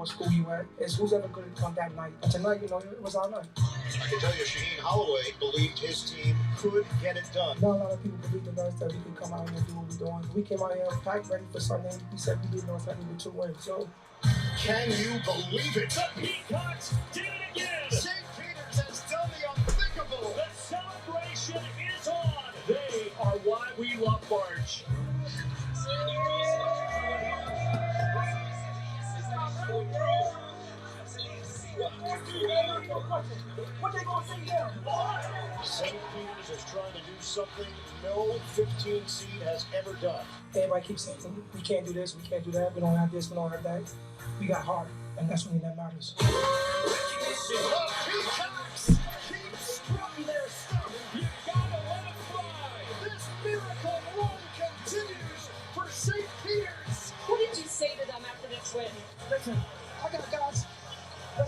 what school you at. It's who's ever good on that night. And tonight, it was our night. I can tell you, Shaheen Holloway believed his team could get it done. Not a lot of people believed in us that we could come out here and do what we're doing. We came out here packed, ready for Sunday. We said we didn't know it's nothing but 2 wins. So, can you believe it? The Peacocks did it again. St. Peter's has done the unthinkable. The celebration is on. They are why we love March. What they gonna say now? St. Peter's is trying to do something no 15 seed has ever done. Everybody keeps saying, we can't do this, we can't do that, we don't have this, we don't have that. We got heart, and that's when that matters. The Peacocks keep strutting their stuff. You gotta let it fly. This miracle run continues for St. Peter's. What did you say to them after this win? Listen, I got guys, I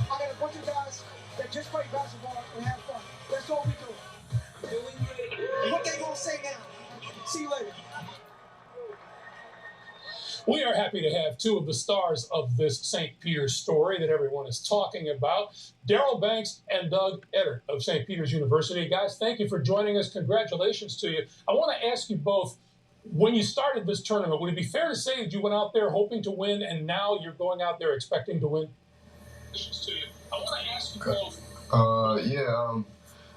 got a bunch of guys that just play basketball and have fun. That's all we do. What they gonna say now? See you later. We are happy to have two of the stars of this St. Peter's story that everyone is talking about, Daryl Banks and Doug Eddard of St. Peter's University. Guys, thank you for joining us. Congratulations to you. I want to ask you both, when you started this tournament, would it be fair to say that you went out there hoping to win and now you're going out there expecting to win? To you. I want to ask you both.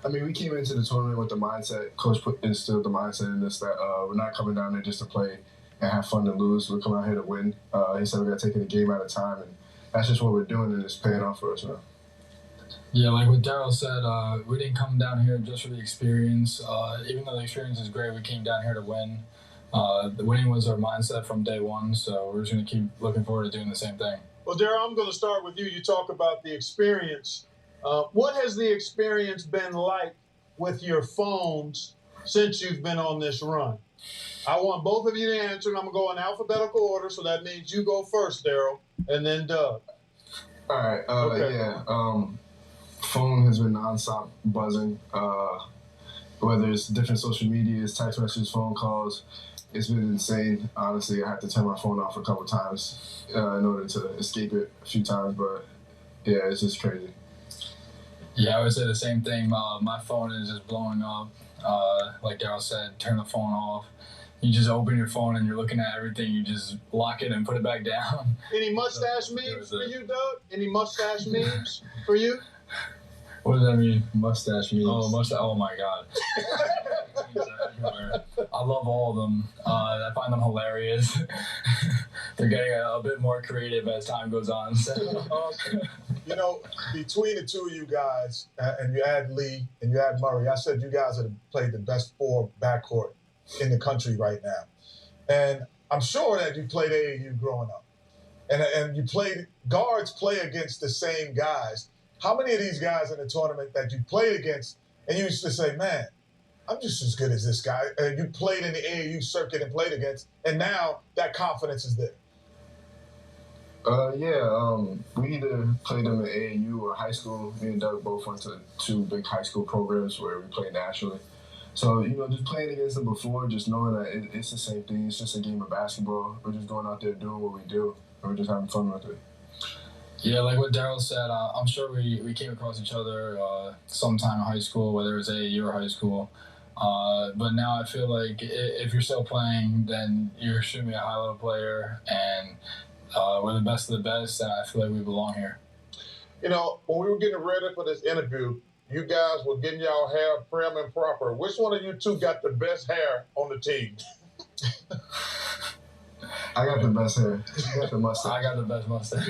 I mean, we came into the tournament with the mindset, Coach instilled the mindset in us that we're not coming down there just to play and have fun and lose. We're coming out here to win. He said we got to take it a game at a time, and that's just what we're doing, and it's paying off for us now. Yeah, like what Daryl said, we didn't come down here just for the experience. Even though the experience is great, we came down here to win. The winning was our mindset from day one, so we're just going to keep looking forward to doing the same thing. Well, Daryl, I'm going to start with you. You talk about the experience. What has the experience been like with your phones since you've been on this run? I want both of you to answer, and I'm going to go in alphabetical order, so that means you go first, Daryl, and then Doug. All right. Okay. Yeah. Phone has been nonstop buzzing. Whether it's different social medias, text messages, phone calls, it's been insane. Honestly, I had to turn my phone off a couple times in order to escape it a few times, but yeah, it's just crazy. Yeah, I would say the same thing. My phone is just blowing up. Like Daryl said, turn the phone off. You just open your phone and you're looking at everything. You just lock it and put it back down. Any mustache memes for you, Doug? Any mustache memes for you? What does that mean? Mustache memes. Oh, mustache. Oh, my God. I love all of them. I find them hilarious. They're getting a bit more creative as time goes on. So. You know, between the two of you guys, and you add Lee and you add Murray, I said you guys have played the best 4 backcourt in the country right now. And I'm sure that you played AAU growing up. And you played, guards play against the same guys. How many of these guys in the tournament that you played against and you used to say, man, I'm just as good as this guy. And you played in the AAU circuit and played against, and now that confidence is there. We either played them in AAU or high school. Me and Doug both went to 2 big high school programs where we played nationally. So, just playing against them before, just knowing that it's the same thing. It's just a game of basketball. We're just going out there doing what we do, and we're just having fun with it. Yeah, like what Daryl said, I'm sure we came across each other sometime in hye school, whether it was AAU or high school. But now I feel like if you're still playing, then you're extremely a high-level player, and we're the best of the best, and I feel like we belong here. You know, when we were getting ready for this interview, you guys were getting y'all hair prim and proper. Which one of you two got the best hair on the team? I got the best hair. You got the mustache. I got the best mustache.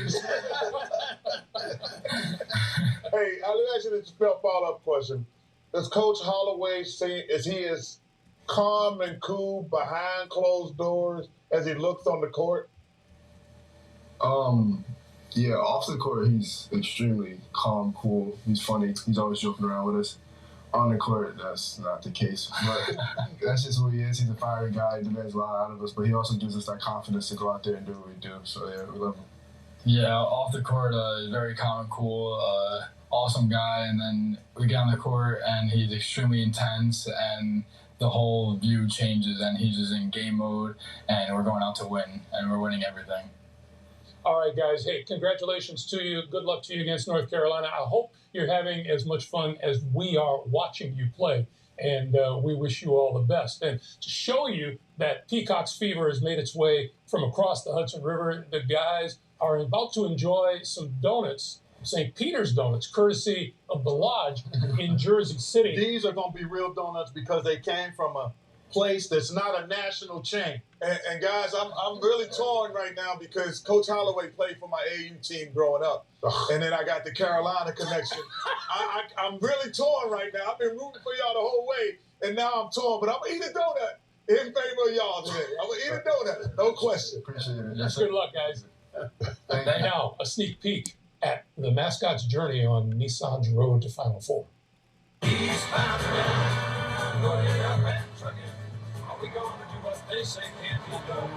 Hey, I'll ask you this follow-up question. Does Coach Holloway is he as calm and cool behind closed doors as he looks on the court? Yeah, off the court, he's extremely calm, cool. He's funny. He's always joking around with us. On the court, that's not the case. But that's just who he is. He's a fiery guy. He demands a lot out of us. But he also gives us that confidence to go out there and do what we do. So, yeah, we love him. Yeah, off the court, very calm and cool, awesome guy. And then we get on the court, and he's extremely intense, and the whole view changes, and he's just in game mode, and we're going out to win, and we're winning everything. All right, guys. Hey, congratulations to you. Good luck to you against North Carolina. I hope you're having as much fun as we are watching you play. And we wish you all the best. And to show you that Peacock's fever has made its way from across the Hudson River, the guys are about to enjoy some donuts, St. Peter's donuts, courtesy of the Lodge in Jersey City. These are going to be real donuts because they came from a place that's not a national chain. And guys, I'm really torn right now because Coach Holloway played for my AU team growing up. And then I got the Carolina connection. I'm really torn right now. I've been rooting for y'all the whole way, and now I'm torn. But I'm going to eat a donut in favor of y'all today. I'm going to eat a donut, no question. Appreciate it. Good luck, guys. Now, a sneak peek at the mascot's journey on Nissan's road to Final Four. Are we going to do what they say can't be done?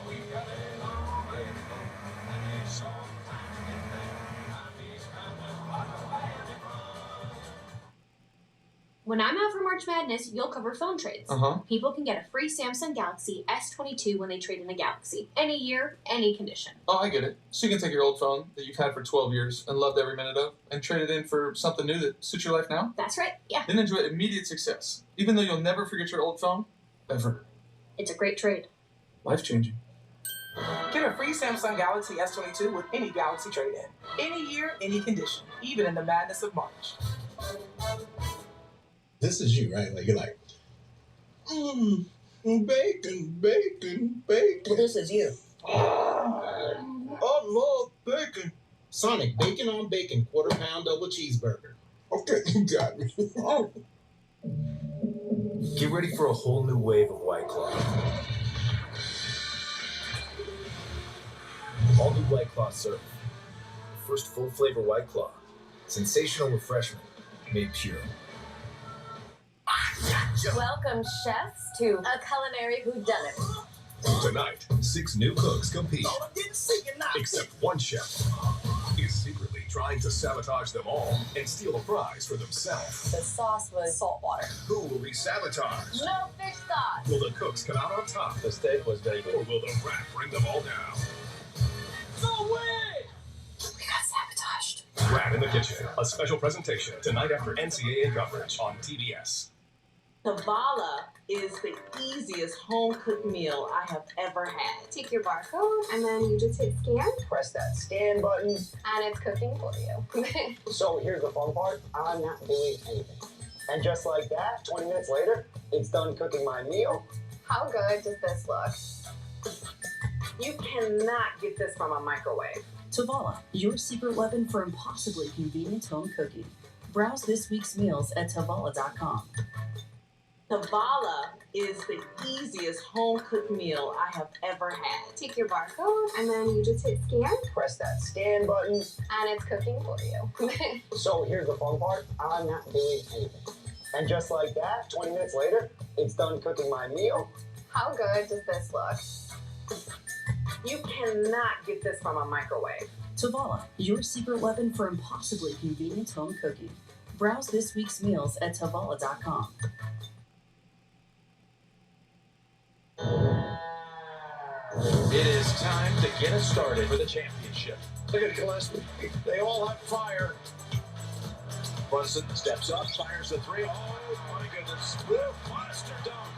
We got a long way to go, and it's so time to get there. He's coming right away to run. When I'm out for March Madness, you'll cover phone trades. People can get a free Samsung Galaxy S22 when they trade in a Galaxy. Any year, any condition. Oh, I get it. So you can take your old phone that you've had for 12 years and loved every minute of and trade it in for something new that suits your life now? That's right, yeah. Then enjoy immediate success, even though you'll never forget your old phone, ever. It's a great trade. Life-changing. Get a free Samsung Galaxy S22 with any Galaxy trade-in. Any year, any condition, even in the madness of March. This is you, right? Like, you're like, bacon, bacon, bacon. Well, this is you. I love bacon. Sonic, bacon on bacon, quarter-pound double cheeseburger. Okay, you got me. Get ready for a whole new wave of White Claw. All new White Claw Surf. First full-flavor White Claw. Sensational refreshment made pure. Welcome, chefs, to a culinary whodunit. Tonight, 6 new cooks compete. Oh, I didn't see you now. Except one chef is secretly trying to sabotage them all and steal a prize for themselves. The sauce was salt water. Who will be sabotaged? No fish sauce. Will the cooks come out on top? The steak was very good. Or will the rat bring them all down? No way! We got sabotaged. Rat in the Kitchen, a special presentation tonight after NCAA coverage on TBS. Tavala is the easiest home-cooked meal I have ever had. Take your barcode, and then you just hit scan, Press that scan button. and it's cooking for you. So here's the fun part. I'm not doing anything. And just like that, 20 minutes later, it's done cooking my meal. How good does this look? You cannot get this from a microwave. Tavala, your secret weapon for impossibly convenient home cooking. Browse this week's meals at Tavala.com. Tavala is the easiest home-cooked meal I have ever had. Take your barcode, and then you just hit scan, Press that scan button. and it's cooking for you. So here's the fun part. I'm not doing anything. And just like that, 20 minutes later, it's done cooking my meal. How good does this look? You cannot get this from a microwave. Tavala, your secret weapon for impossibly convenient home cooking. Browse this week's meals at Tavala.com. It is time to get us started for the championship. Look at Gillespie. They all have fire. Brunson steps up, fires the three. Oh, my goodness. Monster dunk.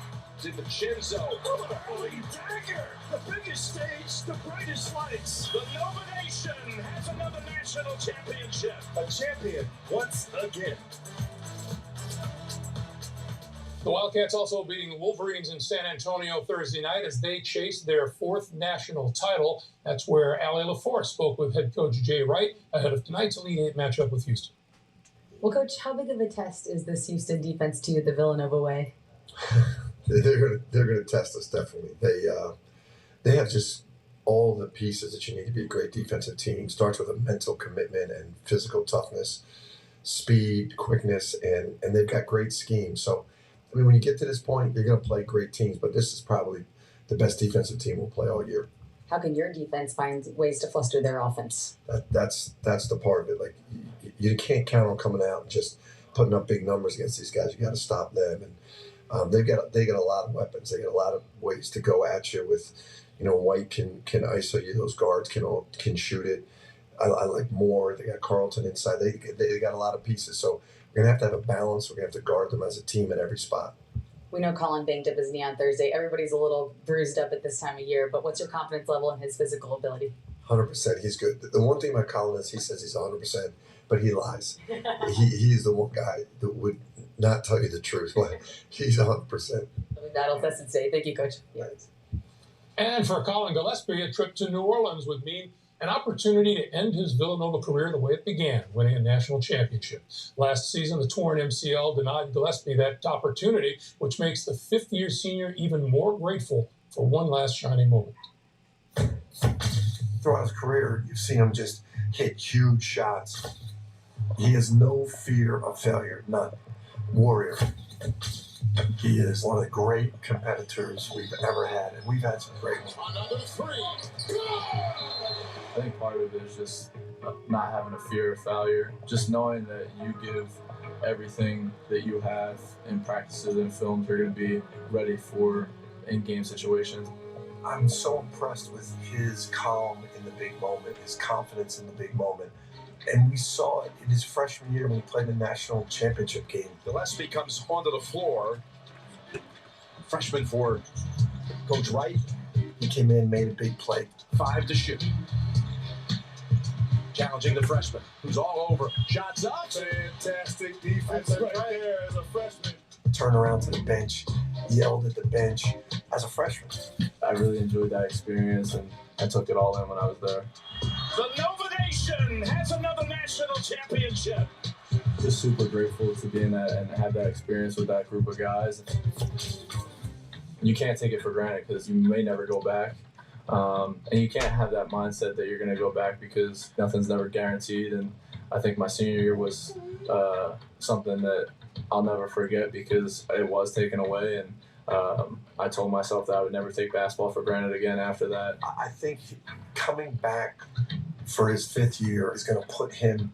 DiVincenzo. What a early dagger. The biggest stage, the brightest lights. The Nova Nation has another national championship. A champion once again. The Wildcats also beating the Wolverines in San Antonio Thursday night as they chased their 4th national title. That's where Allie LaForce spoke with head coach Jay Wright ahead of tonight's Elite 8 matchup with Houston. Well, Coach, how big of a test is this Houston defense to you the Villanova way? They're gonna test us, definitely. They have just all the pieces that you need to be a great defensive team. Starts with a mental commitment and physical toughness, speed, quickness, and they've got great schemes. So, I mean, when you get to this point, you're going to play great teams, but this is probably the best defensive team we'll play all year. How can your defense find ways to fluster their offense? That's the part of it. Like, you can't count on coming out and just putting up big numbers against these guys. You got to stop them, and they got a lot of weapons. They got a lot of ways to go at you with White can ISO you. Those guards can shoot it. I like Moore. They got Carlton inside. They got a lot of pieces. So we're going to have a balance. We're going to have to guard them as a team at every spot. We know Colin banged up his knee on Thursday. Everybody's a little bruised up at this time of year, but what's your confidence level in his physical ability? 100%. He's good. The one thing about Colin is he says he's 100%, but he lies. He's the one guy that would not tell you the truth, but he's 100%. That'll test and say. Thank you, Coach. Yeah. And for Colin Gillespie, a trip to New Orleans would mean an opportunity to end his Villanova career the way it began, winning a national championship. Last season, the torn MCL denied Gillespie that opportunity, which makes the fifth-year senior even more grateful for one last shining moment. Throughout his career, you've seen him just hit huge shots. He has no fear of failure, none. Warrior. He is one of the great competitors we've ever had, and we've had some great ones. Another three. I think part of it is just not having a fear of failure, just knowing that you give everything that you have in practices and films are going to be ready for in-game situations. I'm so impressed with his calm in the big moment, his confidence in the big moment. And we saw it in his freshman year when he played the national championship game. Gillespie comes onto the floor. Freshman for Coach Wright. He came in, made a big play. 5 to shoot. Challenging the freshman, who's all over. Shots up. Fantastic defense right there as a freshman. Turned around to the bench, yelled at the bench as a freshman. I really enjoyed that experience, and I took it all in when I was there. The Nova Nation has another national championship. Just super grateful to be in that and have that experience with that group of guys. You can't take it for granted because you may never go back. And you can't have that mindset that you're going to go back because nothing's never guaranteed. And I think my senior year was something that I'll never forget because it was taken away. And I told myself that I would never take basketball for granted again after that. I think coming back for his 5th year is going to put him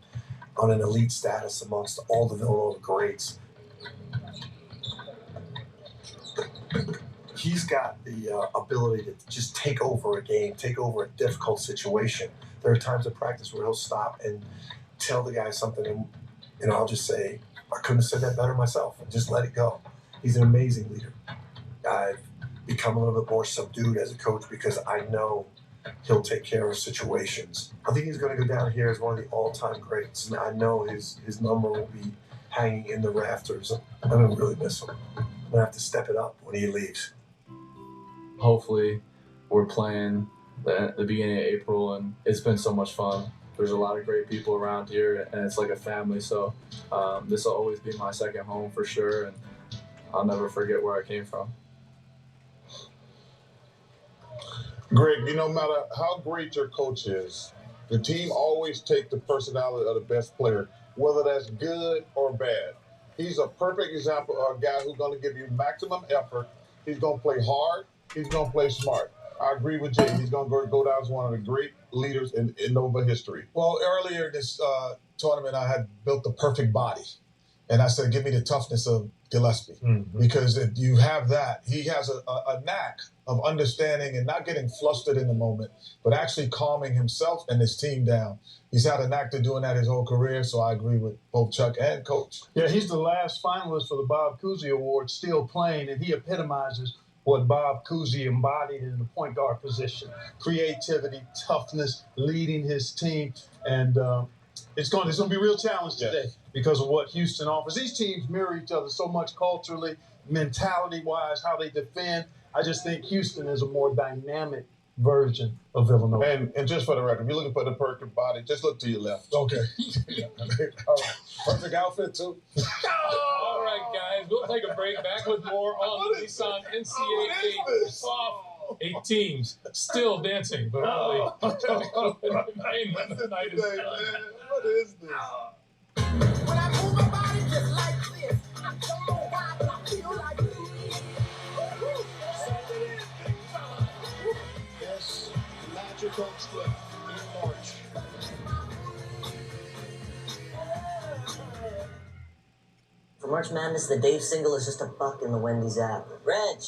on an elite status amongst all the Villanova greats. He's got the ability to just take over a game, take over a difficult situation. There are times in practice where he'll stop and tell the guy something, and I'll just say, I couldn't have said that better myself, and just let it go. He's an amazing leader. I've become a little bit more subdued as a coach because I know he'll take care of situations. I think he's going to go down here as one of the all-time greats, and I know his number will be hanging in the rafters. I'm going to really miss him. I'm going to have to step it up when he leaves. Hopefully, we're playing the beginning of April, and it's been so much fun. There's a lot of great people around here, and it's like a family, so this will always be my second home for sure, and I'll never forget where I came from. Greg, no matter how great your coach is, the team always take the personality of the best player, whether that's good or bad. He's a perfect example of a guy who's going to give you maximum effort. He's going to play hard. He's going to play smart. I agree with Jay. He's going to go down as one of the great leaders in Nova history. Well, earlier this tournament, I had built the perfect body. And I said, give me the toughness of Gillespie. Mm-hmm. Because if you have that, he has a knack of understanding and not getting flustered in the moment, but actually calming himself and his team down. He's had a knack of doing that his whole career, so I agree with both Chuck and Coach. Yeah, he's the last finalist for the Bob Cousy Award, still playing, and he epitomizes what Bob Cousy embodied in the point guard position. Creativity, toughness, leading his team, and it's going to be a real challenge today because of what Houston offers. These teams mirror each other so much culturally, mentality-wise, how they defend. I just think Houston is a more dynamic version of Villanova. And just for the record, if you're looking for the perfect body, just look to your left. Okay. All right. Perfect outfit, too. All right, guys. We'll take a break. Back with more on the Nissan NCAA soft. 8 teams still dancing, but only Tonight is what is this? When I move my body just like this, I don't know why, but I feel like this. This magical trip in March. For March Madness, the Dave single is just a buck in the Wendy's app. Reg!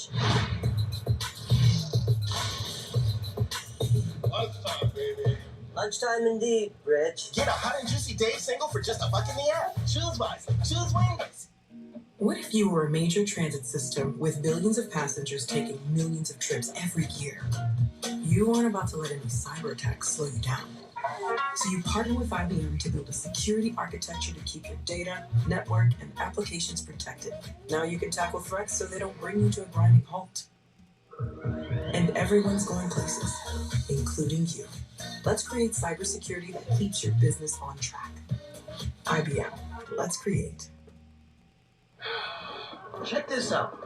Lunchtime indeed, Rich. Get a hot and juicy Dave single for just $1 in the app. Choose Wise. Choose Wings. What if you were a major transit system with billions of passengers taking millions of trips every year? You aren't about to let any cyber attacks slow you down. So you partner with IBM to build a security architecture to keep your data, network, and applications protected. Now you can tackle threats so they don't bring you to a grinding halt. And everyone's going places, including you. Let's create cybersecurity that keeps your business on track. IBM. Let's create. Check this out.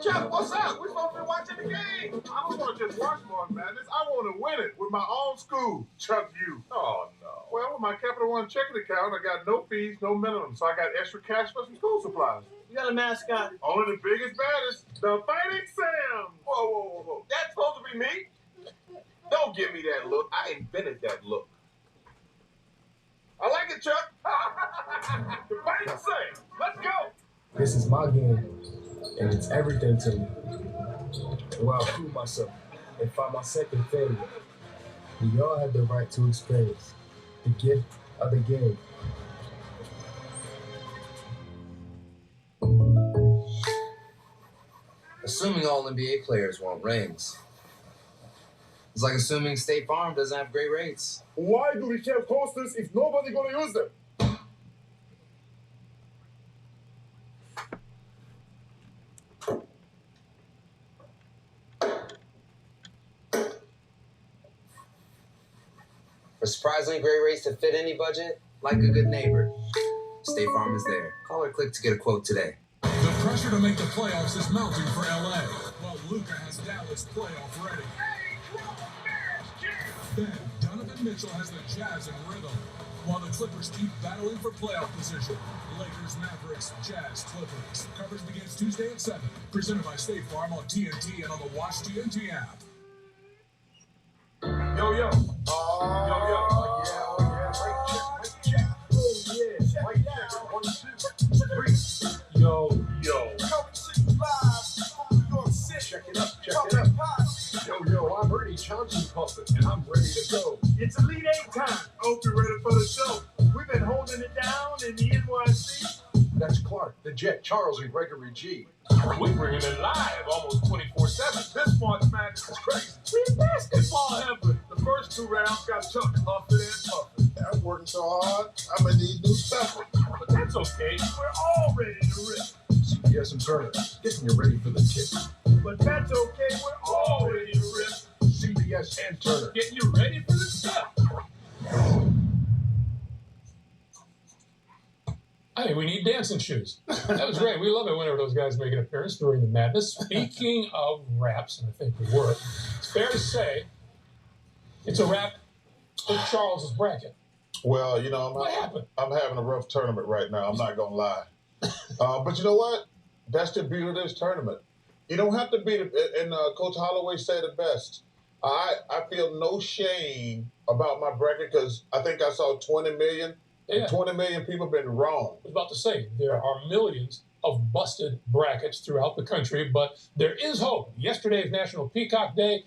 Chuck, what's up? We're supposed to be watching the game. I don't want to just watch March Madness. I want to win it with my own school, Chuck U. Oh, no. Well, with my Capital One checking account, I got no fees, no minimum, so I got extra cash for some school supplies. You got a mascot? Only the biggest, baddest, the Fighting Sam. Whoa. That's supposed to be me? Don't give me that look. I invented that look. I like it, Chuck. The Fighting Sam. Let's go. This is my game, and it's everything to me. Where I prove myself and find my second failure. We all have the right to experience the gift of the game. Assuming all NBA players want rings. It's like assuming State Farm doesn't have great rates. Why do we have posters if nobody's going to use them? For surprisingly great rates to fit any budget, like a good neighbor, State Farm is there. Call or click to get a quote today. The pressure to make the playoffs is mounting for LA, while Luka has Dallas playoff ready. Then Donovan Mitchell has the Jazz in rhythm, while the Clippers keep battling for playoff position. Lakers, Mavericks, Jazz, Clippers. Coverage begins Tuesday at 7. Presented by State Farm on TNT and on the Watch TNT app. Yo. Yeah. Right check. 1, 2, 3. Yo. Check it up. Yo, I'm Ernie Chauncey Puffin, and I'm ready to go. It's Elite 8 time. Hope you're ready for the show. We've been holding it down in the NYC. That's Clark, the Jet, Charles, and Gregory G. We bring it in live almost 24/7. This March Madness is crazy. We're basketball heaven. The first 2 rounds got Chuck huffing and puffing. I'm working so hard, I'm gonna need new stuff. But that's okay. We're all ready to rip. CBS and Turner, getting you ready for the tip. But that's okay. We're all ready to rip. CBS and Turner, getting you ready for the tip. Hey, we need dancing shoes. That was great. We love it whenever those guys make an appearance during the madness. Speaking of raps, and I think we were, it's fair to say it's a wrap for Charles's bracket. Well, you know, What happened? I'm having a rough tournament right now. I'm not going to lie. But you know what? That's the beauty of this tournament. You don't have to beat it. And Coach Holloway said it best. I feel no shame about my bracket because I think I saw 20 million. Yeah. 20 million people have been wrong. I was about to say, there are millions of busted brackets throughout the country, but there is hope. Yesterday is National Peacock Day.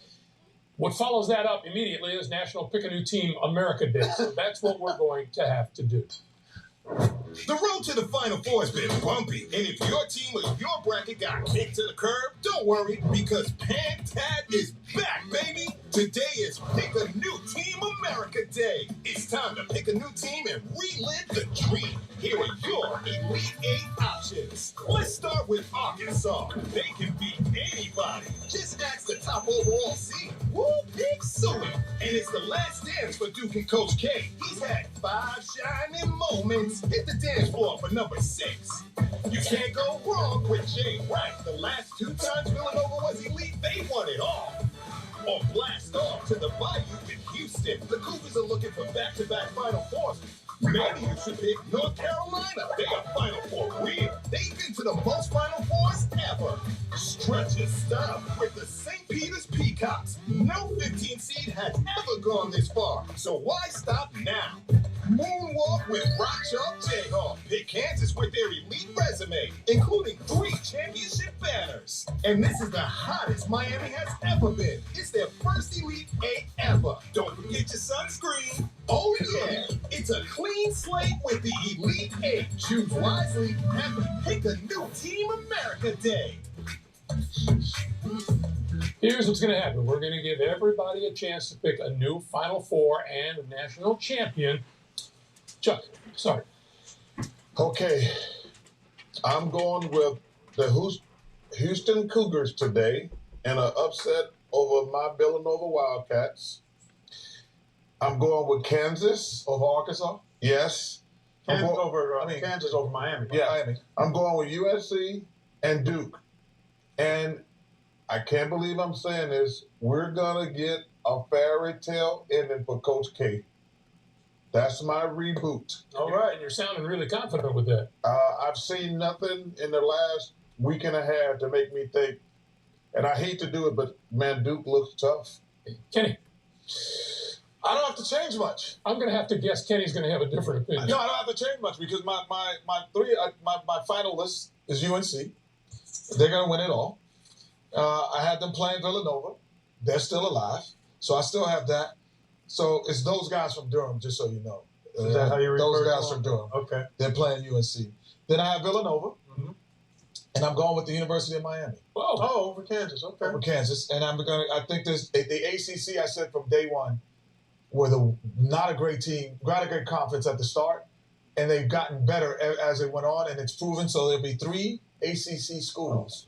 What follows that up immediately is National Pick a New Team America Day. So that's what we're going to have to do. The road to the Final Four has been bumpy, and if your team or your bracket got kicked to the curb, don't worry, because Pan-Tat is back, baby! Today is Pick a New Team America Day. It's time to pick a new team and relive the dream. Here are your Elite 8 options. Let's start with Arkansas. They can beat anybody. Just ask the top overall seed, Pig Sooie. And it's the last dance for Duke and Coach K. He's had 5 shining moments. Hit the dance floor for number 6. You can't go wrong with Jay Wright. The last 2 times Villanova was elite, they won it all. Or blast off to the Bayou in Houston. The Cougars are looking for back-to-back Final Fours. Maybe you should pick North Carolina. They are Final Four real. They've been to the most Final Fours ever. Stretch your style with the St. Peter's Peacocks. No 15 seed has ever gone this far, so why stop now? Moonwalk with Rock Chalk Jayhawk. Pick Kansas with their elite resume, including 3 championship banners. And this is the hottest Miami has ever been. It's their first Elite 8 ever. Don't forget your sunscreen. Oh yeah, it's a clean slate with the Elite 8. Choose wisely and pick a new Team America Day. Here's what's going to happen. We're going to give everybody a chance to pick a new Final Four and a national champion. Chuck, sorry. Okay, I'm going with the Houston Cougars today in an upset over my Villanova Wildcats. I'm going with Kansas. Over Arkansas? Yes. Kansas over Miami. Yeah. Miami. I'm going with USC and Duke. And I can't believe I'm saying this. We're going to get a fairy tale ending for Coach K. That's my reboot. All right. And you're sounding really confident with that. I've seen nothing in the last week and a half to make me think, and I hate to do it, but, man, Duke looks tough. Kenny. I don't have to change much. I'm going to have to guess Kenny's going to have a different opinion. No, I don't have to change much because my final list is UNC. They're going to win it all. I had them playing Villanova. They're still alive. So I still have that. So it's those guys from Durham, just so you know. Is that how you refer those to guys them? from Durham. Okay. They're playing UNC. Then I have Villanova. Mm-hmm. And I'm going with the University of Miami. Oh, over Kansas. Okay. Over Kansas. And I think the ACC, I said from day one, were not a great team, not a great conference at the start. And they've gotten better as it went on, and it's proven. So there'll be 3 ACC schools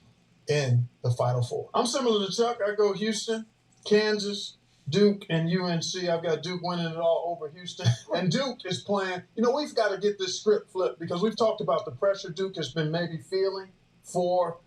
in the Final Four. I'm similar to Chuck. I go Houston, Kansas, Duke, and UNC. I've got Duke winning it all over Houston. And Duke is playing. We've got to get this script flipped because we've talked about the pressure Duke has been maybe feeling for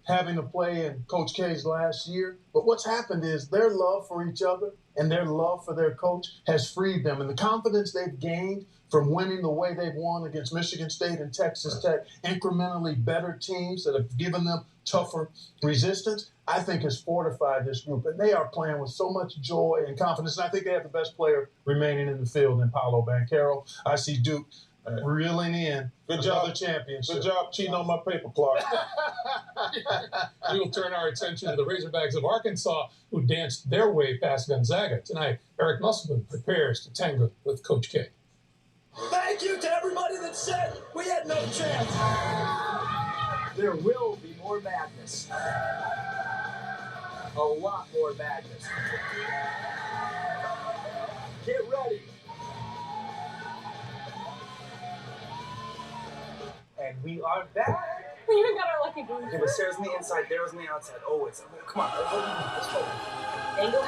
having to play in Coach K's last year. But what's happened is their love for each other and their love for their coach has freed them. And the confidence they've gained from winning the way they've won against Michigan State and Texas Tech, incrementally better teams that have given them tougher resistance, I think has fortified this group. And they are playing with so much joy and confidence. And I think they have the best player remaining in the field in Paolo Banchero. I see Duke reeling in another championship. Good job cheating on my paper, Clark. We will turn our attention to the Razorbacks of Arkansas, who danced their way past Gonzaga. Tonight, Eric Musselman prepares to tango with Coach K. Thank you to everybody that said we had no chance. There will be more madness. A lot more madness. Get ready. And we are back. We even got our lucky boots. Okay, but Sarah's on the inside, Daryl's on the outside. Always. Come on. Let's go. Angle.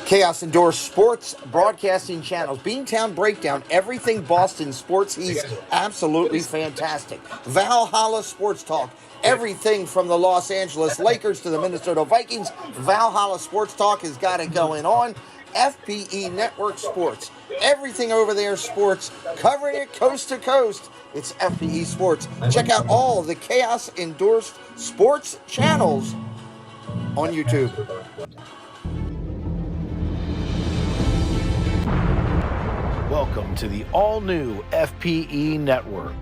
Chaos Indoor Sports Broadcasting Channels. Beantown Breakdown. Everything Boston sports. He's absolutely fantastic. Valhalla Sports Talk. Everything from the Los Angeles Lakers to the Minnesota Vikings. Valhalla Sports Talk has got it going on. FPE Network Sports. Everything over there sports. Covering it coast to coast. It's FPE Sports. Check out all of the Chaos Endorsed Sports channels on YouTube. Welcome to the all-new FPE Network.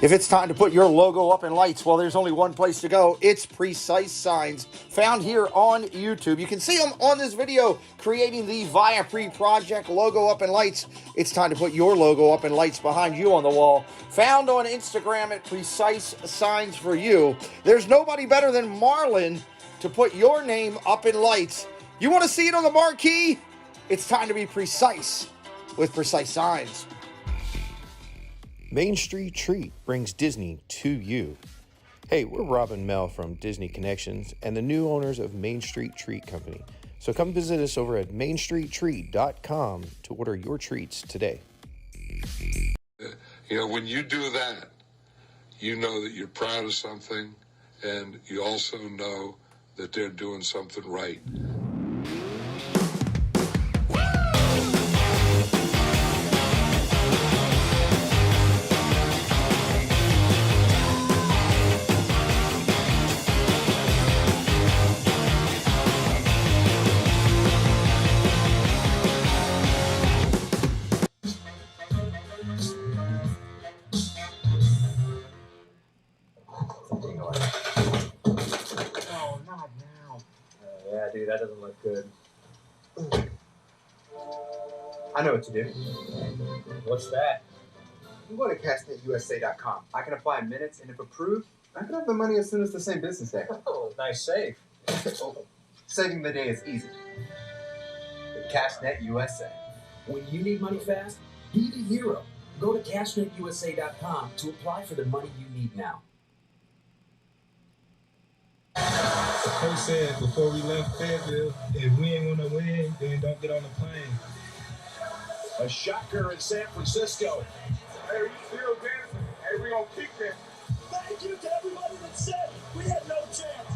If it's time to put your logo up in lights, well, there's only one place to go. It's Precise Signs, found here on YouTube. You can see them on this video, creating the Viapre Project logo up in lights. It's time to put your logo up in lights behind you on the wall. Found on Instagram at Precise Signs for you. There's nobody better than Marlon to put your name up in lights. You want to see it on the marquee? It's time to be precise with Precise Signs. Main Street Treat brings Disney to you. Hey, we're Rob and Mel from Disney Connections and the new owners of Main Street Treat Company. So come visit us over at mainstreettreat.com to order your treats today. You know, when you do that, you know that you're proud of something, and you also know that they're doing something right. Yeah, dude, that doesn't look good. I know what to do. What's that? I'm going to castnetusa.com. I can apply in minutes, and if approved, I can have the money as soon as the same business day. Oh, nice save. Saving the day is easy. With Cashnet USA. When you need money fast, be the hero. Go to cashnetusa.com to apply for the money you need now. The coach said before we left Fayetteville, if we ain't want to win, then don't get on the plane. A shocker in San Francisco. Hey, we still dancing. Hey, we gonna kick that. Thank you to everybody that said we had no chance.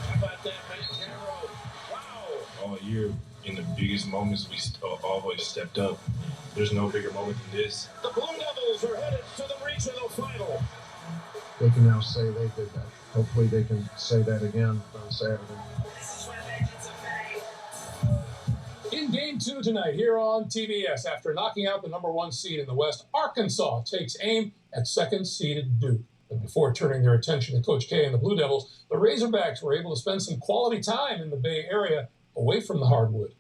How about that, Montero? Wow. All year, in the biggest moments, we always stepped up. There's no bigger moment than this. The Blue Devils are headed to the regional final. They can now say they did that. Hopefully they can say that again on Saturday. In Game 2 tonight here on TBS, after knocking out the number 1 seed in the West, Arkansas takes aim at second-seeded Duke. But before turning their attention to Coach K and the Blue Devils, the Razorbacks were able to spend some quality time in the Bay Area away from the hardwood.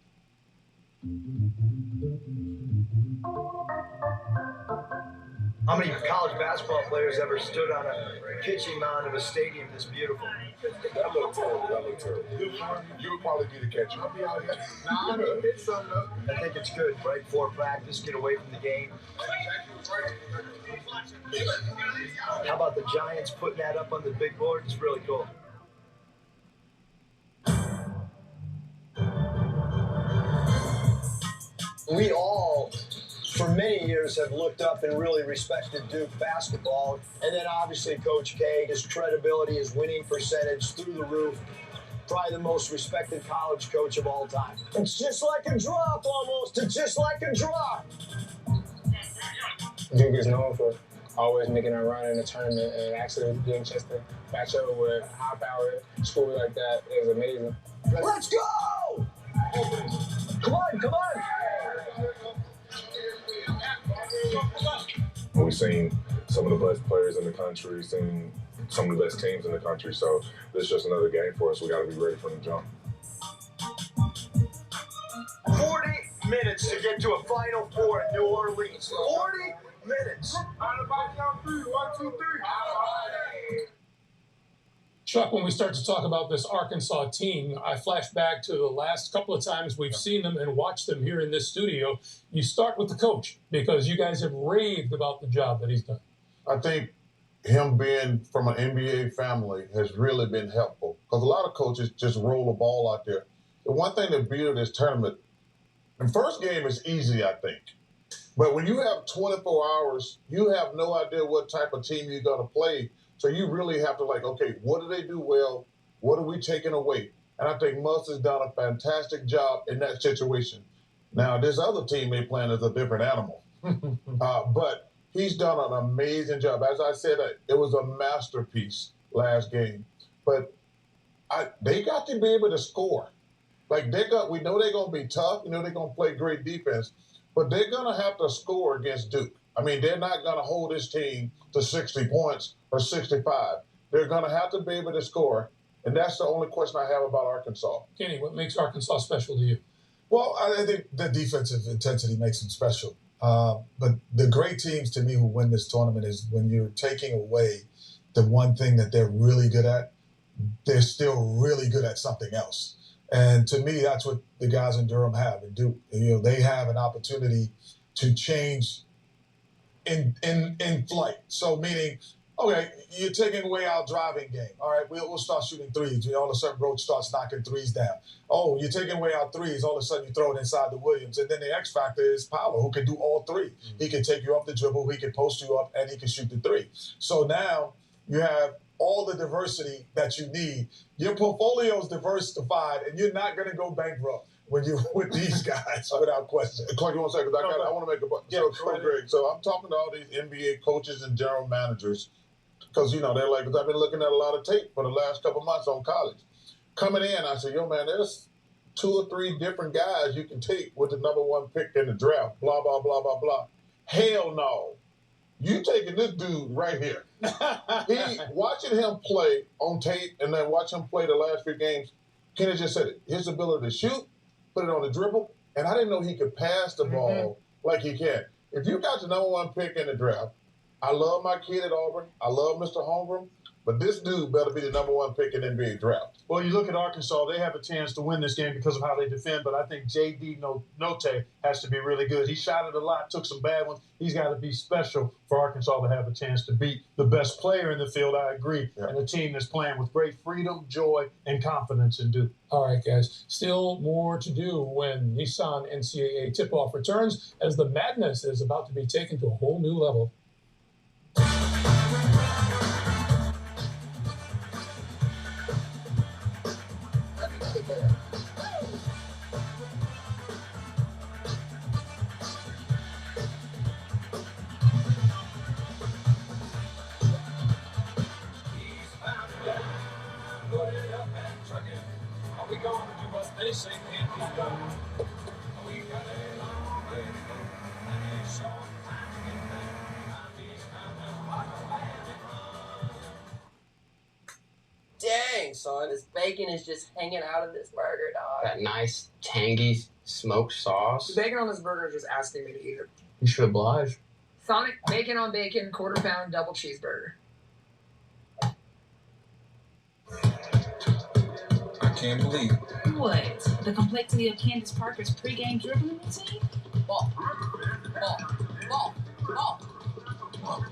How many college basketball players ever stood on a pitching mound of a stadium this beautiful? That looked terrible. You would probably be the catcher. I'll be out here. Nah, I hit something up. I think it's good, right? Before practice, get away from the game. How about the Giants putting that up on the big board? It's really cool. We all, for many years, have looked up and really respected Duke basketball. And then obviously Coach K, his credibility, his winning percentage through the roof. Probably the most respected college coach of all time. It's just like a drop almost. It's just like a drop. Duke is known for always making a run in the tournament, and actually getting a chance to match up with a high-powered school like that is amazing. Let's go! Come on, come on! We've seen some of the best players in the country, seen some of the best teams in the country, so this is just another game for us. We got to be ready from the jump. 40 minutes to get to a Final Four in New Orleans. 40 minutes. Everybody on 3, 1, 2, 3. Chuck, when we start to talk about this Arkansas team, I flash back to the last couple of times we've seen them and watched them here in this studio. You start with the coach because you guys have raved about the job that he's done. I think him being from an NBA family has really been helpful because a lot of coaches just roll the ball out there. The one thing that beat this tournament, the first game is easy, I think. But when you have 24 hours, you have no idea what type of team you're going to play. So you really have to okay, what do they do well? What are we taking away? And I think Muss has done a fantastic job in that situation. Now, this other team they playing is a different animal. But he's done an amazing job. As I said, it was a masterpiece last game. But they got to be able to score. We know they're going to be tough. You know they're going to play great defense. But they're going to have to score against Duke. I mean, they're not going to hold this team to 60 points or 65. They're going to have to be able to score, and that's the only question I have about Arkansas. Kenny, what makes Arkansas special to you? Well, I think the defensive intensity makes them special. But the great teams to me who win this tournament is when you're taking away the one thing that they're really good at, they're still really good at something else. And to me, that's what the guys in Durham have and do. They have an opportunity to change in flight. So meaning Okay, you're taking away our driving game. All right, we'll start shooting threes. All of a sudden, Roach starts knocking threes down. Oh, you're taking away our threes. All of a sudden, you throw it inside the Williams. And then the X factor is Paolo, who can do all three. He can take you off the dribble, he can post you up, and he can shoot the three. So now you have all the diversity that you need. Your portfolio is diversified, and you're not going to go bankrupt when you're with these guys, without question. Clark, you want to say, because I want to make a point. Yeah, so, Greg, so I'm talking to all these NBA coaches and general managers, because, you know, they're like, because I've been looking at a lot of tape for the last couple months on college. Coming in, I said, yo, man, there's 2 or 3 different guys you can take with the #1 pick in the draft, blah, blah, blah, blah, blah. Hell no. You taking this dude right here. Watching him play on tape and then watch him play the last few games, Kenny just said it, his ability to shoot, put it on the dribble, and I didn't know he could pass the ball like he can. If you got the #1 pick in the draft, I love my kid at Auburn. I love Mr. Holmgren. But this dude better be the #1 pick in the NBA draft. Well, you look at Arkansas, they have a chance to win this game because of how they defend, but I think J.D. Note has to be really good. He shot it a lot, took some bad ones. He's got to be special for Arkansas to have a chance to beat the best player in the field, I agree, and a team that's playing with great freedom, joy, and confidence in Duke. All right, guys. Still more to do when Nissan NCAA tip-off returns, as the madness is about to be taken to a whole new level. Dang, son, this bacon is just hanging out of this burger, dog. That nice, tangy smoked sauce. The bacon on this burger is just asking me to eat it. You should oblige. Sonic bacon on bacon, quarter-pound double cheeseburger. I can't believe it. What? The complexity of Candace Parker's pregame dribbling routine? Ball. Ball. Ball. Ball. Wow.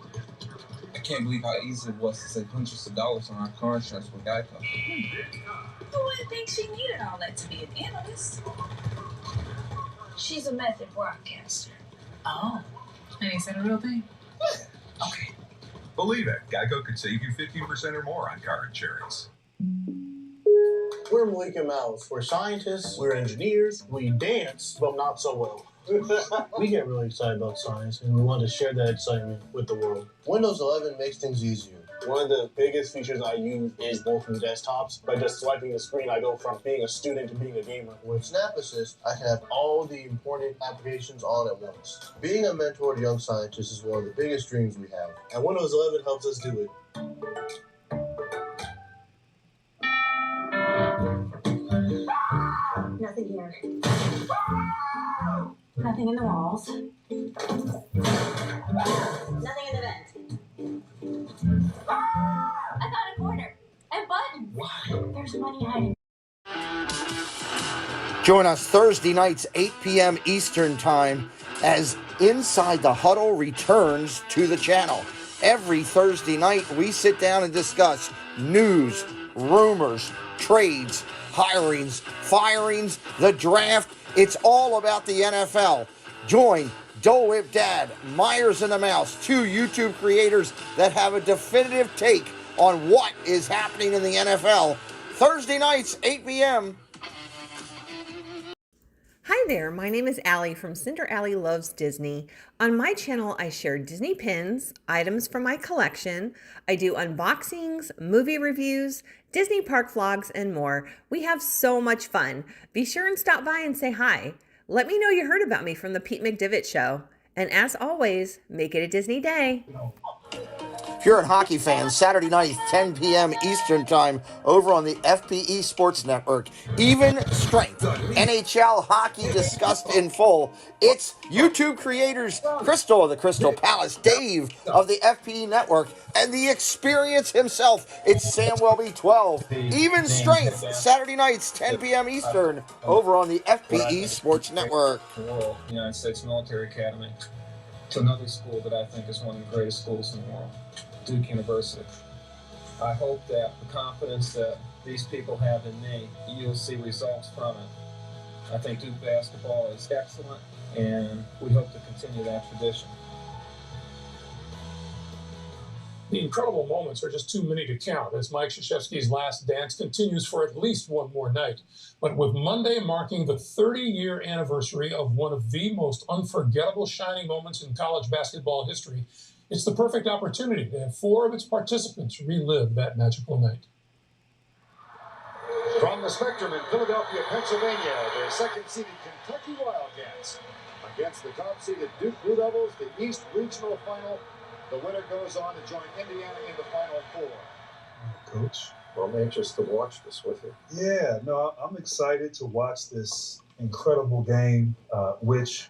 I can't believe how easy it was to save hundreds of dollars on our car insurance with Geico. Who would think she needed all that to be an analyst? She's a method broadcaster. Oh. And is that a real thing? Yeah. Okay. Believe it, Geico could save you 15% or more on car insurance. We're Malik and Mouse. We're scientists, we're engineers, we dance, but not so well. We get really excited about science, and we want to share that excitement with the world. Windows 11 makes things easier. One of the biggest features I use is both from desktops. By just swiping the screen, I go from being a student to being a gamer. With Snap Assist, I can have all the important applications on at once. Being a mentor to young scientists is one of the biggest dreams we have, and Windows 11 helps us do it. Nothing here. Nothing in the walls. Nothing in the vent. I got a corner. And buttons. Why? There's money hiding. Join us Thursday nights, 8 p.m. Eastern Time, as Inside the Huddle returns to the channel. Every Thursday night, we sit down and discuss news, rumors, trades, hirings, firings, the draft. It's all about the NFL. Join Dole Whip Dad, Myers and the Mouse, 2 YouTube creators that have a definitive take on what is happening in the NFL. Thursday nights, 8 p.m. Hi there, my name is Allie from Cinder Allie Loves Disney. On my channel, I share Disney pins, items from my collection. I do unboxings, movie reviews, Disney park vlogs, and more. We have so much fun. Be sure and stop by and say hi. Let me know you heard about me from the Pete McDivitt Show. And as always, make it a Disney day. If you're a hockey fan, Saturday night, 10 p.m. Eastern Time, over on the FPE Sports Network. Even Strength, NHL hockey discussed in full. It's YouTube creators Crystal of the Crystal Palace, Dave of the FPE Network, and the Experience himself. It's Sam Welby 12. Even Strength, Saturday nights, 10 p.m. Eastern, over on the FPE Sports Network. United States Military Academy. to another school that I think is one of the greatest schools in the world, Duke University. I hope that the confidence that these people have in me, you'll see results from it. I think Duke basketball is excellent, and we hope to continue that tradition. The incredible moments are just too many to count as Mike Krzyzewski's last dance continues for at least one more night. But with Monday marking the 30-year anniversary of one of the most unforgettable shining moments in college basketball history, it's the perfect opportunity to have 4 of its participants relive that magical night. From the Spectrum in Philadelphia, Pennsylvania, the second-seeded Kentucky Wildcats against the top-seeded Duke Blue Devils, the East Regional Final. The winner goes on to join Indiana in the Final Four. Coach, Well, I'm anxious to watch this with you. yeah, no, I'm excited to watch this incredible game, which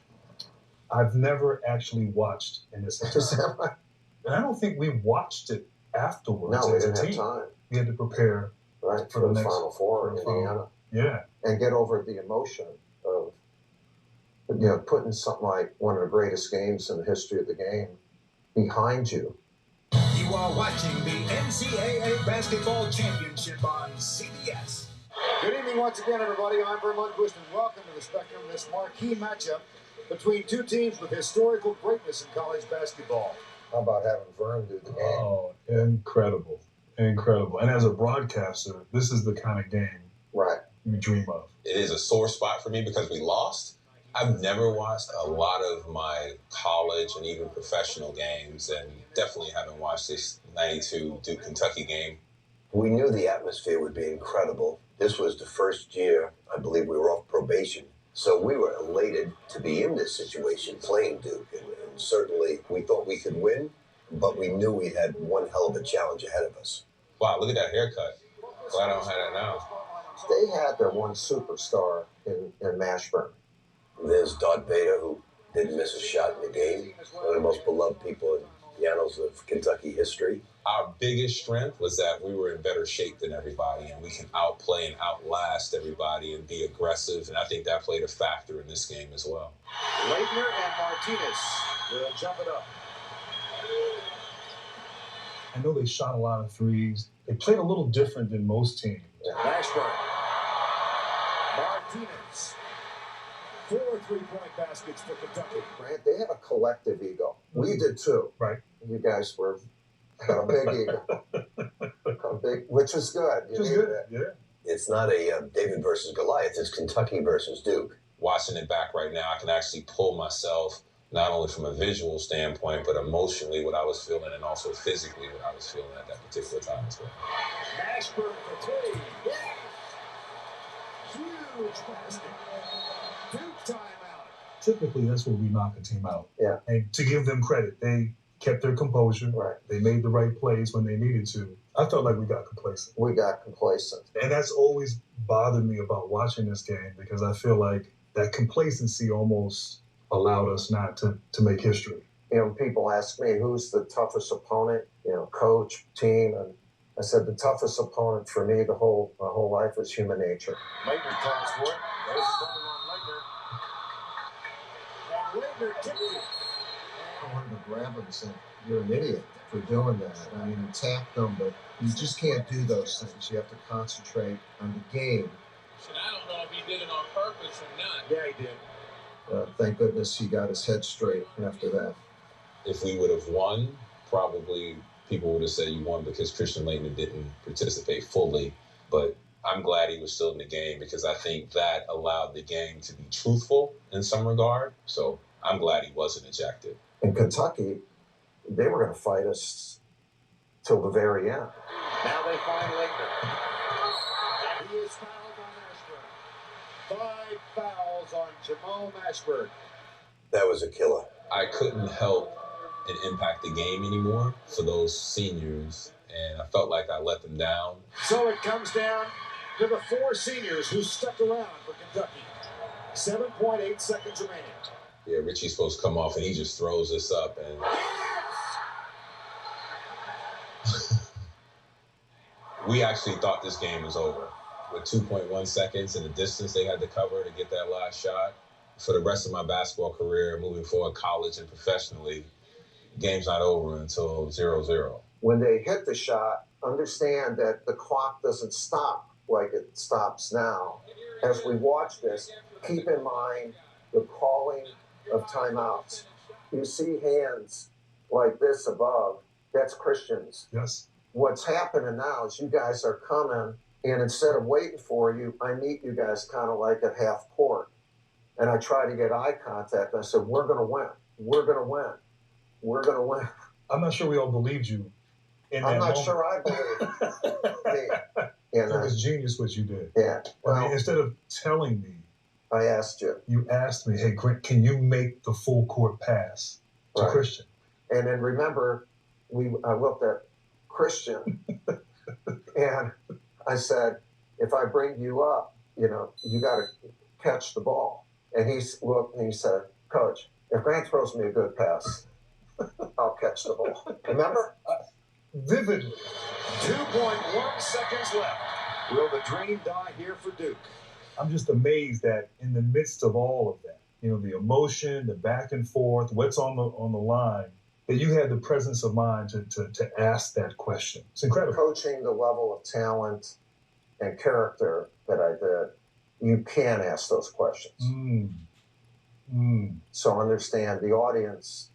I've never actually watched in this episode. And I don't think we watched it afterwards. No, we as a didn't have team. time. We had to prepare for the next Final Four in Indiana. Yeah. And get over the emotion of, putting something like one of the greatest games in the history of the game behind you. You are watching the NCAA Basketball Championship on CBS. Good evening once again, everybody. I'm Vern Lundquist, and welcome to the Spectrum, this marquee matchup between two teams with historical greatness in college basketball. How about having Vern do the game? Oh, incredible. Incredible. And as a broadcaster, this is the kind of game you dream of. It is a sore spot for me because we lost. I've never watched a lot of my college and even professional games, and definitely haven't watched this 92 Duke-Kentucky game. We knew the atmosphere would be incredible. This was the first year, I believe, we were off probation. So we were elated to be in this situation, playing Duke. And certainly we thought we could win, but we knew we had one hell of a challenge ahead of us. Wow, look at that haircut. Glad I don't have that now. They had their one superstar in Mashburn. There's Dot Beta, who didn't miss a shot in the game. One of the most beloved people in the annals of Kentucky history. Our biggest strength was that we were in better shape than everybody, and we can outplay and outlast everybody and be aggressive, and I think that played a factor in this game as well. Laettner and Martinez will jump it up. I know they shot a lot of threes. They played a little different than most teams. Mashburn. Martinez. 4 3-point baskets for Kentucky. Grant, they have a collective ego. We did too. Right. You guys were a big ego. Which is good. Which is good, yeah. It's not a David versus Goliath. It's Kentucky versus Duke. Watching it back right now, I can actually pull myself, not only from a visual standpoint, but emotionally what I was feeling and also physically what I was feeling at that particular time as well. Mashburn for 3. Yes! Huge basket. Duke timeout. Typically, that's where we knock a team out. Yeah. And to give them credit, they kept their composure. Right. They made the right plays when they needed to. I felt like we got complacent. We got complacent. And that's always bothered me about watching this game because I feel like that complacency almost allowed us not to make history. People ask me, who's the toughest opponent? Coach, team, and I said the toughest opponent for me my whole life was human nature. Laettner calls for it. There's something on Laettner. And Laettner tipped it. I wanted to grab him and say, you're an idiot for doing that. I mean, attack them, but you just can't do those things. You have to concentrate on the game. And I don't know if he did it on purpose or not. Yeah, he did. Thank goodness he got his head straight after that. If we would have won, probably people would have said you won because Christian Laettner didn't participate fully. But I'm glad he was still in the game because I think that allowed the game to be truthful in some regard. So I'm glad he wasn't ejected. In Kentucky, they were going to fight us till the very end. Now they find Laettner. And he is fouled on Mashburn. 5 fouls on Jamal Mashburn. That was a killer. I couldn't help and impact the game anymore for those seniors, and I felt like I let them down. So it comes down to the 4 seniors who stuck around for Kentucky. 7.8 seconds remaining. Yeah, Richie's supposed to come off, and he just throws this up. And we actually thought this game was over. With 2.1 seconds and the distance they had to cover to get that last shot, for the rest of my basketball career, moving forward, college and professionally, game's not over until 0-0. When they hit the shot, understand that the clock doesn't stop like it stops now. As we watch this, keep in mind the calling of timeouts. You see hands like this above, that's Christians. Yes. What's happening now is you guys are coming, and instead of waiting for you, I meet you guys kind of like at half court. And I try to get eye contact. I said, we're going to win. We're going to win. We're going to win. I'm not sure we all believed you in that I'm not moment. sure I believe. It was genius what you did. Yeah. I mean, instead of telling me, I asked you. You asked me, hey, Grant, can you make the full court pass to Christian? And then remember, I looked at Christian, and I said, if I bring you up, you got to catch the ball. And he looked and he said, Coach, if Grant throws me a good pass, I'll catch the ball. Remember? Vividly. 2.1 seconds left. Will the dream die here for Duke? I'm just amazed that in the midst of all of that, the emotion, the back and forth, what's on the line, that you had the presence of mind to ask that question. It's incredible. Coaching the level of talent and character that I did, you can ask those questions. So understand the audience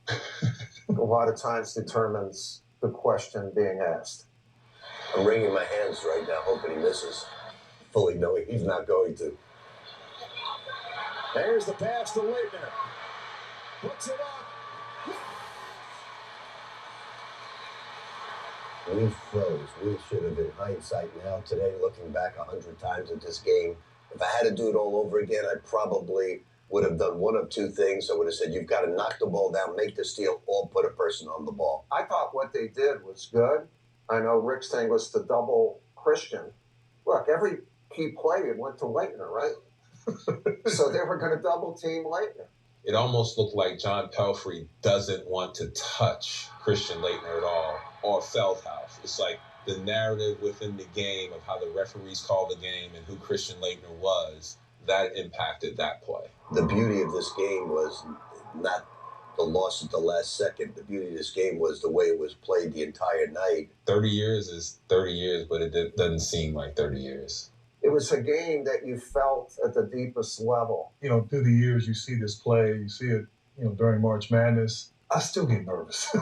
a lot of times determines the question being asked. I'm wringing my hands right now, hoping he misses, fully knowing he's not going to. There's the pass to Laettner. Puts it up. We froze. We should have, in hindsight now, today, looking back 100 times at this game, if I had to do it all over again, I probably would have done one of two things. I would have said, you've got to knock the ball down, make the steal, or put a person on the ball. I thought what they did was good. I know Rick's thing was to double Christian. Look, every key play it went to Laettner, right? So they were going to double team Laettner. It almost looked like John Pelfrey doesn't want to touch Christian Laettner at all, or Feldhaus. It's like the narrative within the game of how the referees called the game and who Christian Laettner was, that impacted that play. The beauty of this game was not the loss at the last second. The beauty of this game was the way it was played the entire night. 30 years is 30 years, but it doesn't seem like 30 years. It was a game that you felt at the deepest level. Through the years, you see this play, you see it, during March Madness. I still get nervous.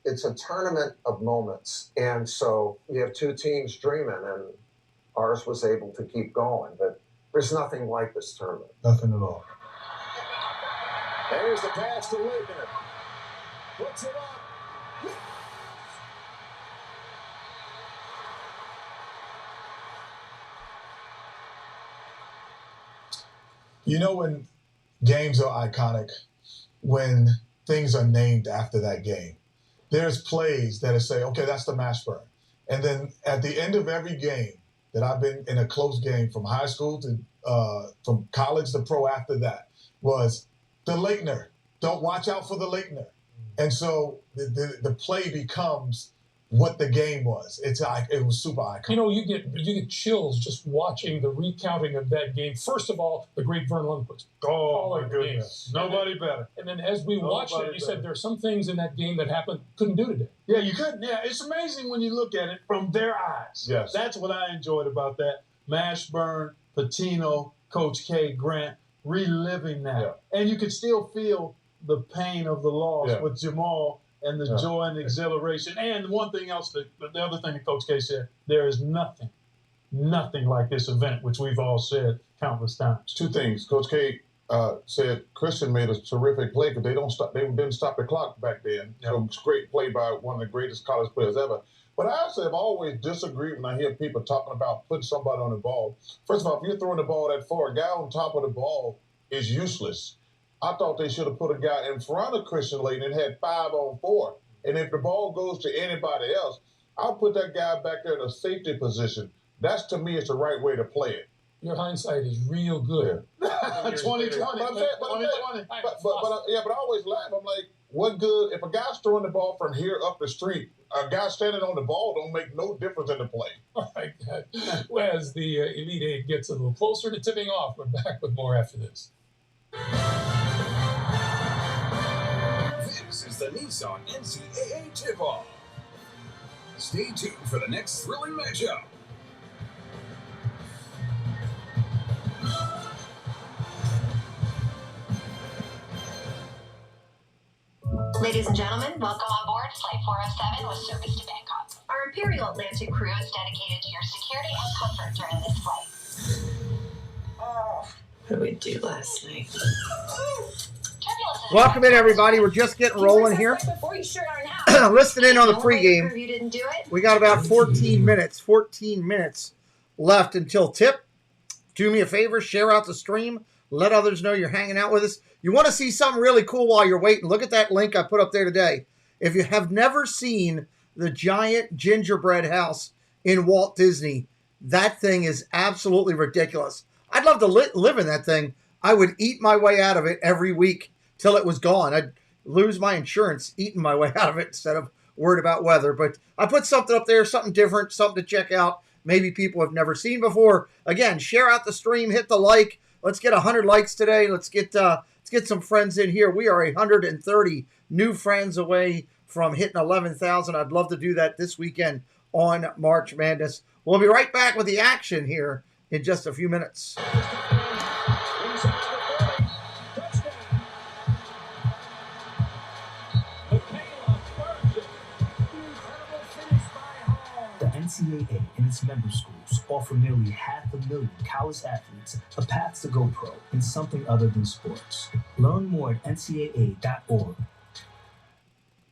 It's a tournament of moments. And so you have two teams dreaming, and ours was able to keep going. But there's nothing like this tournament. Nothing at all. There's the pass to Laettner. Puts it up. When games are iconic, when things are named after that game, there's plays that say, okay, that's the Mashburn. And then at the end of every game that I've been in a close game from high school to from college to pro after that was the Laettner. Don't watch out for the Laettner. And so the play becomes what the game was. It was super iconic. You get chills just watching the recounting of that game. First of all, the great Vern Lundquist. Oh, my goodness. Nobody better. And then as we watched it, you said there are some things in that game that couldn't do today. Yeah, you couldn't. Yeah, it's amazing when you look at it from their eyes. Yes. That's what I enjoyed about that. Mashburn, Pitino, Coach K, Grant, reliving that. Yeah. And you could still feel the pain of the loss with Jamal and the joy and exhilaration. And one thing else, the other thing that Coach K said, there is nothing like this event, which we've all said countless times. Two things. Coach K said Christian made a terrific play because they didn't stop the clock back then. Yep. So it's a great play by one of the greatest college players ever. But I actually have always disagreed when I hear people talking about putting somebody on the ball. First of all, if you're throwing the ball that far, a guy on top of the ball is useless. I thought they should have put a guy in front of Christian Laettner and had 5-on-4. And if the ball goes to anybody else, I'll put that guy back there in a safety position. That's, to me, is the right way to play it. Your hindsight is real good. 2020. But I always laugh. I'm like, what good if a guy's throwing the ball from here up the street? A guy standing on the ball don't make no difference in the play. All right. As the Elite Eight gets a little closer to tipping off, we're back with more after this. This is the Nissan NCAA tip-off. Stay tuned for the next thrilling matchup. Ladies and gentlemen, welcome on board Flight 407 with service to Bangkok. Our Imperial Atlantic crew is dedicated to your security and comfort during this flight. What did we do last night? Welcome in, everybody. We're just getting rolling here. Listening in on the pregame. We got about 14 minutes left until tip. Do me a favor, share out the stream. Let others know you're hanging out with us. You want to see something really cool while you're waiting, look at that link I put up there today. If you have never seen the giant gingerbread house in Walt Disney, that thing is absolutely ridiculous. I'd love to live in that thing. I would eat my way out of it every week till it was gone. I'd lose my insurance eating my way out of it instead of worried about weather. But I put something up there, something different, something to check out. Maybe people have never seen before. Again, share out the stream, hit the like. Let's get 100 likes today. Let's get some friends in here. We are 130 new friends away from hitting 11,000. I'd love to do that this weekend on March Madness. We'll be right back with the action here in just a few minutes. The NCAA and its member schools offer nearly 500,000 college athletes a path to go pro in something other than sports. Learn more at ncaa.org.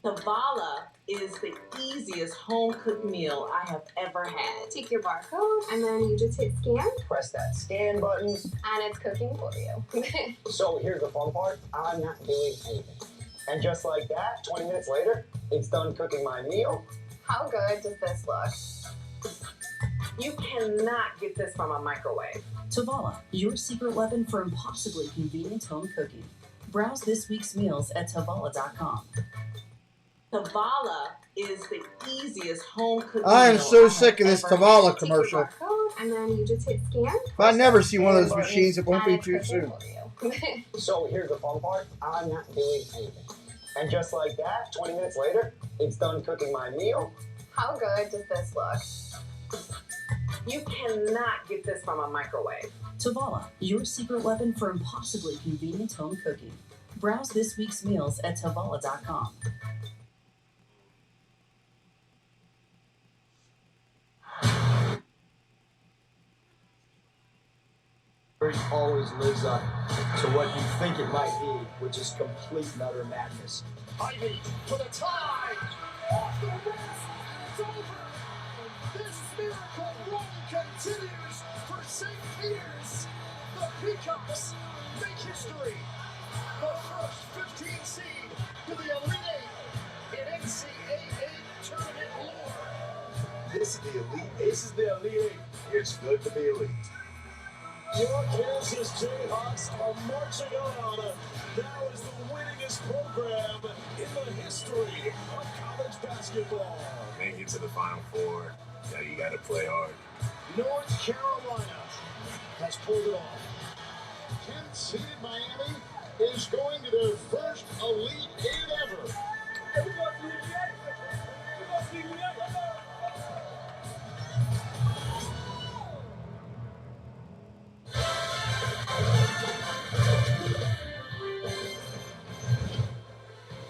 Zavala is the easiest home-cooked meal I have ever had. Take your barcode, and then you just hit scan. Press that scan button. And it's cooking for you. So here's the fun part. I'm not doing anything. And just like that, 20 minutes later, it's done cooking my meal. How good does this look? You cannot get this from a microwave. Zavala, your secret weapon for impossibly convenient home cooking. Browse this week's meals at Zavala.com. Zavala is the easiest home-cooked meal I am so sick of this Zavala commercial. Barcode, and then you just hit scan. If I never see one of those machines, it won't be too soon. So here's the fun part. I'm not doing anything. And just like that, 20 minutes later, it's done cooking my meal. How good does this look? You cannot get this from a microwave. Zavala, your secret weapon for impossibly convenient home cooking. Browse this week's meals at Zavala.com. Always lives up to what you think it might be, which is complete and utter madness. Ivy for the tie! Off the wrist! It's over! This miracle run continues for St. Peter's. The Peacocks make history. The first 15 seed to the Elite Eight in NCAA tournament lore. This is the Elite Eight. This is the Elite Eight. It's good to be elite. Your Kansas Jayhawks are marching on now as the winningest program in the history of college basketball. Make it to the Final Four. Yeah, you got to play hard. North Carolina has pulled it off. 10th-seeded Miami is going to their first Elite Eight ever.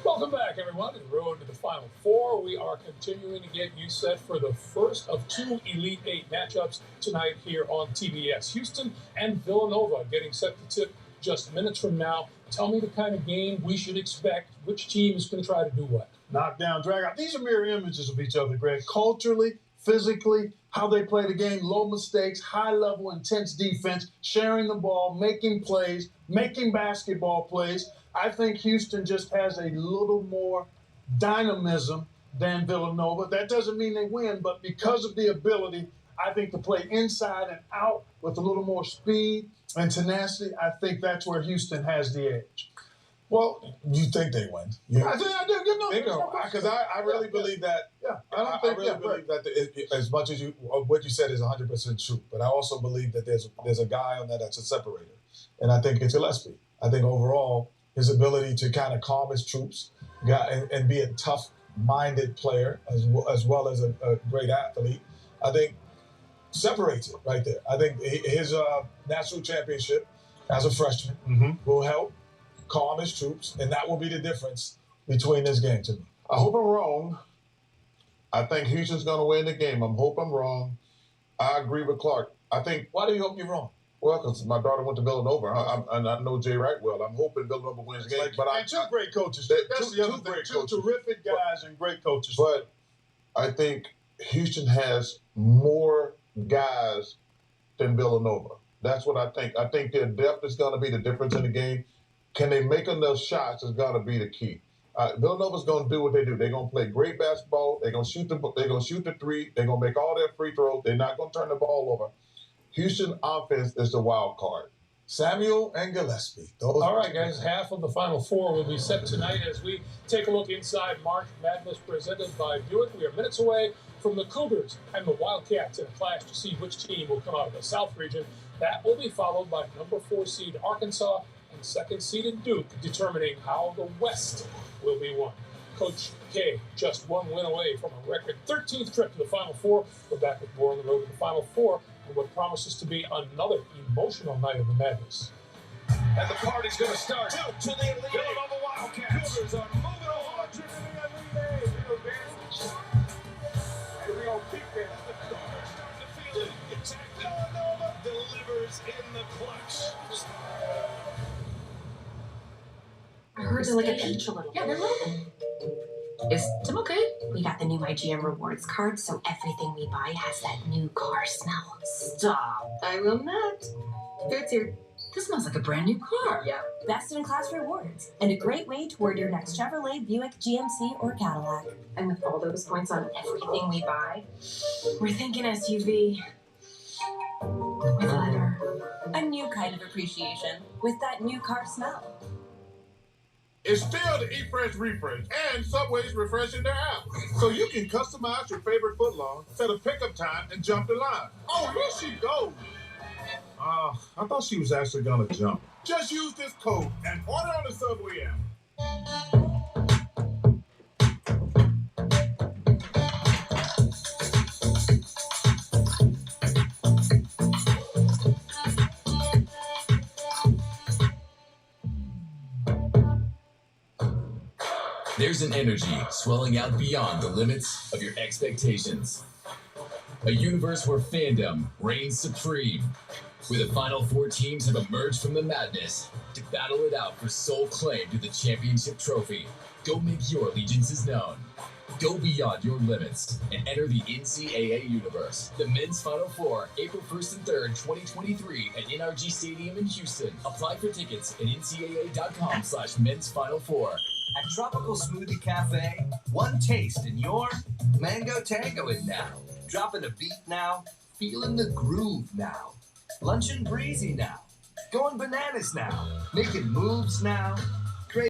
Welcome back, everyone, to the road to the Final Four. We are continuing to get you set for the first of two Elite Eight matchups tonight here on TBS. Houston and Villanova getting set to tip just minutes from now. Tell me the kind of game we should expect. Which team is going to try to do what? Knock down, drag out. These are mirror images of each other, Greg. Culturally, physically, how they play the game, low mistakes, high-level, intense defense, sharing the ball, making plays, making basketball plays. I think Houston just has a little more dynamism than Villanova. That doesn't mean they win, but because of the ability, I think, to play inside and out with a little more speed and tenacity, I think that's where Houston has the edge. Well, you think they win. I do. You know, Because I really believe that. Yeah, I really believe that as much as what you said is 100% true, but I also believe that there's a guy on that's a separator, and I think it's Gillespie. I think overall his ability to kind of calm his troops and be a tough-minded player as well as a great athlete, I think separates it right there. I think his national championship as a freshman will help calm his troops, and that will be the difference between this game to me. I hope I'm wrong. I think Houston's going to win the game. I hope I'm wrong. I agree with Clark. I think. Why do you hope you're wrong? Well, because my daughter went to Villanova, and I know Jay Wright well. I'm hoping Villanova wins the game. And two great coaches. That's the other thing. Two terrific guys and great coaches. But I think Houston has more guys than Villanova. That's what I think. I think their depth is going to be the difference in the game. Can they make enough shots is going to be the key. Villanova's going to do what they do. They're going to play great basketball. They're going to shoot the three. They're going to make all their free throws. They're not going to turn the ball over. Houston offense is the wild card. Samuel and Gillespie. All right, guys. Half of the Final Four will be set tonight as we take a look inside March Madness presented by Buick. We are minutes away from the Cougars and the Wildcats in a clash to see which team will come out of the South region. That will be followed by number 4 seed Arkansas and 2nd seeded Duke, determining how the West will be won. Coach K just one win away from a record 13th trip to the Final Four. We're back with more on the road to the Final Four and what promises to be another emotional night of the Madness. And the party's going to start. To the Elite Villanova Wildcats. Cougars are moving on. To the Elite. We're going to keep it. The Cougars starting to feel it. Attack Villanova delivers in the clutch. I heard they're like a peach a little. Yeah, they're little. Is Tim okay? We got the new IGM Rewards card, so everything we buy has that new car smell. Stop. I will not. It's here. This smells like a brand new car. Yeah. Best in class rewards and a great way toward your next Chevrolet, Buick, GMC, or Cadillac. And with all those points on everything we buy, we're thinking SUV. With leather. A new kind of appreciation with that new car smell. It's still the Eat Fresh Refresh, and Subway's refreshing their app. So you can customize your favorite footlong, set a pickup time, and jump the line. Oh, here she goes. I thought she was actually going to jump. Just use this code and order on the Subway app. There's an energy swelling out beyond the limits of your expectations. A universe where fandom reigns supreme, where the Final Four teams have emerged from the madness to battle it out for sole claim to the championship trophy. Go make your allegiances known. Go beyond your limits and enter the NCAA universe. The Men's Final Four, April 1st and 3rd, 2023 at NRG Stadium in Houston. Apply for tickets at ncaa.com/Men's Final Four. At Tropical Smoothie Cafe, one taste and you're mango tangoing now. Dropping a beat now, feeling the groove now. Luncheon breezy now, going bananas now, making moves now. Great.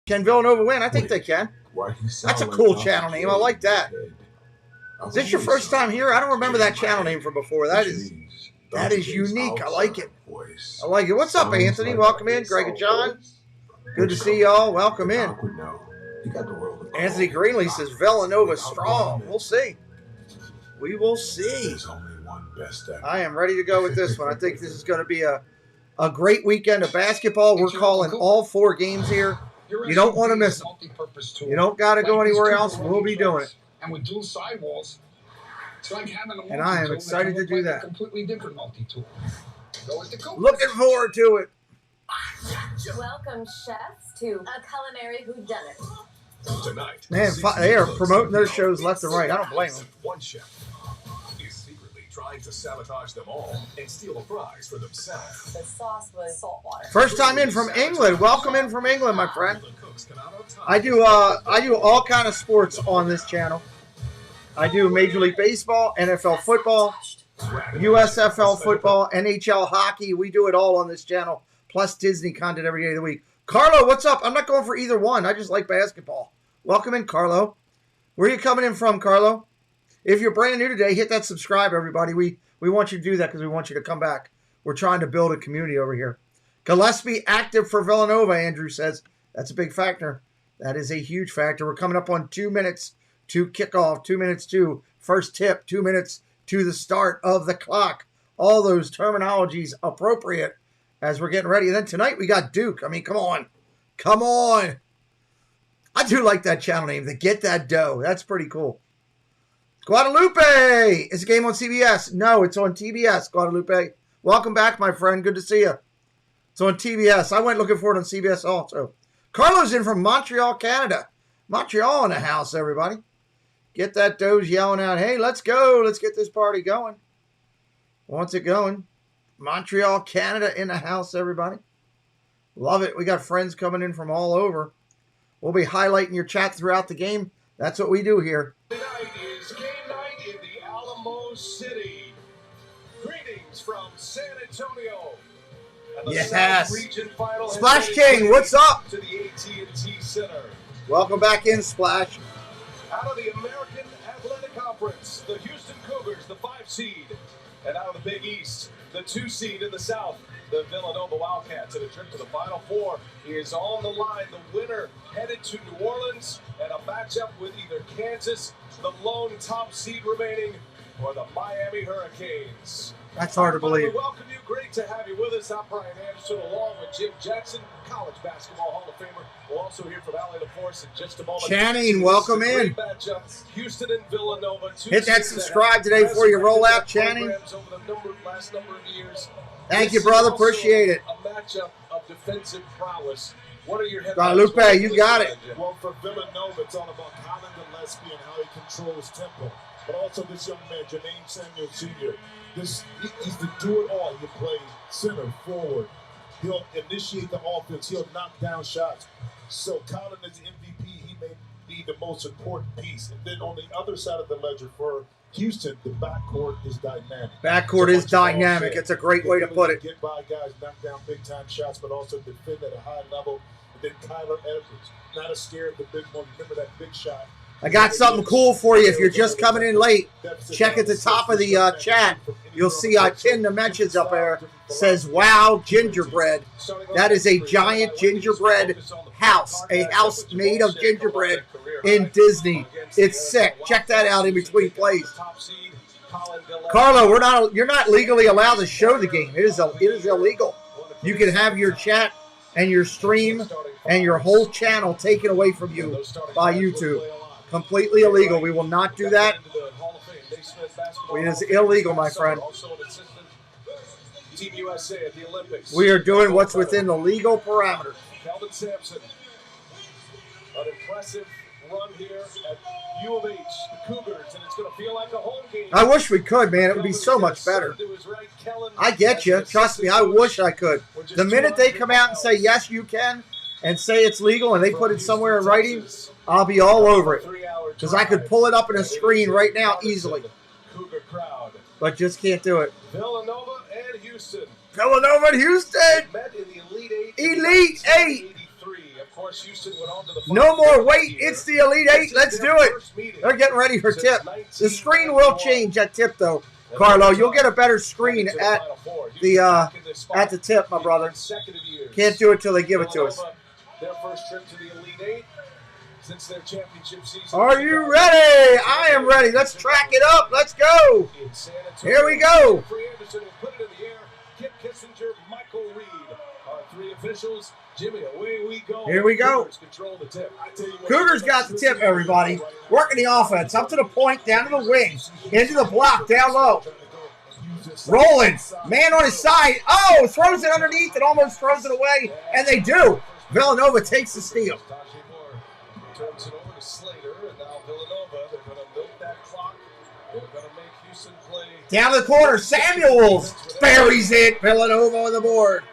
Can Villanova win? I think they can. That's a cool channel name. I like that. Is this your first time here? I don't remember that channel name from before. That is unique. I like it. I like it. What's up, Anthony? Welcome in. Greg and John. Good to see y'all. Welcome in. Anthony Greenlee says Villanova strong. We'll see. We will see. I am ready to go with this one. I think this is going to be a great weekend of basketball. We're calling all 4 games here. You don't want to miss them. You don't got to go anywhere else. We'll be doing it. And with dual sidewalls, it's like having a multi-tool. And I am excited to do that. A completely different multi-tool. Go with the Cougars. Looking forward to it. Welcome, chefs, to a culinary whodunit. Tonight, Man, they are promoting their shows left and right. I don't blame them. One chef is secretly trying to sabotage them all and steal a prize for themselves. The sauce was salt water. First time in from England. Welcome in from England, my friend. I do all kind of sports on this channel. I do Major League Baseball, NFL football, USFL football, NHL hockey. We do it all on this channel, plus Disney content every day of the week. Carlo, what's up? I'm not going for either one. I just like basketball. Welcome in, Carlo. Where are you coming in from, Carlo? If you're brand new today, hit that subscribe, everybody. We want you to do that because we want you to come back. We're trying to build a community over here. Gillespie active for Villanova, Andrew says. That's a big factor. That is a huge factor. We're coming up on 2 minutes to kickoff, 2 minutes to first tip, 2 minutes to the start of the clock. All those terminologies appropriate as we're getting ready. And then tonight we got Duke. I mean, come on. Come on. I do like that channel name, the Get That Dough. That's pretty cool. Guadalupe. Is the game on CBS? No, it's on TBS, Guadalupe. Welcome back, my friend. Good to see you. It's on TBS. I went looking for it on CBS also. Carlo's in from Montreal, Canada. Montreal in the house, everybody. Get That Dough's yelling out, hey, let's go. Let's get this party going. Wants it going. Montreal, Canada in the house, everybody. Love it. We got friends coming in from all over. We'll be highlighting your chat throughout the game. That's what we do here. Tonight is game night in the Alamo City. Greetings from San Antonio. And the Yes. South Region Final Splash has King, made what's up? To the AT&T Center. Welcome back in, Splash. Out of the American Athletic Conference, the Houston Cougars, the 5 seed. And out of the Big East, the 2 seed in the South, the Villanova Wildcats. And a trip to the Final Four is on the line. The winner headed to New Orleans and a matchup with either Kansas, the lone top seed remaining, or the Miami Hurricanes. That's hard to believe. Welcome you. Great to have you with us. I'm Brian Anderson along with Jim Jackson, College Basketball Hall of Famer. We'll also hear from Allie LaForce in just a moment. Channing, welcome in. Great matchup. Houston and Villanova. Hit that subscribe today before you roll out, Channing. Over the last number of years. Thank you, brother. Appreciate it. A matchup of defensive prowess. What are your Guadalupe, you got it. Well, for Villanova, it's all about Colin Gillespie and how he controls tempo. But also this young man, Jermaine Samuel Sr. He's the do-it-all. He play center, forward. He'll initiate the offense. He'll knock down shots. So Colin is MVP. He may be the most important piece. And then on the other side of the ledger for Houston, the backcourt is dynamic. Backcourt is dynamic. It's a great way to put it. Get by guys, knock down big-time shots, but also defend at a high level. And then Kyler Edwards, not as scared of the big one. Remember that big shot. I got something cool for you if you're just coming in late. Check at the top of the chat. You'll see I pinned the mentions up there. Says, wow, gingerbread. That is a giant gingerbread house. A house made of gingerbread in Disney. It's sick. Check that out in between plays. Carlo, you're not legally allowed to show the game. It is illegal. You can have your chat and your stream and your whole channel taken away from you by YouTube. Completely illegal. We will not do that. It is illegal, my friend. Team USA at the Olympics. We are doing what's within the legal parameters. Calvin Sampson. An impressive run here at U of H, the Cougars, and it's going to feel like a home game. I wish we could, man. It would be so much better. I get you. Trust me, I wish I could. The minute they come out and say, yes, you can, and say it's legal, and they put it somewhere in writing, I'll be all over it. Because I could pull it up in a screen right now easily. Cougar crowd. But just can't do it. Villanova and Houston. Villanova and Houston. Met in the Elite Eight. Elite Eight. Of course, Houston went on to the No more wait. It's the Elite Eight. Let's do it. They're getting ready for tip. The screen will change at tip, though, Carlo. You'll get a better screen at the tip, my brother. Can't do it till they give it to us. Their first trip to the Elite Eight since their championship season. Are you ready? I am ready. Let's track it up. Let's go. Here we go. Kip Kissinger, Michael Reed, our three officials. Jimmy, away we go. Here we go. Cougars control the tip. Cougars got the tip, everybody. Working the offense. Up to the point, down to the wing. Into the block, down low. Rolling. Man on his side. Oh, throws it underneath and almost throws it away. And they do. Villanova takes the steal. Turns it over to Slater, and now Villanova, they're going to milk that clock. They're going to make Houston play. Down the corner, Samuels buries it. Villanova on the board.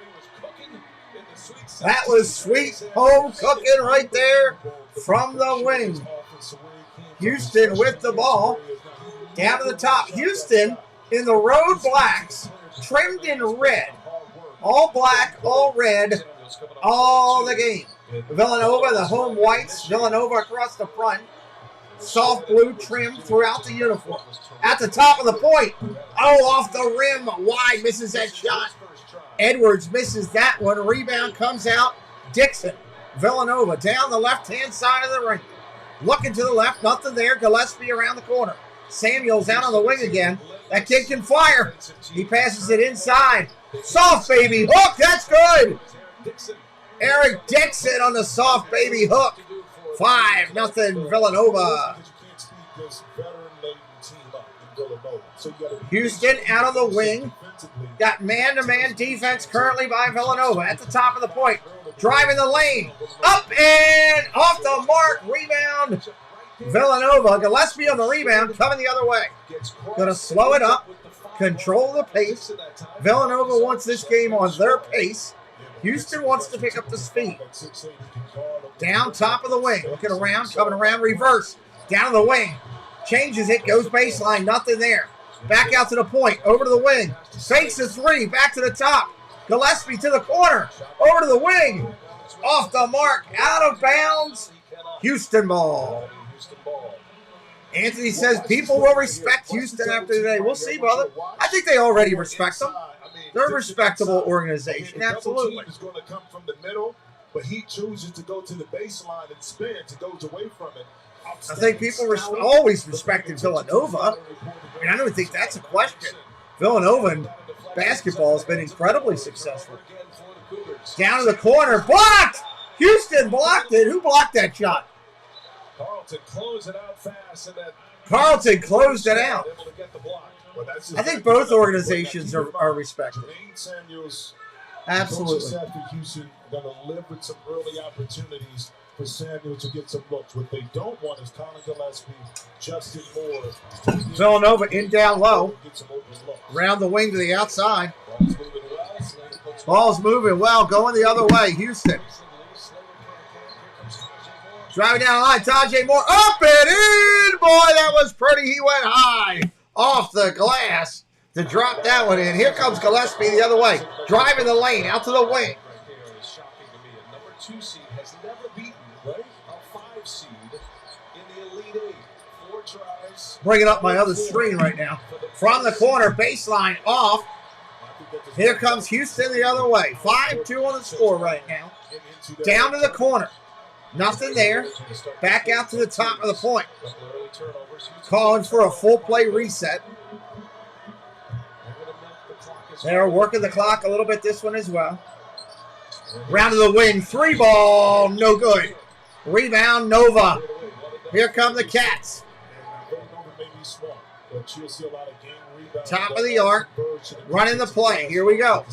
That was sweet home cooking right there from the wing. Houston with the ball. Down to the top. Houston in the road blacks, trimmed in red. All black, all red, all the game. Villanova, the home whites. Villanova across the front. Soft blue trim throughout the uniform. At the top of the point. Oh, off the rim. Wide, misses that shot. Edwards misses that one. Rebound comes out. Dixon. Villanova down the left-hand side of the ring. Looking to the left. Nothing there. Gillespie around the corner. Samuels out on the wing again. That kid can fire. He passes it inside. Soft baby hook. That's good. Eric Dixon on the soft baby hook. 5-0 Villanova. Houston out of the wing. Got man-to-man defense currently by Villanova at the top of the point. Driving the lane. Up and off the mark. Rebound. Villanova. Gillespie on the rebound. Coming the other way. Going to slow it up. Control the pace. Villanova wants this game on their pace. Houston wants to pick up the speed. Down top of the wing. Looking around. Coming around. Reverse. Down the wing. Changes it. Goes baseline. Nothing there. Back out to the point. Over to the wing. Fakes the three. Back to the top. Gillespie to the corner. Over to the wing. Off the mark. Out of bounds. Houston ball. Anthony says people will respect Houston after today. We'll see, brother. I think they already respect them. They're a respectable organization. Absolutely. He's going to come from the middle, but he chooses to go to the baseline and spin to goes away from it. I think people always respected Villanova. I mean, I don't think that's a question. Villanova in basketball has been incredibly successful. Down to the corner. Blocked! Houston blocked it. Who blocked that shot? Carlton closed it out fast. And Carlton closed it out. I think both organizations are respected. Absolutely. Houston going to live with some early opportunities for Samuel to get some looks. What they don't want is Colin Gillespie, Justin Moore. Villanova in down low. Round the wing to the outside. Ball's moving well, going the other way. Houston. Driving down the line, Tajay Moore. Up and in! Boy, that was pretty. He went high off the glass to drop that one in. Here comes Gillespie the other way. Driving the lane, out to the wing. Shocking to me. A number 2 seed has never beaten, right? A 5 seed in the Elite Eight. 4 tries. Bringing up my other screen right now. From the corner, baseline off. Here comes Houston the other way. 5-2 on the score right now. Down to the corner. Nothing there. Back out to the top of the point. Calling for a full play reset. They're working the clock a little bit this one as well. Round to the wing. 3 ball. No good. Rebound Nova. Here come the Cats. Top of the arc. Running the play. Here we go.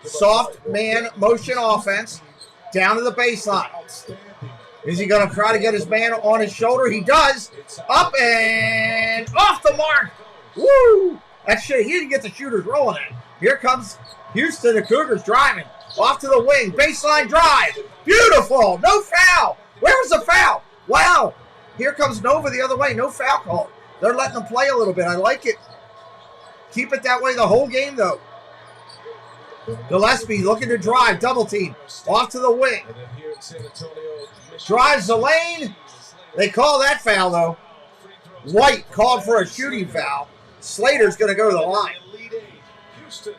Soft man motion offense. Down to the baseline. Is he going to try to get his man on his shoulder? He does. Up and off the mark. Woo! That shit, he didn't get the shooters rolling in. Here comes Houston, the Cougars driving. Off to the wing. Baseline drive. Beautiful. No foul. Where was the foul? Wow. Here comes Nova the other way. No foul call. They're letting them play a little bit. I like it. Keep it that way the whole game, though. Gillespie looking to drive, double team, off to the wing. And then here in San Antonio, Michigan, Drives the lane. They call that foul, though. Wright called for a shooting foul. Slater's going to go to the line. Elite Eight, Houston,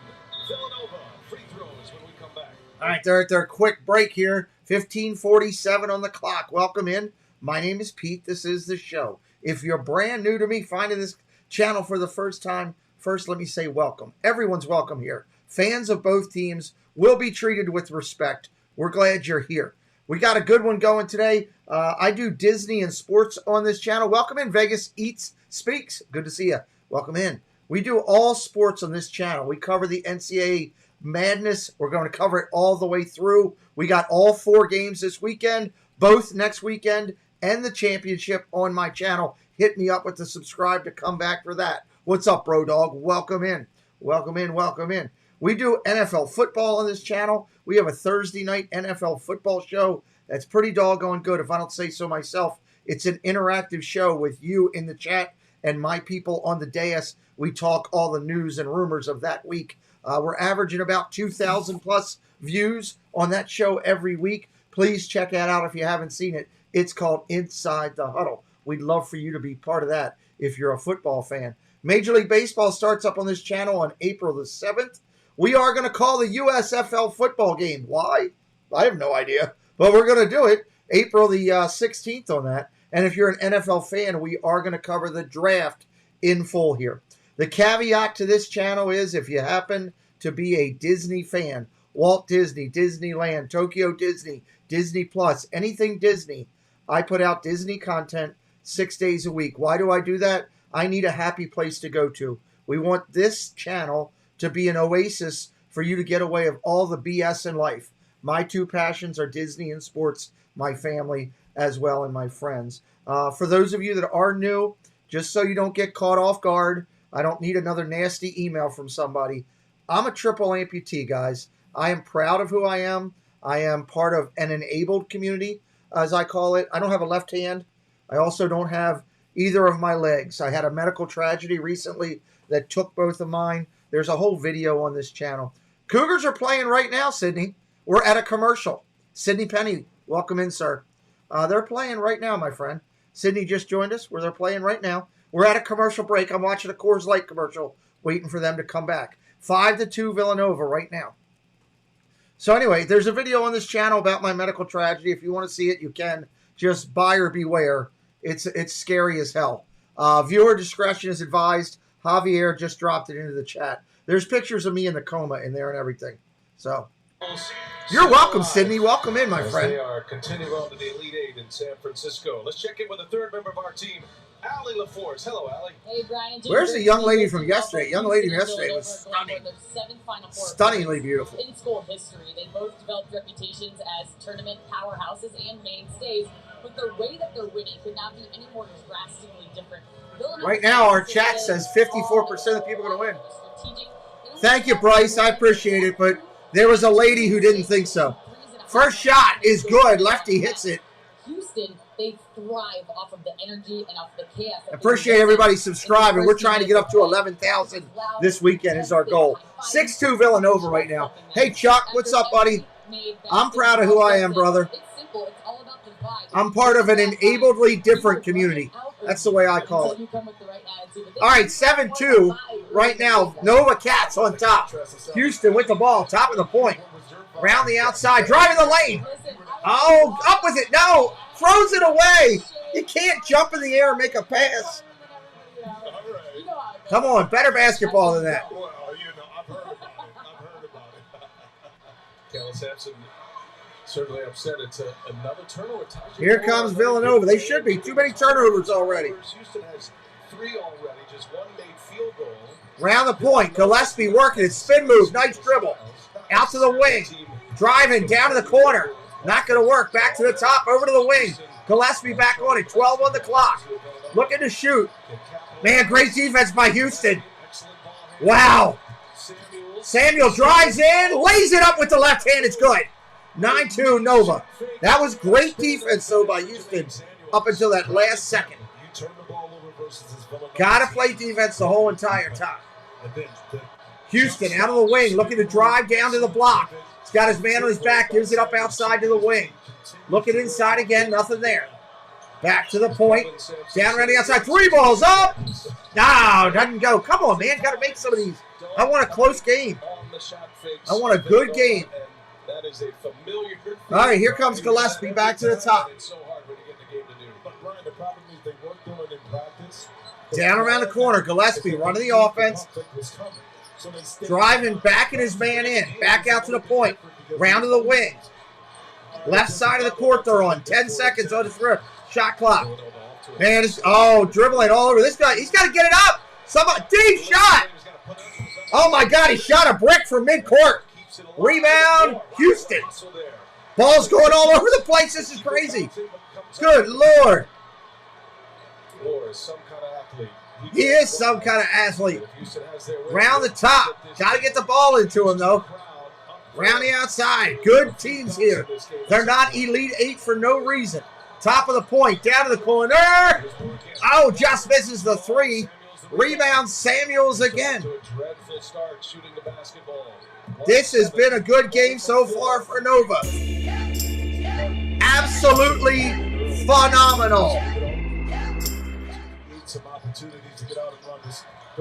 Villanova, free throws when we come back. All right, they're at their quick break here. 15:47 on the clock. Welcome in. My name is Pete. This is the show. If you're brand new to me, finding this channel for the first time, first let me say welcome. Everyone's welcome here. Fans of both teams will be treated with respect. We're glad you're here. We got a good one going today. I do Disney and sports on this channel. Welcome in, Vegas Eats Speaks. Good to see you. Welcome in. We do all sports on this channel. We cover the NCAA madness. We're going to cover it all the way through. We got all 4 games this weekend, both next weekend, and the championship on my channel. Hit me up with the subscribe to come back for that. What's up, bro dog? Welcome in. Welcome in. Welcome in. We do NFL football on this channel. We have a Thursday night NFL football show that's pretty doggone good, if I don't say so myself. It's an interactive show with you in the chat and my people on the dais. We talk all the news and rumors of that week. We're averaging about 2,000 plus views on that show every week. Please check that out if you haven't seen it. It's called Inside the Huddle. We'd love for you to be part of that if you're a football fan. Major League Baseball starts up on this channel on April the 7th. We are going to call the USFL football game. Why? I have no idea. But we're going to do it April the 16th on that. And if you're an NFL fan, we are going to cover the draft in full here. The caveat to this channel is if you happen to be a Disney fan, Walt Disney, Disneyland, Tokyo Disney, Disney Plus, anything Disney, I put out Disney content 6 days a week. Why do I do that? I need a happy place to go to. We want this channel to be an oasis for you to get away of all the BS in life. My 2 passions are Disney and sports, my family as well, and my friends. For those of you that are new, just so you don't get caught off guard, I don't need another nasty email from somebody. I'm a triple amputee, guys. I am proud of who I am. I am part of an enabled community, as I call it. I don't have a left hand. I also don't have either of my legs. I had a medical tragedy recently that took both of mine. There's a whole video on this channel. Cougars are playing right now, Sydney. We're at a commercial. Sydney Penny, welcome in, sir. They're playing right now, my friend. Sydney just joined us where they're playing right now. We're at a commercial break. I'm watching a Coors Light commercial, waiting for them to come back. 5-2 Villanova right now. So anyway, there's a video on this channel about my medical tragedy. If you want to see it, you can. Just buyer beware. It's scary as hell. Viewer discretion is advised. Javier just dropped it into the chat. There's pictures of me in the coma in there and everything. So you're welcome, Sydney. Welcome in, my friend. They are continuing on to the Elite Eight in San Francisco. Let's check in with a third member of our team, Allie LaForce. Hello, Allie. Hey, Brian. Where's the young lady from yesterday? Young lady from yesterday was stunning. Stunningly beautiful. In school history, they both developed reputations as tournament powerhouses and mainstays, but the way that they're winning could not be any more drastically different. Right now, our chat says 54% of the people are going to win. Thank you, Bryce. I appreciate it, but there was a lady who didn't think so. First shot is good. Lefty hits it. Houston, they thrive off of the energy and off the chaos. I appreciate everybody subscribing. We're trying to get up to 11,000 this weekend is our goal. 6-2 Villanova right now. Hey, Chuck, what's up, buddy? I'm proud of who I am, brother. I'm part of an enabledly different community. That's the way I call it. All right, 7-2 right now. Nova Cats on top. Houston with the ball, top of the point. Round the outside, driving the lane. Oh, up with it. No, throws it away. You can't jump in the air and make a pass. Come on, better basketball than that. Well, I've heard about it. Kellen Sampson certainly upset. It's another turnover. Here comes Villanova. They should be. Too many turnovers already. Houston has 3 already. Just 1 made field goal. Round the point. Gillespie working it. Spin move. Nice dribble. Out to the wing. Driving down to the corner. Not going to work. Back to the top. Over to the wing. Gillespie back on it. 12 on the clock. Looking to shoot. Man, great defense by Houston. Wow. Samuel drives in. Lays it up with the left hand. It's good. 9-2 Nova. That was great defense, though, by Houston up until that last second. Got to play defense the whole entire time. Houston out of the wing, looking to drive down to the block. He's got his man on his back, gives it up outside to the wing. Looking inside again, nothing there. Back to the point. Down around the outside. 3 balls up. No, doesn't go. Come on, man. Got to make some of these. I want a close game. I want a good game. All right, here comes Gillespie back to the top. Down around the corner. Gillespie running the offense. Driving, backing his man in. Back out to the point. Round to the wing. Left side of the court they're on. 10 seconds on his shot clock. Man, dribbling all over this guy. He's got to get it up. Somebody, deep shot. Oh, my God. He shot a brick from midcourt. Rebound, Houston. Ball's going all over the place. This is crazy. Good Lord. He is some kind of athlete. Round the top. Got to get the ball into him, though. Round the outside. Good teams here. They're not Elite 8 for no reason. Top of the point. Down to the corner. Oh, just misses the 3. Rebound Samuels again. This has been a good game so far for Nova. Absolutely phenomenal.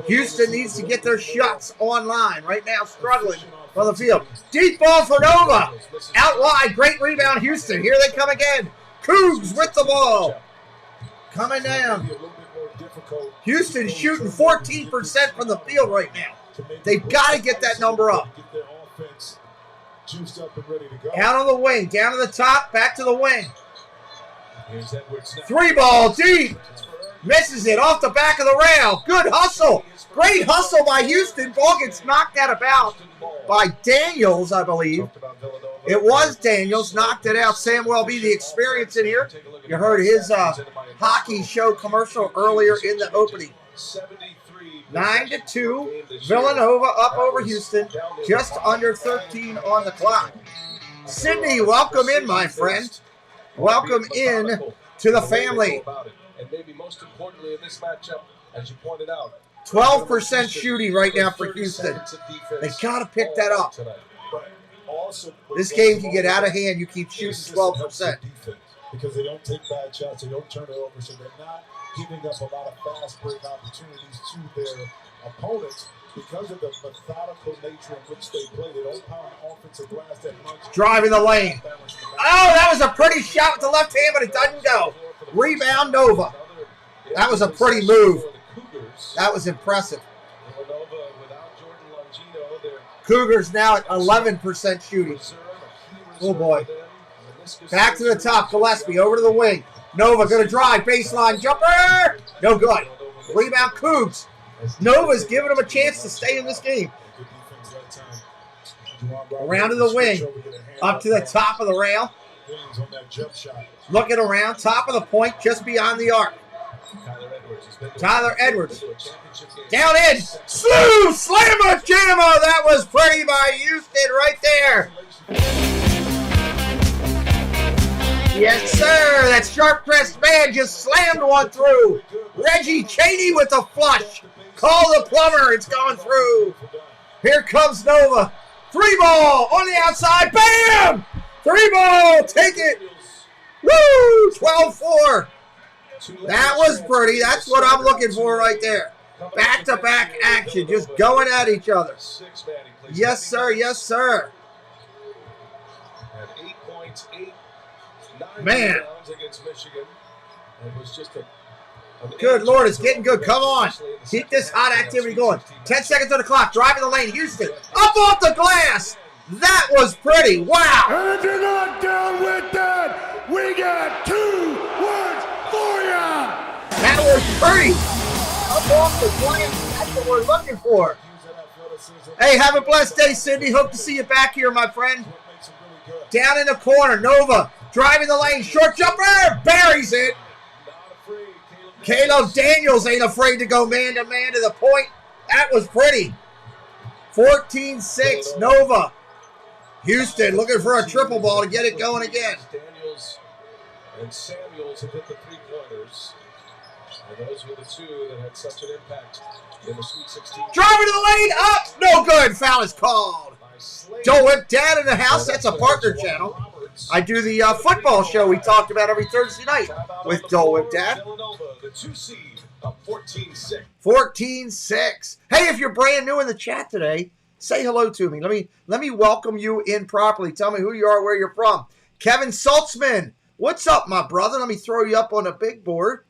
Houston needs to get their shots online. Right now, struggling from the field. Deep ball for Nova. Out wide. Great rebound, Houston. Here they come again. Cougs with the ball. Coming down. Houston shooting 14% from the field right now. They've got to get that number up. Out on the wing. Down to the top. Back to the wing. 3 ball deep. Misses it off the back of the rail. Good hustle. Great hustle by Houston. Ball gets knocked out of bounds by Daniels, I believe. It was Daniels. Knocked it out. Sam Welby, the experience in here. You heard his hockey show commercial earlier in the opening. 9-2. Villanova up over Houston. Just under 13 on the clock. Sydney, welcome in, my friend. Welcome in to the family. And maybe most importantly in this matchup, as you pointed out, 12% shooting right now for Houston. They got to pick that up. This game can get out of hand. You keep shooting 12%. Because they don't take bad shots, they don't turn it over, so they're not giving up a lot of fast break opportunities to their opponents because of the methodical nature in which they play. They don't pound the offensive glass that much. Driving the lane. Oh, that was a pretty shot with the left hand, but it doesn't go. Rebound Nova. That was a pretty move. That was impressive. Cougars now at 11% shooting. Oh, boy. Back to the top. Gillespie over to the wing. Nova going to drive. Baseline jumper. No good. Rebound Cougs. Nova's giving them a chance to stay in this game. Around to the wing. Up to the top of the rail. Looking around. Top of the point. Just beyond the arc. Tyler Edwards. Down in. Slew. Slammer jammer. That was pretty by Houston right there. Yes, sir. That sharp-pressed man just slammed one through. Reggie Cheney with a flush. Call the plumber. It's gone through. Here comes Nova. 3 ball on the outside. Bam! 3 ball. Take it. Woo! 12-4. That was pretty. That's what I'm looking for right there. Back-to-back action. Just going at each other. Yes, sir. Yes, sir. At 8 points, 9 Man. rebounds against Michigan. It was just Good Lord, it's getting good. Come on. Keep this hot activity going. 10 seconds on the clock. Driving the lane. Houston. Up off the glass. That was pretty. Wow. And if you're not down with that, we got 2 words for ya. That was pretty. Up off the glass. That's what we're looking for. Hey, have a blessed day, Sydney. Hope to see you back here, my friend. Down in the corner. Nova. Driving the lane. Short jumper. Buries it. Caleb Daniels ain't afraid to go man-to-man to the point. That was pretty. 14-6, Nova. Houston looking for a triple ball to get it going again. Daniels and Samuels have hit the 3-pointers. And those were the two that had such an impact in the Sweet 16. Driver to the lane, up, no good. Foul is called. Dole Whip Dad in the house. That's a partner channel. I do the football show we talked about every Thursday night with Dole Whip Dad. Villanova, the 2 seed, up 14-6. 14-6. Hey, if you're brand new in the chat today, say hello to me. Let me welcome you in properly. Tell me who you are, where you're from. Kevin Saltzman, what's up, my brother? Let me throw you up on a big board.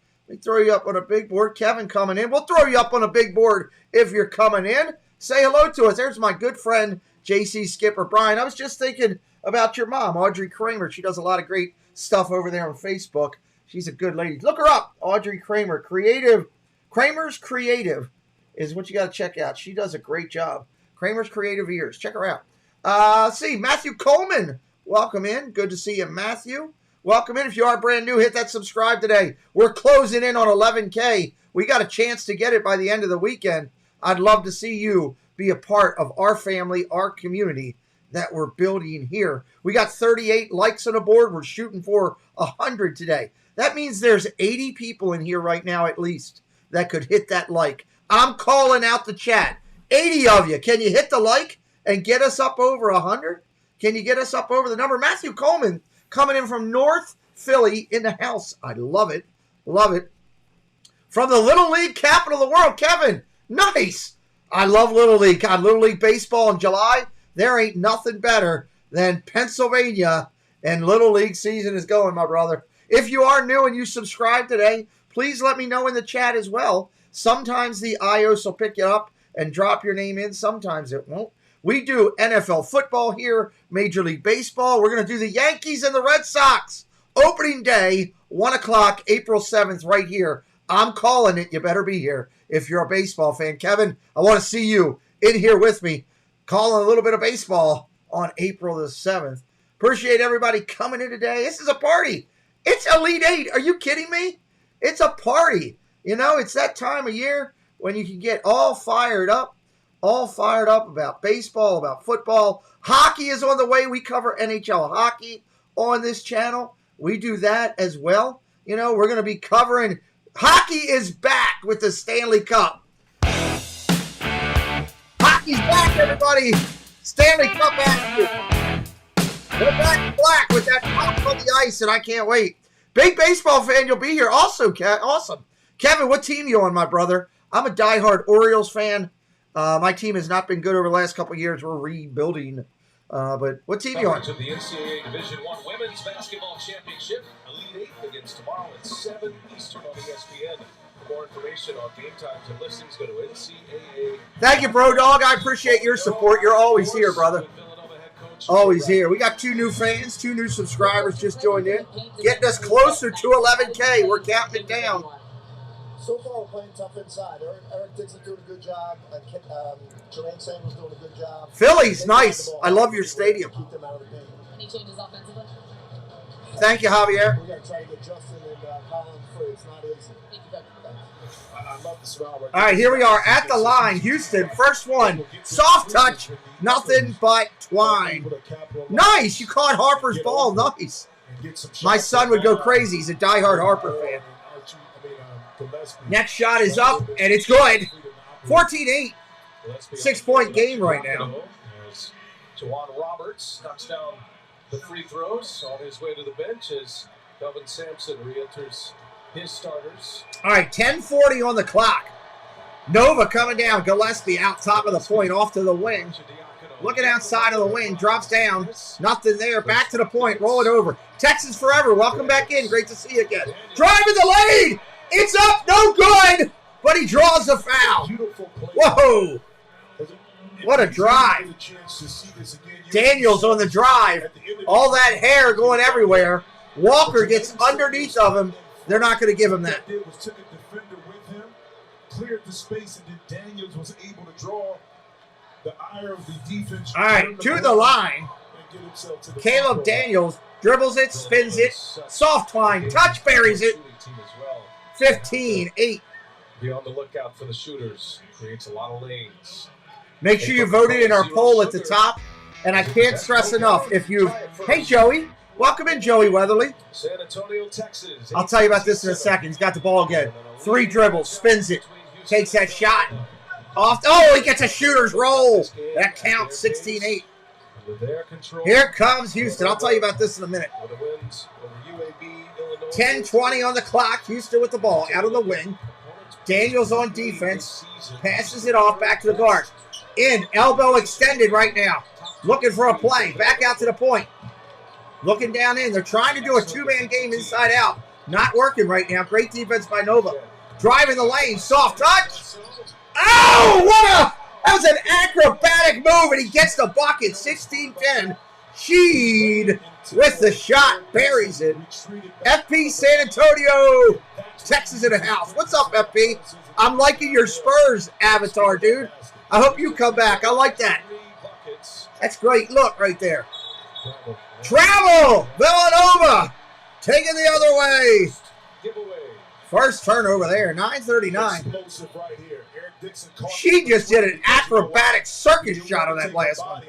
Kevin coming in. We'll throw you up on a big board if you're coming in. Say hello to us. There's my good friend, JC Skipper Brian. I was just thinking about your mom, Audrey Kramer. She does a lot of great stuff over there on Facebook. She's a good lady. Look her up, Audrey Kramer. Kramer's Creative is what you got to check out. She does a great job. Kramer's Creative Ears. Check her out. Let's see, Matthew Coleman. Welcome in. Good to see you, Matthew. Welcome in. If you are brand new, hit that subscribe today. We're closing in on 11K. We got a chance to get it by the end of the weekend. I'd love to see you be a part of our family, our community that we're building here. We got 38 likes on the board. We're shooting for 100 today. That means there's 80 people in here right now at least that could hit that like. I'm calling out the chat. 80 of you. Can you hit the like and get us up over 100? Can you get us up over the number? Matthew Coleman coming in from North Philly in the house. I love it. Love it. From the Little League capital of the world, Kevin. Nice. I love Little League. God, Little League baseball in July. There ain't nothing better than Pennsylvania, and Little League season is going, my brother. If you are new and you subscribe today, please let me know in the chat as well. Sometimes the iOS will pick you up and drop your name in. Sometimes it won't. We do NFL football here, Major League Baseball. We're going to do the Yankees and the Red Sox. Opening day, 1 o'clock, April 7th, right here. I'm calling it. You better be here if you're a baseball fan. Kevin, I want to see you in here with me, calling a little bit of baseball on April the 7th. Appreciate everybody coming in today. This is a party. It's Elite Eight. Are you kidding me? It's a party. You know, it's that time of year when you can get all fired up about baseball, about football. Hockey is on the way. We cover NHL hockey on this channel. We do that as well. You know, we're going to be covering hockey is back with the Stanley Cup. Hockey's back, everybody. Stanley Cup action. We're back in black with that pop on the ice, and I can't wait. Big baseball fan, you'll be here. Also, awesome. Kevin, what team you on, my brother? I'm a diehard Orioles fan. My team has not been good over the last couple of years. We're rebuilding. But what team you on? To the NCAA Division I Women's Basketball Championship. Elite Eight begins tomorrow at 7 Eastern on ESPN. For more information on game times and listings, go to NCAA. Thank you, Bro Dog. I appreciate your support. You're always here, brother. Always here. We got 2 new fans, 2 new subscribers just joined in. Getting us closer to 11K. We're counting it down. So far, we're playing tough inside. Eric Dixon doing a good job. Jermaine Samuels doing a good job. Philly's nice. I love your stadium. Keep them out of the game. Any changes offensively? Thank you, Javier. We got to try to get Justin and Colin free. It's not easy. I love the smile right All right, here we are at the line. Houston, first one. Soft touch. Nothing but twine. Nice. You caught Harper's ball. Nice. My son would go crazy. He's a diehard Harper fan. Next shot is up, and it's good. 14-8. 6-point game right now. As Jawan Roberts knocks down the free throws on his way to the bench as Kelvin Sampson re-enters his starters. All right, 10:40 on the clock. Nova coming down. Gillespie out top of the point, off to the wing. Looking outside of the wing, drops down. Nothing there. Back to the point. Roll it over. Texas forever. Welcome back in. Great to see you again. Driving the lead. It's up. No good. But he draws the foul. Whoa. What a drive. Daniels on the drive. All that hair going everywhere. Walker gets underneath of him. They're not going to give him that. Took a defender with him, cleared the space, and then Daniels was able to draw the ire of the defense. All right, to the line. Caleb Daniels dribbles it, spins it, soft twine, touch buries it. 15-8. Be on the lookout for the shooters. Creates a lot of lanes. Make sure you voted in our poll at the top. And I can't stress enough, if you've... Hey, Joey. Welcome in, Joey Weatherly. San Antonio, Texas. I'll tell you about this in a second. He's got the ball again. 3 dribbles, spins it, takes that shot. Off. Oh, he gets a shooter's roll. That counts, 16-8. Here comes Houston. I'll tell you about this in a minute. 10:20 on the clock. Houston with the ball out of the wing. Daniels on defense. Passes it off back to the guard. In, elbow extended right now. Looking for a play. Back out to the point. Looking down in. They're trying to do a 2-man game inside out. Not working right now. Great defense by Nova. Driving the lane. Soft touch. Oh, that was an acrobatic move, and he gets the bucket. 16-10. Sheed with the shot. Buries it. FP San Antonio. Texas in the house. What's up, FP? I'm liking your Spurs avatar, dude. I hope you come back. I like that. That's great look right there. Travel. Villanova. Taking the other way. First turnover there. 9:39. She just did an acrobatic circus shot on that last one.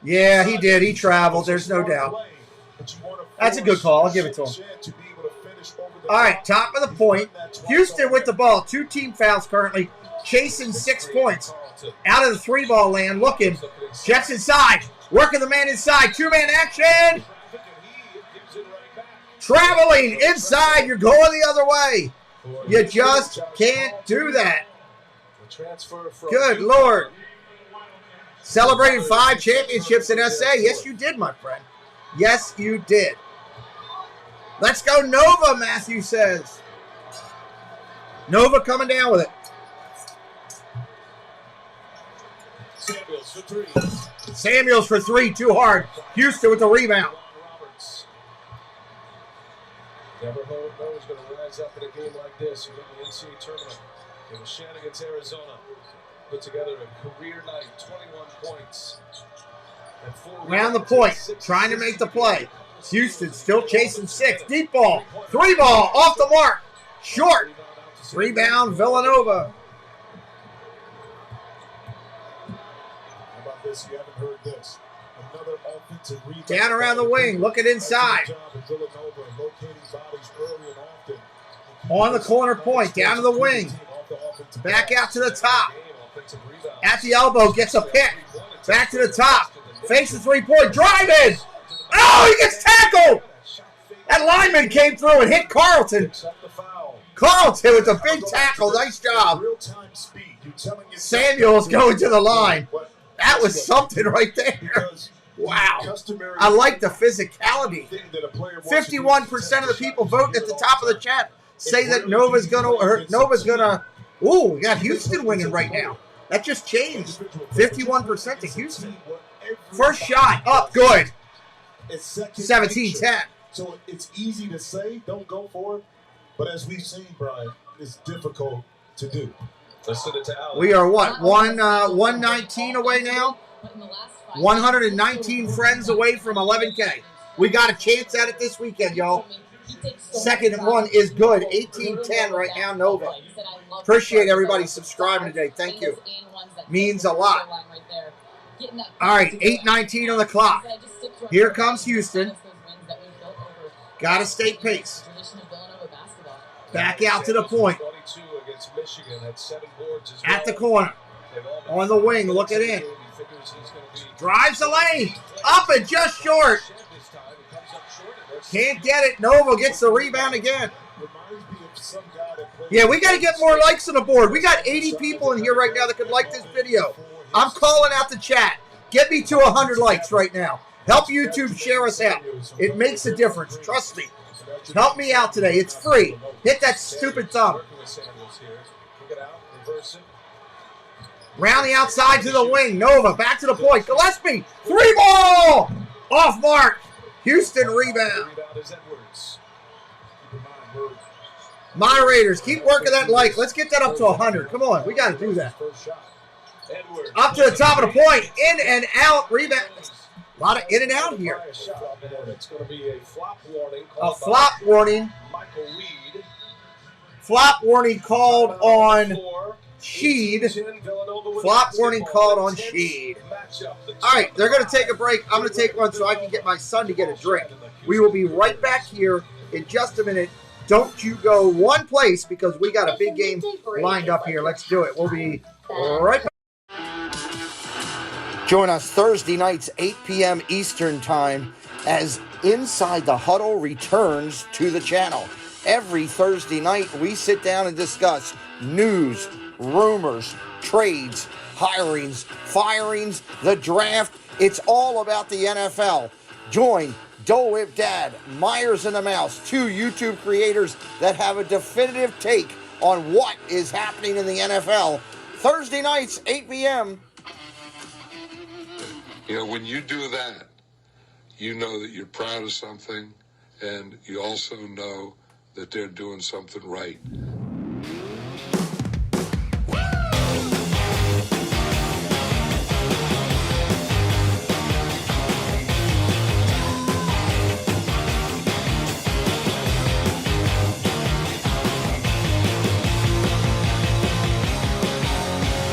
Yeah, he did. He traveled. There's no doubt. That's a good call. I'll give it to him. All right, top of the point. Houston with the ball. 2 team fouls currently. Chasing 6 points. Out of the 3-ball land. Looking. Jets inside. Working the man inside. 2-man action. Traveling inside. You're going the other way. You just can't do that. Good Lord. Celebrated 5 championships in SA. Yes, you did, my friend. Yes, you did. Let's go Nova, Matthew says. Nova coming down with it. Samuels for 3, too hard. Houston with the rebound. Never know who's going to rise up in a game like this. You got the NCAA tournament. It was Shannon against Arizona. Put together a career night, 21 points. Round the point, trying to make the play. Houston still chasing 6. Deep ball. 3-ball off the mark. Short. Rebound Villanova. How about this? You haven't heard this. Another offensive rebound. Down around the wing, looking inside. On the corner point, down to the wing. Back out to the top. At the elbow, gets a pick. Back to the top. Fakes the 3-point, driving. Oh, he gets tackled. That lineman came through and hit Carlton. Carlton with a big tackle. Nice job. Samuel's going to the line. That was something right there. Wow. I like the physicality. 51% of the people voting at the top of the chat say that Nova's gonna. Ooh, we got Houston winning right now. That just changed. 51% to Houston. First shot up, good. 17-10. So it's easy to say, don't go for it. But as we've seen, Brian, it's difficult to do. We are what? 119 away now? 119 friends away from 11K. We got a chance at it this weekend, y'all. Second one is good. 18-10 right now, Nova. Appreciate everybody subscribing today. Thank you. Means a lot. All right, 8:19 on the clock. Here comes Houston. Got to stay pace. Back out to the point. At the corner. On the wing, looking in. Drives the lane. Up and just short. Can't get it. Nova gets the rebound again. Yeah, we got to get more likes on the board. We got 80 people in here right now that could like this video. I'm calling out the chat. Get me to 100 likes right now. Help YouTube share us out. It makes a difference. Trust me. Help me out today. It's free. Hit that stupid thumb. Round the outside to the wing. Nova back to the point. Gillespie. 3-ball. Off mark. Houston rebound. Moderators, keep working that like. Let's get that up to 100. Come on. We got to do that. Up to the top of the point. In and out. Rebound. A lot of in and out here. A flop warning. Flop warning called on Sheed. Flop warning called on Sheed. All right, they're going to take a break. I'm going to take one so I can get my son to get a drink. We will be right back here in just a minute Don't you go one place because we got a big game lined up here. Let's do it. We'll be right back. Join us Thursday nights, 8 p.m. Eastern Time, as Inside the Huddle returns to the channel. Every Thursday night, we sit down and discuss news, rumors, trades, hirings, firings, the draft. It's all about the NFL. Join Dole Whip Dad, Myers and the Mouse, two YouTube creators that have a definitive take on what is happening in the NFL. Thursday nights, 8 p.m. You know, when you do that, you know that you're proud of something, and you also know that they're doing something right.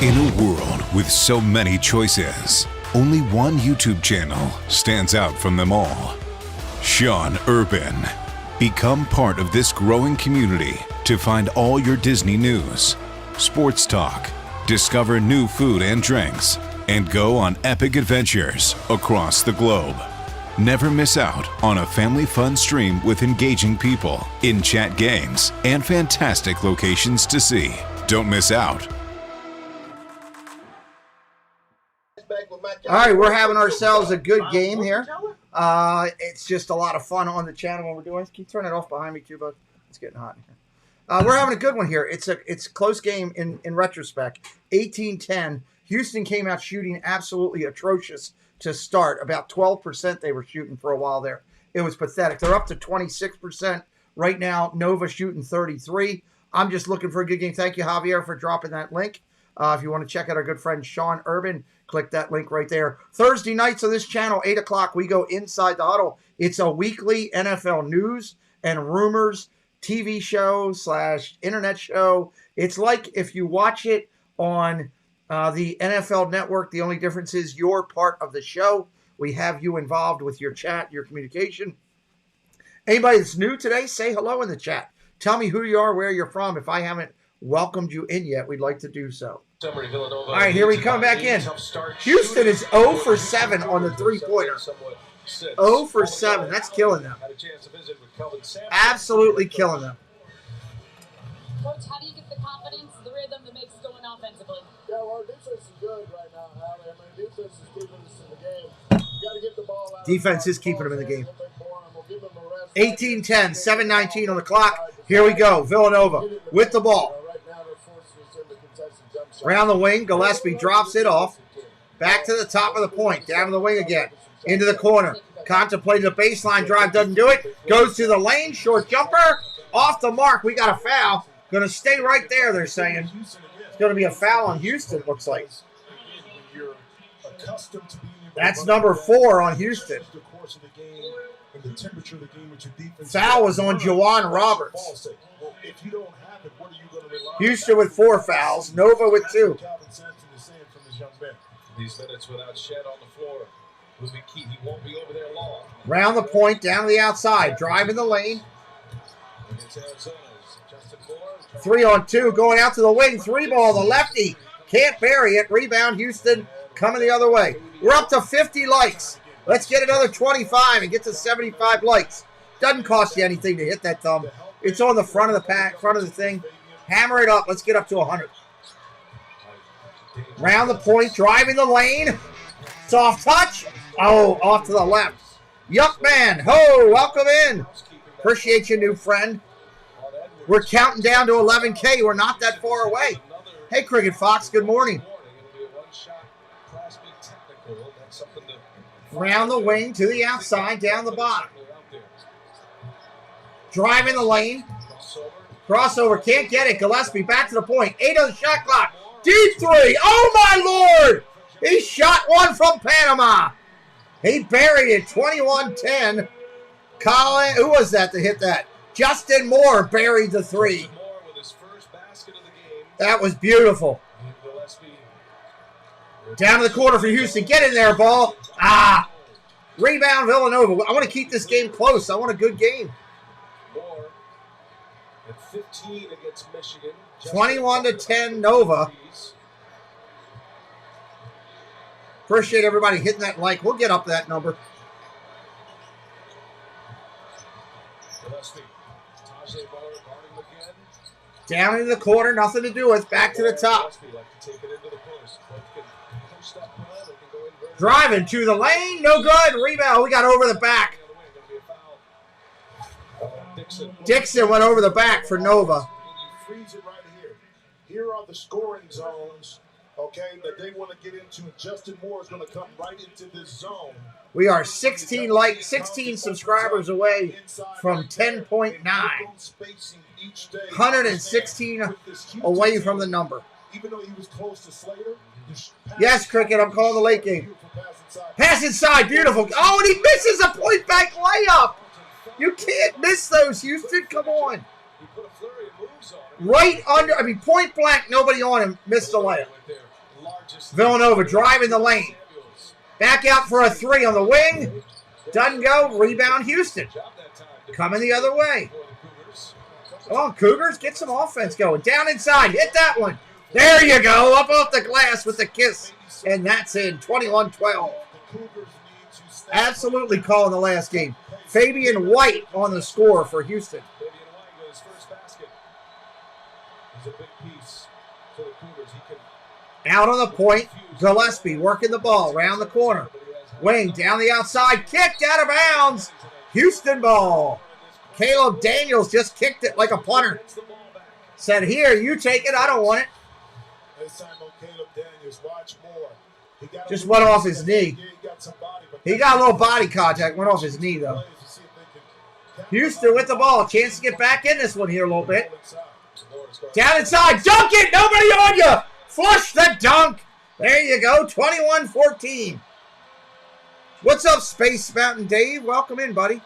In a world with so many choices, only one YouTube channel stands out from them all. Sean Urban. Become part of this growing community to find all your Disney news, sports talk, discover new food and drinks, and go on epic adventures across the globe. Never miss out on a family fun stream with engaging people, in-chat games, and fantastic locations to see. Don't miss out. All right, we're having ourselves a good game here. It's just a lot of fun on the channel when we're doing. Can you turn it off behind me too, bud? It's getting hot in here. We're having a good one here. It's a close game in retrospect. 18-10. Houston came out shooting absolutely atrocious to start. About 12% they were shooting for a while there. It was pathetic. They're up to 26% right now. Nova shooting 33. I'm just looking for a good game. Thank you, Javier, for dropping that link. If you want to check out our good friend Sean Urban, click that link right there. Thursday nights on this channel, 8 o'clock, we go Inside the Huddle. It's a weekly NFL news and rumors TV show / internet show. It's like if you watch it on the NFL Network, the only difference is you're part of the show. We have you involved with your chat, your communication. Anybody that's new today, say hello in the chat. Tell me who you are, where you're from. If I haven't welcomed you in yet, we'd like to do so. All right, here we come back in. Houston is 0 for 7 on the three-pointer. 0 for 7. That's killing them. Absolutely killing them. Coach, how do you get the confidence, the rhythm, the mix going offensively? Yeah, well, our defense is good right now, Allie. I mean, defense is keeping us in the game. You got to get the ball out. Defense is keeping them in the game. 18-10, 7:19 on the clock. Here we go. Villanova with the ball. Around the wing, Gillespie drops it off. Back to the top of the point. Down to the wing again. Into the corner. Contemplating a baseline drive. Doesn't do it. Goes to the lane. Short jumper. Off the mark. We got a foul. Going to stay right there, they're saying. It's going to be a foul on Houston, it looks like. That's number 4 on Houston. Foul was on Jawan Roberts. Houston with 4 fouls. Nova with 2. These minutes without Shed on the floor will be key. He won't be over there long. Round the point, down to the outside. Driving the lane. 3-on-2, going out to the wing. 3-ball, the lefty. Can't bury it. Rebound, Houston coming the other way. We're up to 50 likes. Let's get another 25 and get to 75 likes. Doesn't cost you anything to hit that thumb. It's on the front of the pack, front of the thing. Hammer it up. Let's get up to 100. Round the point, driving the lane. Soft touch. Oh, off to the left. Yuck man. Ho, welcome in. Appreciate you, new friend. We're counting down to 11K. We're not that far away. Hey, Cricket Fox, good morning. Round the wing to the outside, down the bottom. Driving the lane. Crossover, can't get it. Gillespie back to the point. 8 on the shot clock. Deep 3. Oh, my Lord. He shot one from Panama. He buried it. 21-10. Colin, who was that hit that? Justin Moore buried the 3. That was beautiful. Down to the corner for Houston. Get in there, ball. Ah. Rebound, Villanova. I want to keep this game close. I want a good game. At 15 against Michigan. 21-10 Nova. Appreciate everybody hitting that like. We'll get up that number. Gillespie. Tajay Moore guarding again. Down in the corner, nothing to do with. Back to the top. Driving to the lane, no good. Rebound, we got over the back. Dixon went over the back for Nova. Freeze it right here. Here are the scoring zones, okay, that they want to get into. Justin Moore is going to come right into this zone. We are 16 subscribers away from 10.9. 116 away from the number. Even though he was close to Slater. Yes, Cricket, I'm calling the late game. Pass inside, beautiful. Oh, and he misses a point-back layup. You can't miss those, Houston. Come on. Right under, point blank, nobody on him. Missed the layup. Villanova driving the lane. Back out for a three on the wing. Doesn't go. Rebound, Houston. Coming the other way. Come on, Cougars. Get some offense going. Down inside. Hit that one. There you go. Up off the glass with the kiss. And that's in. 21-12. Absolutely calling the last game. Fabian White on the score for Houston. Out on the point. Gillespie working the ball. Round the corner. Wing down the outside. Kicked out of bounds. Houston ball. Caleb Daniels just kicked it like a punter. Said, here, you take it. I don't want it. Just went off his knee. He got a little body contact. Went off his knee, though. Houston with the ball. Chance to get back in this one here a little bit. Down inside. Dunk it. Nobody on you. Flush the dunk. There you go. 21-14. What's up, Space Mountain Dave? Welcome in, buddy.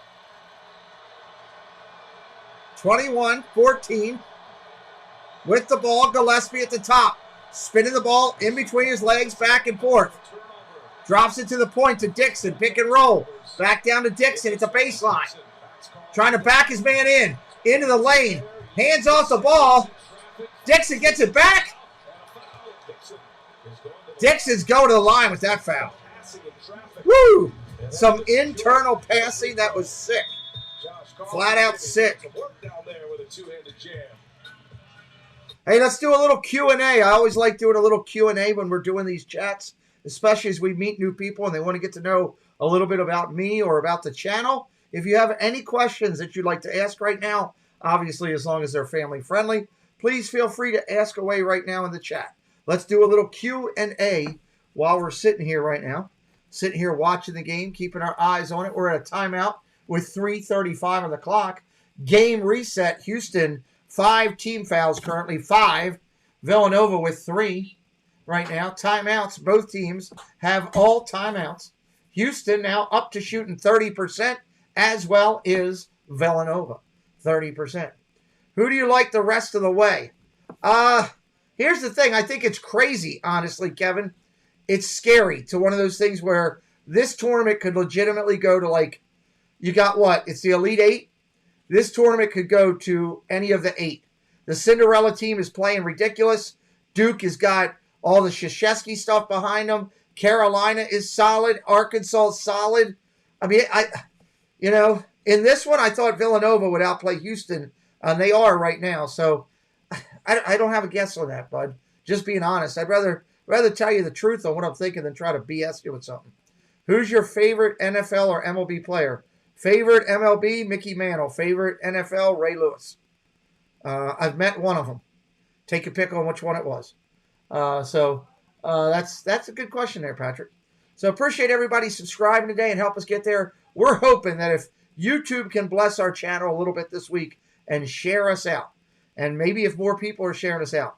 21-14. With the ball, Gillespie at the top. Spinning the ball in between his legs, back and forth. Drops it to the point to Dixon. Pick and roll. Back down to Dixon at the baseline. Trying to back his man in. Into the lane. Hands off the ball. Dixon gets it back. Dixon's going to the line with that foul. Woo! Some internal passing that was sick. Flat out sick. Hey, let's do a little Q&A. I always like doing a little Q&A when we're doing these chats, especially as we meet new people and they want to get to know a little bit about me or about the channel. If you have any questions that you'd like to ask right now, obviously as long as they're family friendly, please feel free to ask away right now in the chat. Let's do a little Q&A while we're sitting here right now. Sitting here watching the game, keeping our eyes on it. We're at a timeout with 3:35 on the clock. Game reset, Houston, 5 team fouls currently, 5. Villanova with 3 right now. Timeouts, both teams have all timeouts. Houston now up to shooting 30%, as well is Villanova, 30%. Who do you like the rest of the way? Here's the thing. I think it's crazy, honestly, Kevin. It's scary to one of those things where this tournament could legitimately go to, like, you got what? It's the Elite 8. This tournament could go to any of the 8. The Cinderella team is playing ridiculous. Duke has got all the Krzyzewski stuff behind them. Carolina is solid. Arkansas is solid. I mean, in this one, I thought Villanova would outplay Houston, and they are right now. So I don't have a guess on that, bud. Just being honest. I'd rather tell you the truth on what I'm thinking than try to BS you with something. Who's your favorite NFL or MLB player? Favorite MLB, Mickey Mantle. Favorite NFL, Ray Lewis. I've met one of them. Take a pick on which one it was. That's a good question there, Patrick. So appreciate everybody subscribing today and help us get there. We're hoping that if YouTube can bless our channel a little bit this week and share us out, and maybe if more people are sharing us out,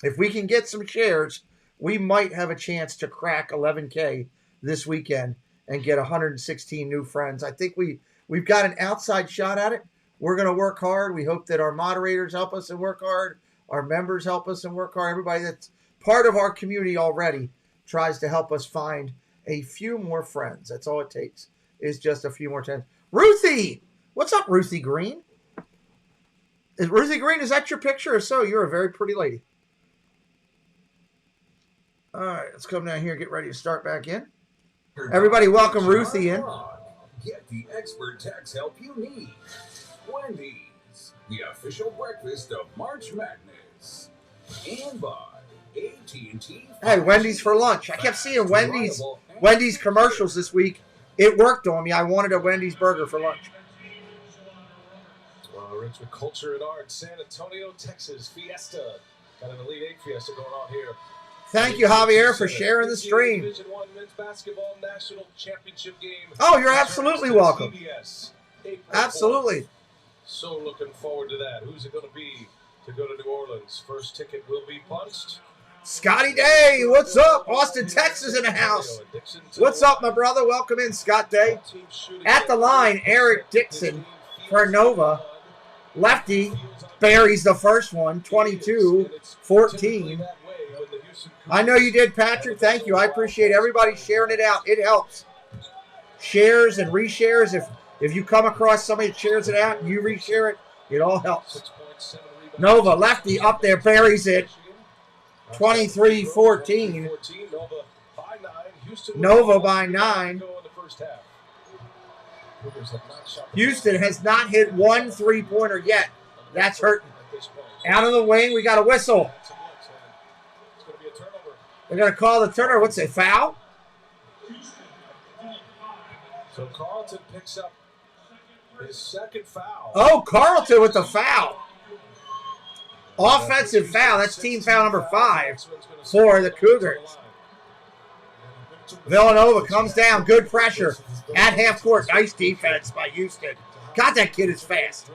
if we can get some shares, we might have a chance to crack 11K this weekend and get 116 new friends. I think we've got an outside shot at it. We're going to work hard. We hope that our moderators help us and work hard. Our members help us and work hard. Everybody that's part of our community already tries to help us find a few more friends. That's all it takes, is just a few more times. Ruthie! What's up, Ruthie Green? Is Ruthie Green, is that your picture? If so, you're a very pretty lady. All right, let's come down here and get ready to start back in. Everybody welcome Ruthie in. Get the expert tax help you need. Wendy's, the official breakfast of March Madness. And by AT&T. Hey, Wendy's for lunch. I kept seeing Wendy's commercials this week. It worked on me. I wanted a Wendy's burger for lunch. Rich with culture and art, San Antonio, Texas Fiesta. Got an Elite Eight Fiesta going on here. Thank you, Javier, for sharing the stream. Division I Men's Basketball National Championship game. Oh, you're absolutely welcome. CBS, Absolutely. So looking forward to that. Who's it going to be to go to New Orleans? First ticket will be punched. Scotty Day, what's up? Austin, Texas in the house. What's up, my brother? Welcome in, Scott Day. At the line, Eric Dixon for Nova. Lefty buries the first one, 22-14. I know you did, Patrick. Thank you. I appreciate everybody sharing it out. It helps. Shares and reshares. If you come across somebody that shares it out and you reshare it, it all helps. Nova, lefty up there, buries it. 23-14. Nova by 9. Houston has not hit one three-pointer yet. That's hurting. Out of the wing, we got a whistle. They're going to call the turnover. What's it, foul? So Carlton picks up his second foul. Oh, Carlton with the foul. Offensive foul. That's team foul number 5 for the Cougars. Villanova comes down. Good pressure at half court. Nice defense by Houston. God, that kid is fast.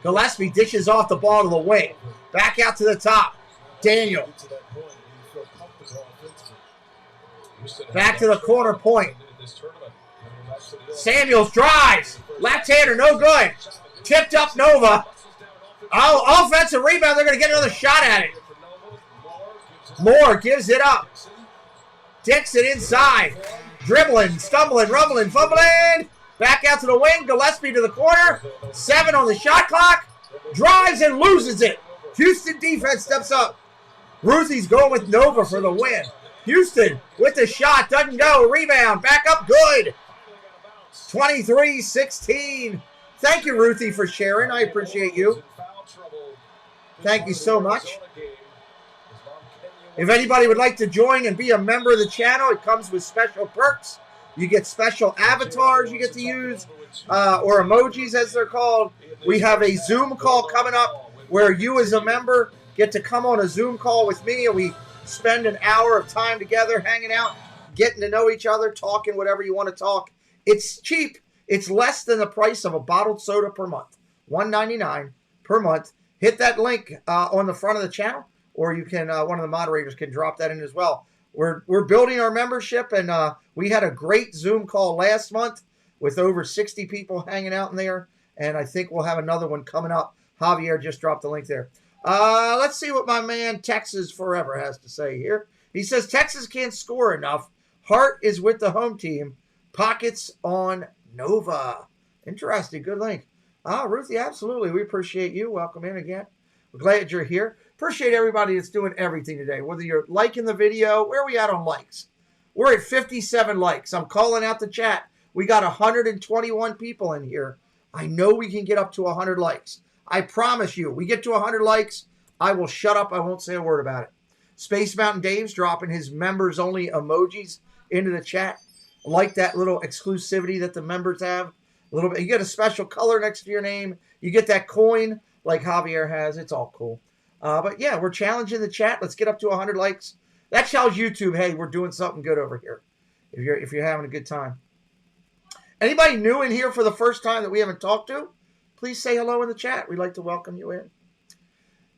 Gillespie dishes off the ball to the wing. Back out to the top. Daniel. Back to the corner point. Samuels drives. Left-hander, no good. Tipped up Nova. Oh, offensive rebound. They're going to get another shot at it. Moore gives it up. Dixon inside. Dribbling, stumbling, rumbling, fumbling. Back out to the wing. Gillespie to the corner. 7 on the shot clock. Drives and loses it. Houston defense steps up. Ruthie's going with Nova for the win. Houston with the shot. Doesn't go. Rebound. Back up. Good. 23-16. Thank you, Ruthie, for sharing. I appreciate you. Thank you so much. If anybody would like to join and be a member of the channel, it comes with special perks. You get special avatars you get to use, or emojis as they're called. We have a Zoom call coming up where you as a member get to come on a Zoom call with me, and we spend an hour of time together hanging out, getting to know each other, talking whatever you want to talk. It's cheap. It's less than the price of a bottled soda per month, $1.99 per month. Hit that link on the front of the channel, or you can one of the moderators can drop that in as well. We're building our membership, and we had a great Zoom call last month with over 60 people hanging out in there, and I think we'll have another one coming up. Javier just dropped the link there. Let's see what my man Texas Forever has to say here. He says Texas can't score enough. Heart is with the home team. Pockets on Nova. Interesting. Good link. Ruthie, absolutely. We appreciate you. Welcome in again. We're glad you're here. Appreciate everybody that's doing everything today. Whether you're liking the video, where are we at on likes? We're at 57 likes. I'm calling out the chat. We got 121 people in here. I know we can get up to 100 likes. I promise you, we get to 100 likes, I will shut up. I won't say a word about it. Space Mountain Dave's dropping his members-only emojis into the chat. I like that little exclusivity that the members have. A little bit. You get a special color next to your name. You get that coin like Javier has. It's all cool. But yeah, we're challenging the chat. Let's get up to 100 likes. That tells YouTube, hey, we're doing something good over here. If you're having a good time. Anybody new in here for the first time that we haven't talked to? Please say hello in the chat. We'd like to welcome you in.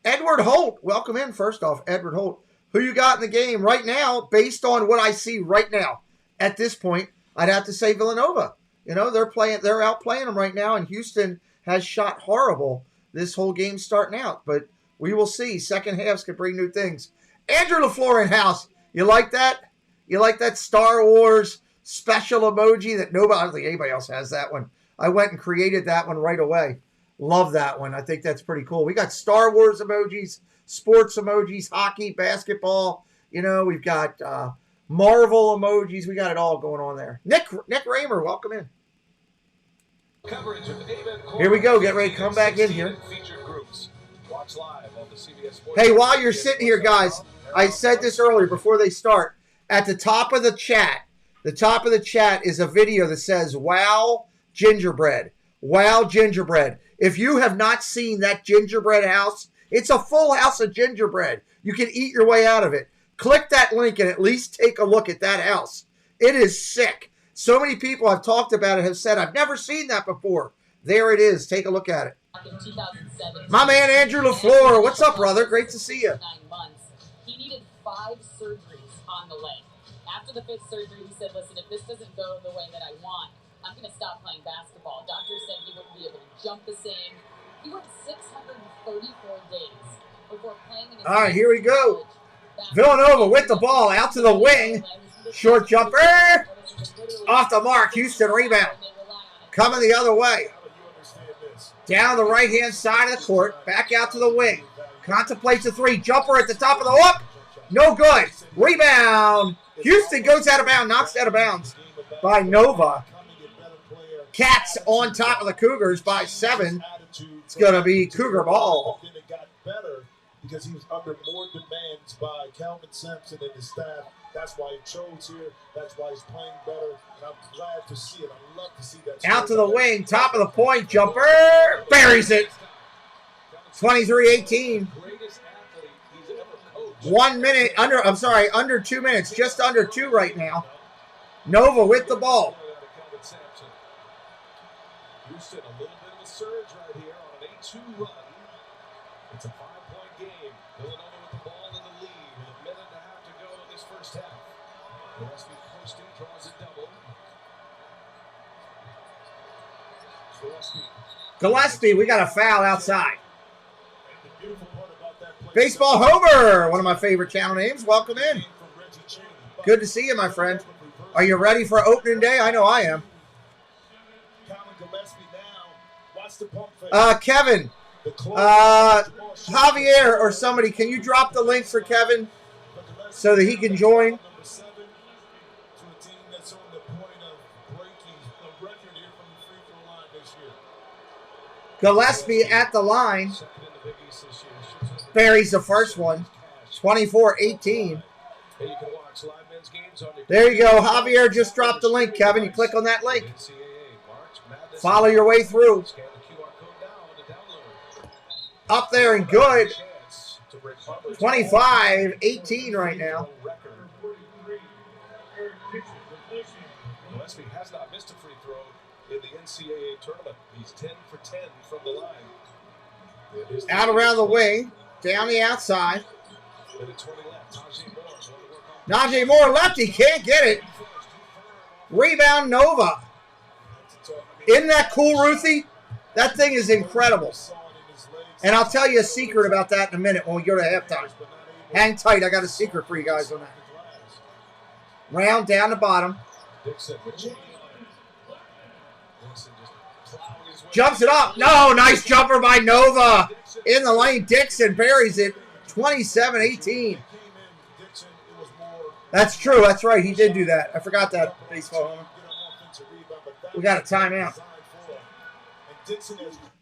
Edward Holt, welcome in. First off, Edward Holt, who you got in the game right now? Based on what I see right now, at this point, I'd have to say Villanova. You know, they're outplaying them right now, and Houston has shot horrible this whole game starting out. But we will see. Second halves could bring new things. Andrew LaFleur in house. You like that? You like that Star Wars special emoji that nobody, I don't think anybody else has that one. I went and created that one right away. Love that one. I think that's pretty cool. We got Star Wars emojis, sports emojis, hockey, basketball. You know, we've got Marvel emojis. We got it all going on there. Nick Raymer, welcome in. Here we go. Get ready to come back in here. Hey, while you're sitting here, guys, I said this earlier before they start. At the top of the chat is a video that says, "Wow, gingerbread. Wow, gingerbread." If you have not seen that gingerbread house, it's a full house of gingerbread. You can eat your way out of it. Click that link and at least take a look at that house. It is sick. So many people I've talked about it have said, "I've never seen that before." There it is. Take a look at it. My man Andrew LaFleur, what's up, brother? Great to see you. 9 months. He needed 5 surgeries on the leg. After the 5th surgery, he said, "Listen, if this doesn't go the way that I want, I'm going to stop playing basketball." Doctors said he wouldn't be able to jump the same. He went 634 days before playing in his All right, here we go. Villanova with the ball out to the wing. Short jumper. Off the mark. Houston rebound. Coming the other way. Down the right-hand side of the court. Back out to the wing. Contemplates a 3. Jumper at the top of the hook. No good. Rebound. Houston goes out of bounds. Knocks out of bounds by Nova. Cats on top of the Cougars by 7. It's going to be Cougar ball. It got better because he was under more demands by Calvin Sampson and his staff. That's why he chose here. That's why he's playing better. And I'm glad to see it. I love to see that. Out to the wing. Top of the point. Jumper. Buries it. 23-18. 1 minute. Under 2 minutes. Just under 2 right now. Nova with the ball. Houston, a little bit of a surge right here on an 8-2 run. It's a 5-point game. Villanova with the ball in the lead with a minute and a half to go in this first half. Gillespie posting, draws a double. Gillespie, we got a foul outside. Baseball Homer, one of my favorite channel names. Welcome in. Good to see you, my friend. Are you ready for opening day? I know I am. Kevin, Javier or somebody, can you drop the link for Kevin so that he can join? Gillespie at the line. Buries the first one. 24-18. There you go. Javier just dropped the link, Kevin. You click on that link. Follow your way through. Up there and good. 25-18 right now. Gillespie has not missed a free throw in the NCAA tournament. He's 10 for 10 from the line. Out around the wing. Down the outside. Najee Moore lefty. Can't get it. Rebound Nova. Isn't that cool, Ruthie? That thing is incredible. And I'll tell you a secret about that in a minute when we go to halftime. Hang tight. I got a secret for you guys on that. Round down the bottom. Jumps it up. No, nice jumper by Nova. In the lane, Dixon buries it. 27-18. That's true. That's right. He did do that. I forgot that, baseball homer. We got a timeout.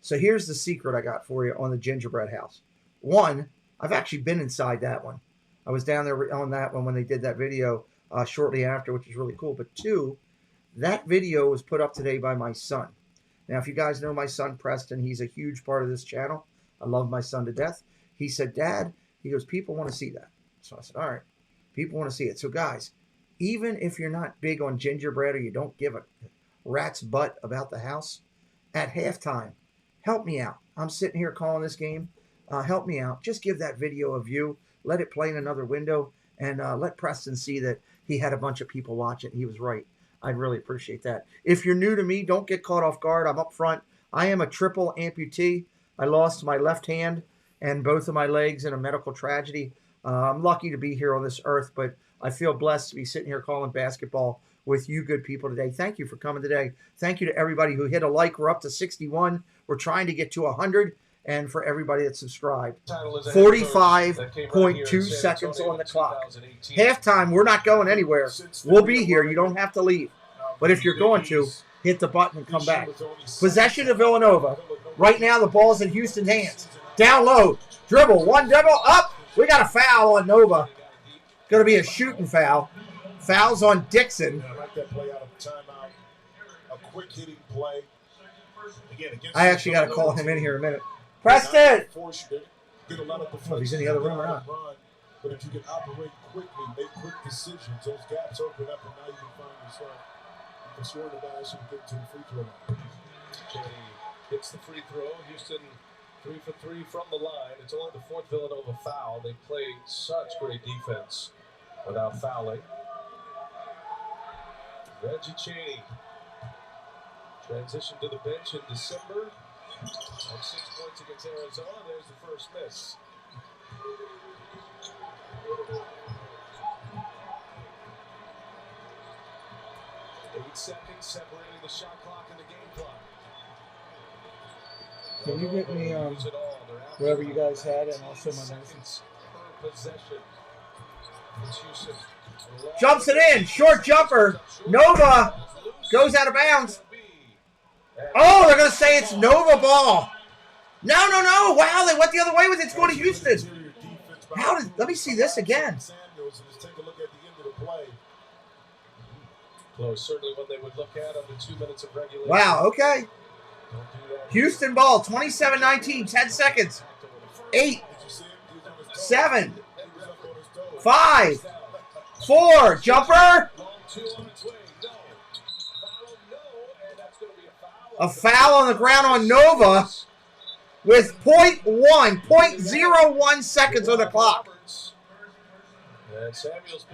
So here's the secret I got for you on the gingerbread house. 1, I've actually been inside that one. I was down there on that one when they did that video shortly after, which is really cool. But 2, that video was put up today by my son. Now, if you guys know my son, Preston, he's a huge part of this channel. I love my son to death. He said, "Dad," he goes, "people want to see that." So I said, all right, people want to see it. So guys, even if you're not big on gingerbread or you don't give a rat's butt about the house, at halftime, help me out. I'm sitting here calling this game. Help me out. Just give that video a view. Let it play in another window, and let Preston see that he had a bunch of people watching. He was right. I'd really appreciate that. If you're new to me, don't get caught off guard. I'm up front. I am a triple amputee. I lost my left hand and both of my legs in a medical tragedy. I'm lucky to be here on this earth, but I feel blessed to be sitting here calling basketball with you good people today. Thank you for coming today. Thank you to everybody who hit a like. We're up to 61. We're trying to get to 100, and for everybody that's subscribed. 45.2 seconds on the clock. Halftime, we're not going anywhere. We'll be here. You don't have to leave. But if you're going to, hit the button and come back. Possession of Villanova. Right now, the ball's in Houston's hands. Down low. Dribble. One dribble. Up. We got a foul on Nova. Going to be a shooting foul. Fouls on Dixon. I like that play out of timeout. A quick hitting play. Again, I actually got to call him in here in a minute. Preston! Oh, he's in the other room or not. But if you can operate quickly, make quick decisions, those gaps open up, and now you can find yourself scoring the dash and get to the free throw line. Kenny hits the free throw. Houston 3 for 3 from the line. It's only the fourth Villanova foul. They play such great defense without fouling. Reggie Chaney transitioned to the bench in December. On 6 points against Arizona, there's the first miss. 8 seconds separating the shot clock and the game clock. Can you get me whatever you guys had and also my notes? Per possession. Jumps it in. Short jumper. Nova goes out of bounds. Oh, they're going to say it's Nova ball. No. Wow, they went the other way with it. It's going to Houston. Let me see this again. Close, certainly when they would look at him in 2 minutes of regulation. Wow, okay. Houston ball, 27-19, 10 seconds. 8, 7, 5, 4, jumper. A foul on the ground on Nova with 0.01 seconds on the clock.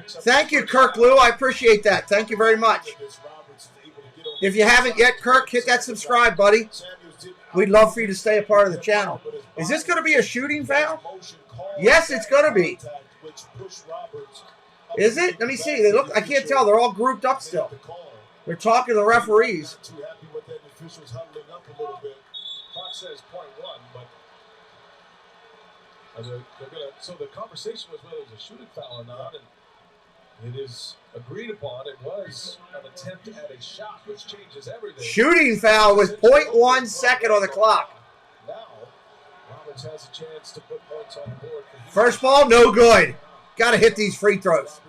Thank you, Kirk Lou. I appreciate that. Thank you very much. If you haven't yet, Kirk, hit that subscribe, buddy. We'd love for you to stay a part of the channel. Is this going to be a shooting foul? Yes, it's going to be. Is it? Let me see. They look. I can't tell. They're all grouped up still. They're talking to the referees. Clock says 0.1, but so the conversation was whether it was a shooting foul or not, and it is agreed upon. It was an attempt at a shot, which changes everything. Shooting foul with 0.1 second on the clock. Now, Roberts has a chance to put points on the board. First ball, no good. Got to hit these free throws.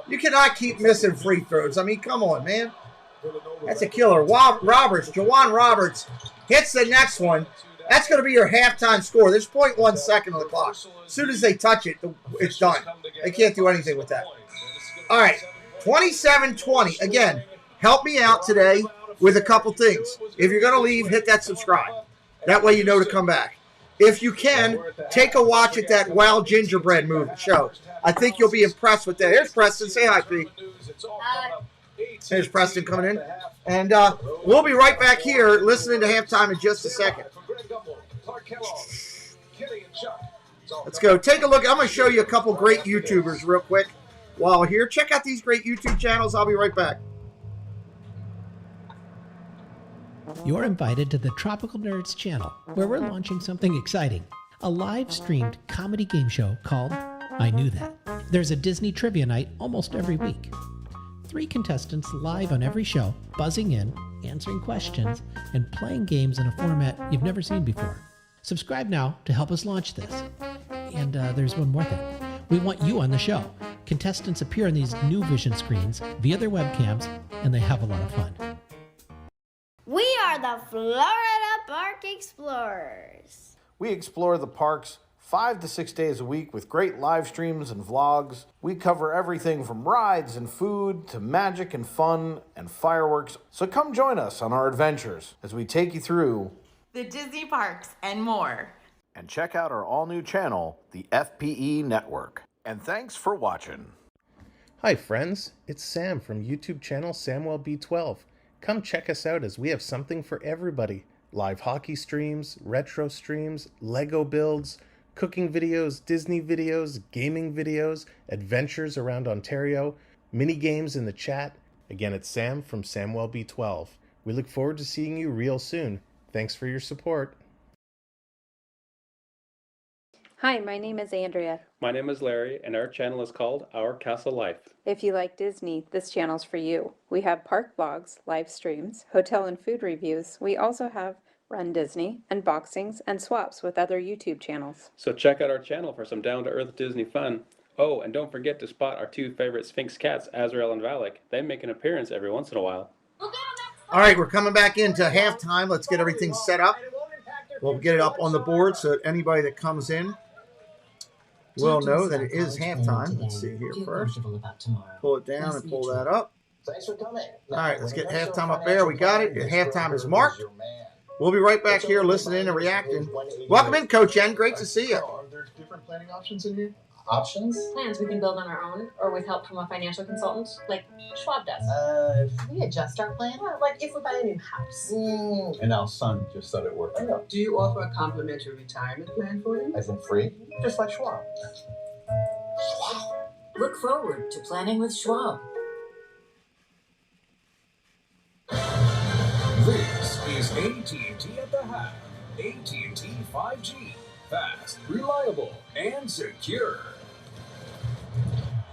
You cannot keep missing free throws. I mean, come on, man. That's a killer. Jawan Roberts hits the next one. That's going to be your halftime score. There's 0.1 second on the clock. As soon as they touch it, it's done. They can't do anything with that. All right, 27-20. Again, help me out today with a couple things. If you're going to leave, hit that subscribe. That way you know to come back. If you can, take a watch at that Wild Gingerbread movie show. I think you'll be impressed with that. Here's Preston. Say hi, P. There's Preston coming in. And we'll be right back here listening to halftime in just a second. Let's go. Take a look. I'm going to show you a couple great YouTubers real quick while we're here. Check out these great YouTube channels. I'll be right back. You're invited to the Tropical Nerds channel, where we're launching something exciting. A live-streamed comedy game show called I Knew That. There's a Disney trivia night almost every week. 3 contestants live on every show, buzzing in, answering questions, and playing games in a format you've never seen before. Subscribe now to help us launch this. And there's one more thing. We want you on the show. Contestants appear on these new vision screens via their webcams, and they have a lot of fun. We are the Florida Park Explorers. We explore the parks 5 to 6 days a week with great live streams and vlogs. We cover everything from rides and food to magic and fun and fireworks. So come join us on our adventures as we take you through the Disney parks and more. And check out our all-new channel, the FPE Network. And thanks for watching. Hi friends, it's Sam from YouTube channel SamwellB12. Come check us out as we have something for everybody. Live hockey streams, retro streams, Lego builds, cooking videos, Disney videos, gaming videos, adventures around Ontario, mini games in the chat, Again, it's Sam from Samwell B12. We look forward to seeing you real soon. Thanks for your support. Hi, my name is Andrea. My name is Larry, and our channel is called Our Castle Life. If you like Disney, this channel's for you. We have park vlogs, live streams, hotel and food reviews. We also have Run Disney, unboxings, and swaps with other YouTube channels. So check out our channel for some down-to-earth Disney fun. Oh, and don't forget to spot our two favorite Sphinx cats, Azrael and Valak. They make an appearance every once in a while. All right, we're coming back into halftime. Let's get everything set up. We'll get it up on the board so that anybody that comes in will know that it is halftime. Let's see here first. Pull it down and pull that up. Thanks for coming. All right, let's get halftime up there. We got it. Halftime is marked. We'll be right back here listening and reacting. Welcome in, Coach N. Great to see you. Are there different planning options in here? Options? Plans we can build on our own or with help from a financial consultant, like Schwab does. Can we adjust our plan? Yeah, like if we buy a new house. And our son just started working. Do you offer a complimentary retirement plan for him? As in free? Just like Schwab. Look forward to planning with Schwab. This is AT&T at the half. AT&T 5G. Fast, reliable, and secure.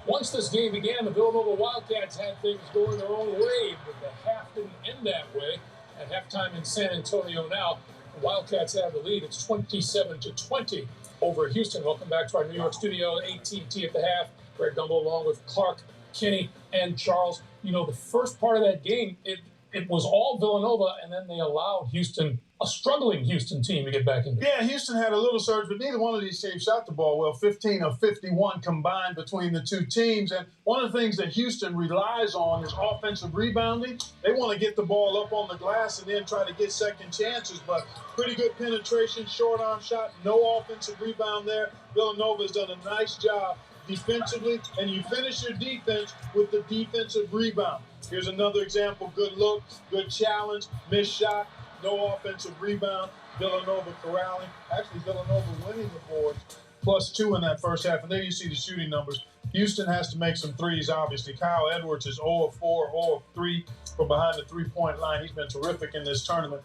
Once this game began, the Villanova Wildcats had things going their own way, but the half didn't end that way. At halftime in San Antonio now, the Wildcats have the lead. It's 27-20 over Houston. Welcome back to our New York studio, AT&T at the half. Greg Gumbel along with Clark, Kenny, and Charles. You know, the first part of that game, it was all Villanova, and then they allowed Houston, a struggling Houston team, to get back in there. Yeah, Houston had a little surge, but neither one of these teams shot the ball well. 15 of 51 combined between the two teams. And one of the things that Houston relies on is offensive rebounding. They want to get the ball up on the glass and then try to get second chances, but pretty good penetration, short arm shot, no offensive rebound there. Villanova has done a nice job defensively, and you finish your defense with the defensive rebound. Here's another example. Good look, good challenge, missed shot, no offensive rebound. Villanova corralling. Actually, Villanova winning the board, +2 in that first half. And there you see the shooting numbers. Houston has to make some threes, obviously. Kyle Edwards is 0 of 4, 0 of 3 from behind the three-point line. He's been terrific in this tournament.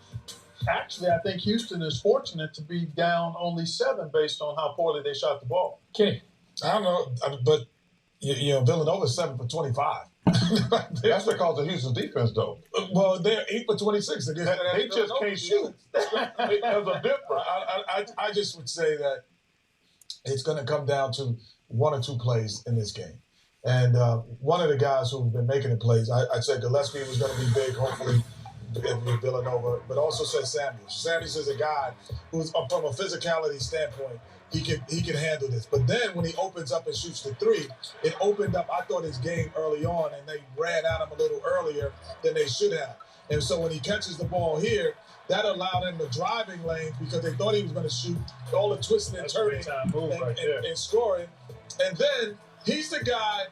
Actually, I think Houston is fortunate to be down only 7 based on how poorly they shot the ball. Okay. I don't know, but you know, Villanova's 7 for 25. That's because of Houston's defense, though. Well, they're 8 for 26. They just can't shoot. There's a difference. I just would say that it's going to come down to 1 or 2 plays in this game. And one of the guys who've been making the plays, I'd say Gillespie was going to be big, hopefully, with Villanova, but also said Samuels. Samuels is a guy who's, from a physicality standpoint, he can handle this. But then when he opens up and shoots the 3, it opened up, I thought, his game early on, and they ran at him a little earlier than they should have. And so when he catches the ball here, that allowed him the driving lanes because they thought he was going to shoot all the twisting and turning and scoring. And then he's the guy,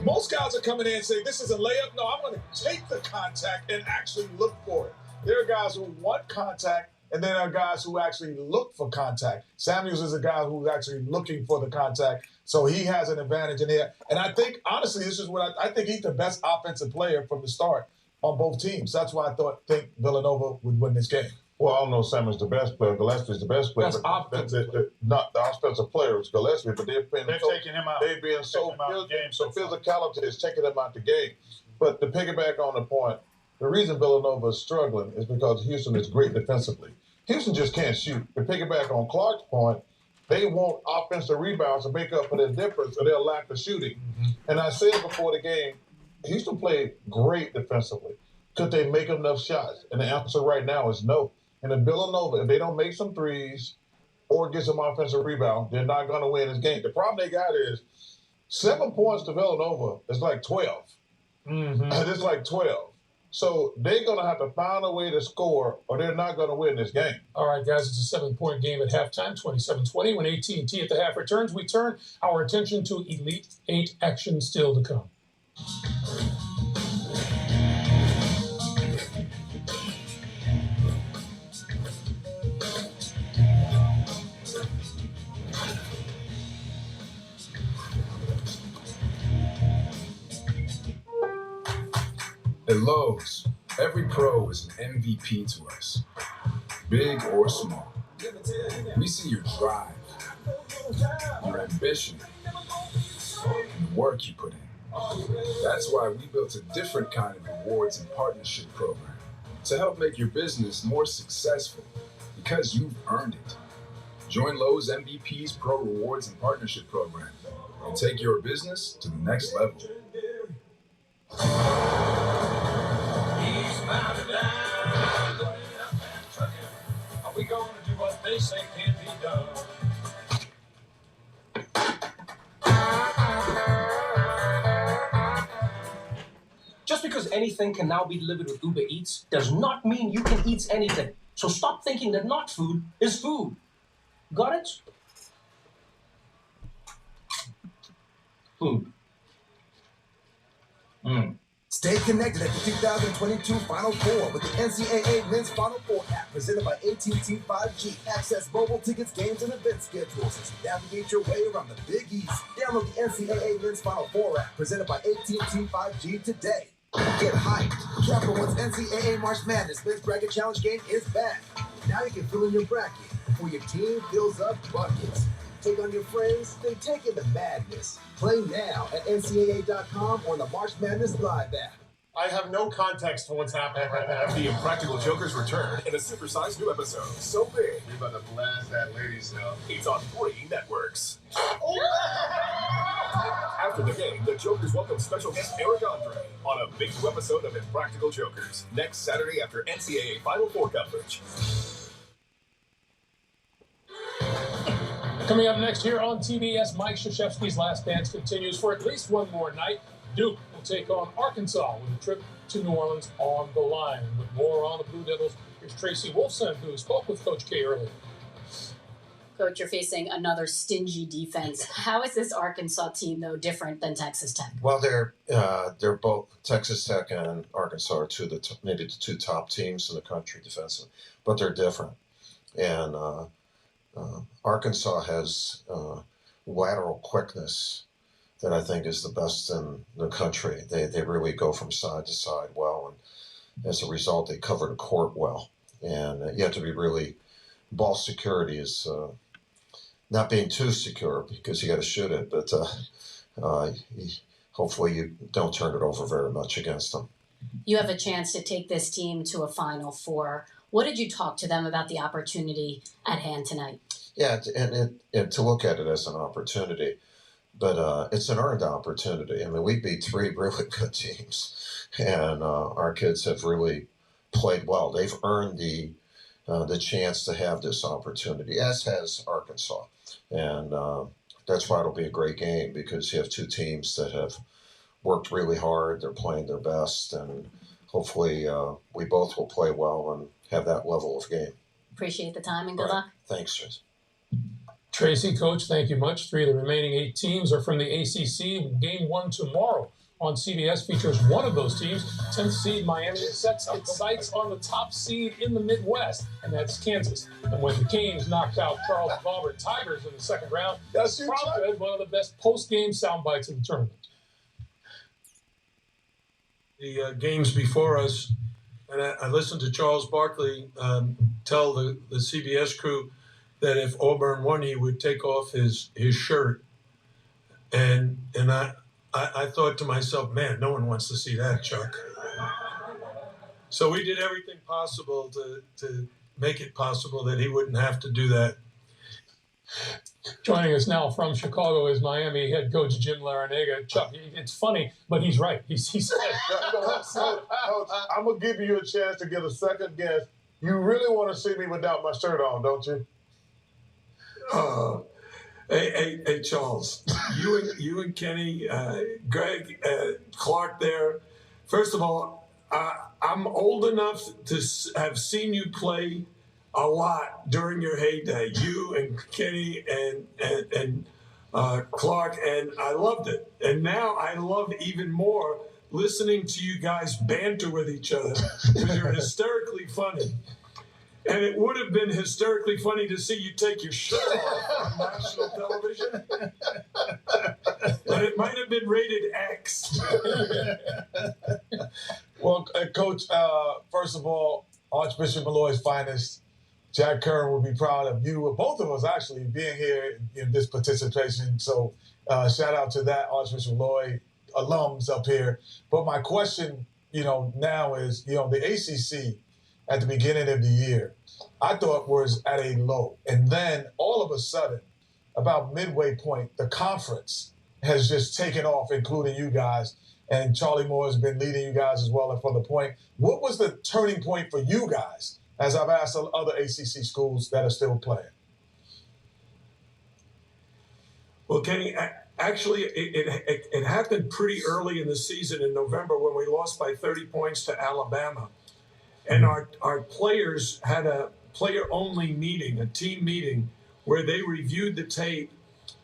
most guys are coming in and say, this is a layup. No, I'm going to take the contact and actually look for it. There are guys who want contact, and then there are guys who actually look for contact. Samuels is a guy who's actually looking for the contact, so he has an advantage in there. And I think, honestly, this is what I think he's the best offensive player from the start on both teams. That's why I think Villanova would win this game. Well, I don't know if Samuel's the best player. Gillespie's the best player. Not the offensive player is Gillespie, but they've taking him out. They've been so physicality is taking them out the game. But to piggyback on the point, the reason Villanova is struggling is because Houston is great defensively. Houston just can't shoot. To piggyback on Clark's point, they want offensive rebounds to make up for their difference or their lack of shooting. Mm-hmm. And I said before the game, Houston played great defensively. Could they make enough shots? And the answer right now is no. And if Villanova, if they don't make some threes or get some offensive rebound, they're not going to win this game. The problem they got is 7 points to Villanova is like 12. Mm-hmm. It's like 12. So they're going to have to find a way to score or they're not going to win this game. All right, guys, it's a 7-point game at halftime, 27-20. When AT&T at the half returns, we turn our attention to Elite 8 action still to come. At Lowe's, every pro is an MVP to us, big or small. We see your drive, your ambition, and the work you put in. That's why we built a different kind of rewards and partnership program to help make your business more successful because you've earned it. Join Lowe's MVP's Pro Rewards and Partnership Program and take your business to the next level. Are we going to do what they say can't be done? Just because anything can now be delivered with Uber Eats does not mean you can eat anything. So stop thinking that not food is food. Got it? Food. Stay connected at the 2022 Final Four with the NCAA Men's Final Four app presented by AT&T 5G. Access mobile tickets, games, and event schedules as you navigate your way around the Big East. Download the NCAA Men's Final Four app presented by AT&T 5G today. Get hyped. Capital One's NCAA March Madness Men's Bracket Challenge game is back. Now you can fill in your bracket before your team fills up buckets. Take on your friends, then take in the madness. Play now at NCAA.com or on the March Madness Live app. I have no context for what's happening right now. The Impractical Jokers return in a supersized new episode. So big, We're about to blast that ladies now. it's on 3 networks. After the game, the Jokers welcome special guest Eric Andre on a big new episode of Impractical Jokers next Saturday after NCAA Final Four coverage. Coming up next here on TBS, Mike Krzyzewski's Last Dance continues for at least one more night. Duke will take on Arkansas with a trip to New Orleans on the line. With more on the Blue Devils, here's Tracy Wolfson, who spoke with Coach K earlier. Coach, you're facing another stingy defense. How is this Arkansas team, though, different than Texas Tech? Well, they're both Texas Tech and Arkansas are maybe the two top teams in the country defensively, but they're different. And Arkansas has lateral quickness that I think is the best in the country. They really go from side to side well, and as a result, they cover the court well. And you have to be really, ball security is not being too secure because you got to shoot it, but hopefully you don't turn it over very much against them. You have a chance to take this team to a Final Four. What did you talk to them about the opportunity at hand tonight? Yeah, and to look at it as an opportunity, but it's an earned opportunity. I mean, we beat 3 really good teams, and our kids have really played well. They've earned the chance to have this opportunity, as has Arkansas. And that's why it'll be a great game, because you have two teams that have worked really hard. They're playing their best, and hopefully we both will play well and have that level of game. Appreciate the time and good luck. Thanks, Tracy. Tracy, Coach, thank you much. 3 of the remaining 8 teams are from the ACC. Game 1 tomorrow on CBS features one of those teams. 10th seed Miami sets its sights on the top seed in the Midwest, and that's Kansas. And when the Canes knocked out Charles Auburn Tigers in the second round, that's prompted one of the best post-game sound bites in the tournament. The games before us, and I listened to Charles Barkley tell the CBS crew that if Auburn won, he would take off his shirt. And I thought to myself, man, no one wants to see that, Chuck. So we did everything possible to make it possible that he wouldn't have to do that. Joining us now from Chicago is Miami head coach Jim Larrañaga. Chuck, it's funny, but he's right. He said, Coach, I'm going to give you a chance to get a second guess. You really want to see me without my shirt on, don't you? Hey, Charles, you and Kenny, Greg, Clark there. First of all, I'm old enough to have seen you play a lot during your heyday. You and Kenny and Clark, and I loved it. And now I love even more listening to you guys banter with each other because you're hysterically funny. And it would have been hysterically funny to see you take your shirt off on national television. But it might have been rated X. Well, Coach, first of all, Archbishop Malloy's finest, Jack Curran would be proud of you, both of us actually, being here in this participation. So shout out to that Archbishop Malloy alums up here. But my question, now is, the ACC at the beginning of the year, I thought was at a low. And then all of a sudden, about midway point, the conference has just taken off, including you guys. And Charlie Moore has been leading you guys as well from the point. What was the turning point for you guys, as I've asked other ACC schools that are still playing? Well, Kenny, actually, it happened pretty early in the season in November when we lost by 30 points to Alabama. And our players had a player-only meeting, a team meeting, where they reviewed the tape,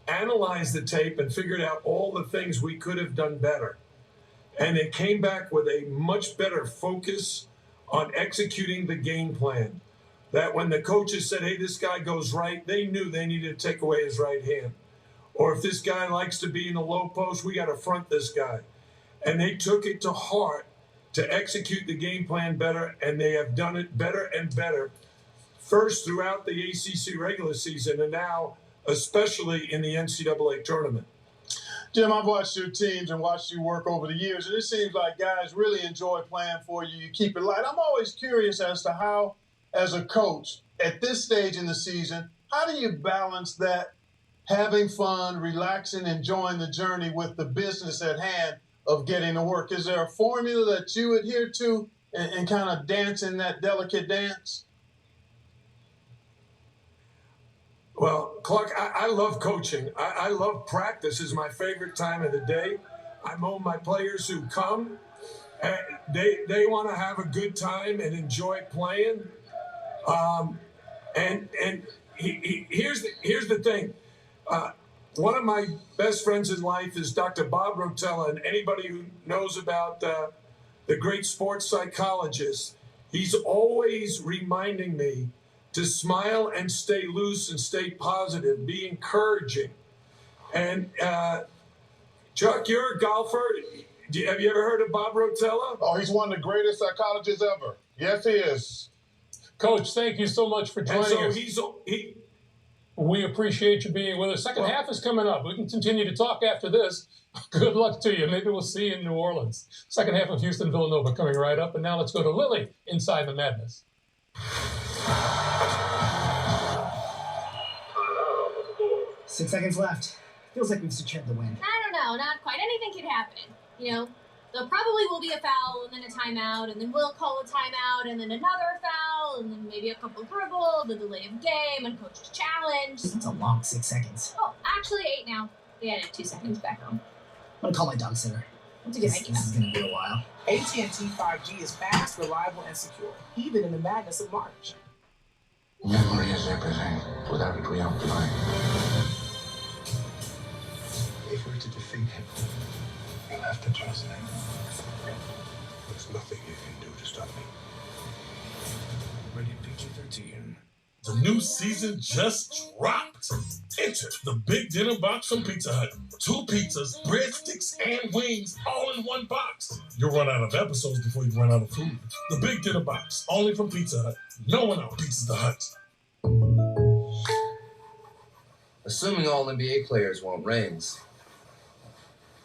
analyzed the tape, and figured out all the things we could have done better. And they came back with a much better focus on executing the game plan. That when the coaches said, hey, this guy goes right, they knew they needed to take away his right hand. Or if this guy likes to be in the low post, we got to front this guy. And they took it to heart to execute the game plan better, and they have done it better and better, first throughout the ACC regular season, and now especially in the NCAA tournament. Jim, I've watched your teams and watched you work over the years, and it seems like guys really enjoy playing for you. You keep it light. I'm always curious as to how, as a coach, at this stage in the season, how do you balance that having fun, relaxing, enjoying the journey with the business at hand of getting to work? Is there a formula that you adhere to and kind of dancing that delicate dance? Well, Clark, I love coaching. I love practice. Is my favorite time of the day. I know my players who come, and they want to have a good time and enjoy playing. Here's the thing. One of my best friends in life is Dr. Bob Rotella, and anybody who knows about the great sports psychologist, he's always reminding me to smile and stay loose and stay positive, be encouraging. And Chuck, you're a golfer. Have you ever heard of Bob Rotella? Oh, he's one of the greatest psychologists ever. Yes, he is. Coach, thank you so much for joining us. We appreciate you being with us. Second half is coming up. We can continue to talk after this. Good luck to you. Maybe we'll see you in New Orleans. Second half of Houston, Villanova coming right up. And now let's go to Lily inside the madness. 6 seconds left. Feels like we've secured the win. I don't know, not quite. Anything could happen. There probably will be a foul and then a timeout, and then we'll call a timeout, and then another foul, and then maybe a couple dribble, the delay of game, and coach's challenge. It's a long 6 seconds. Oh, actually 8 now. They added 2 seconds back home. I'm gonna call my dog sitter. That's a good idea. This is gonna be a while. AT&T 5G is fast, reliable, and secure, even in the madness of March. Memory is everything. Without it, we aren't flying. If we're to defeat him, you'll have to trust him. There's nothing you can do to stop me. Rated PG-13. The new season just dropped. Enter the Big Dinner Box from Pizza Hut. 2 pizzas, breadsticks, and wings all in one box. You'll run out of episodes before you run out of food. The Big Dinner Box, only from Pizza Hut. No one outpizzas the Hut. Assuming all NBA players want rings.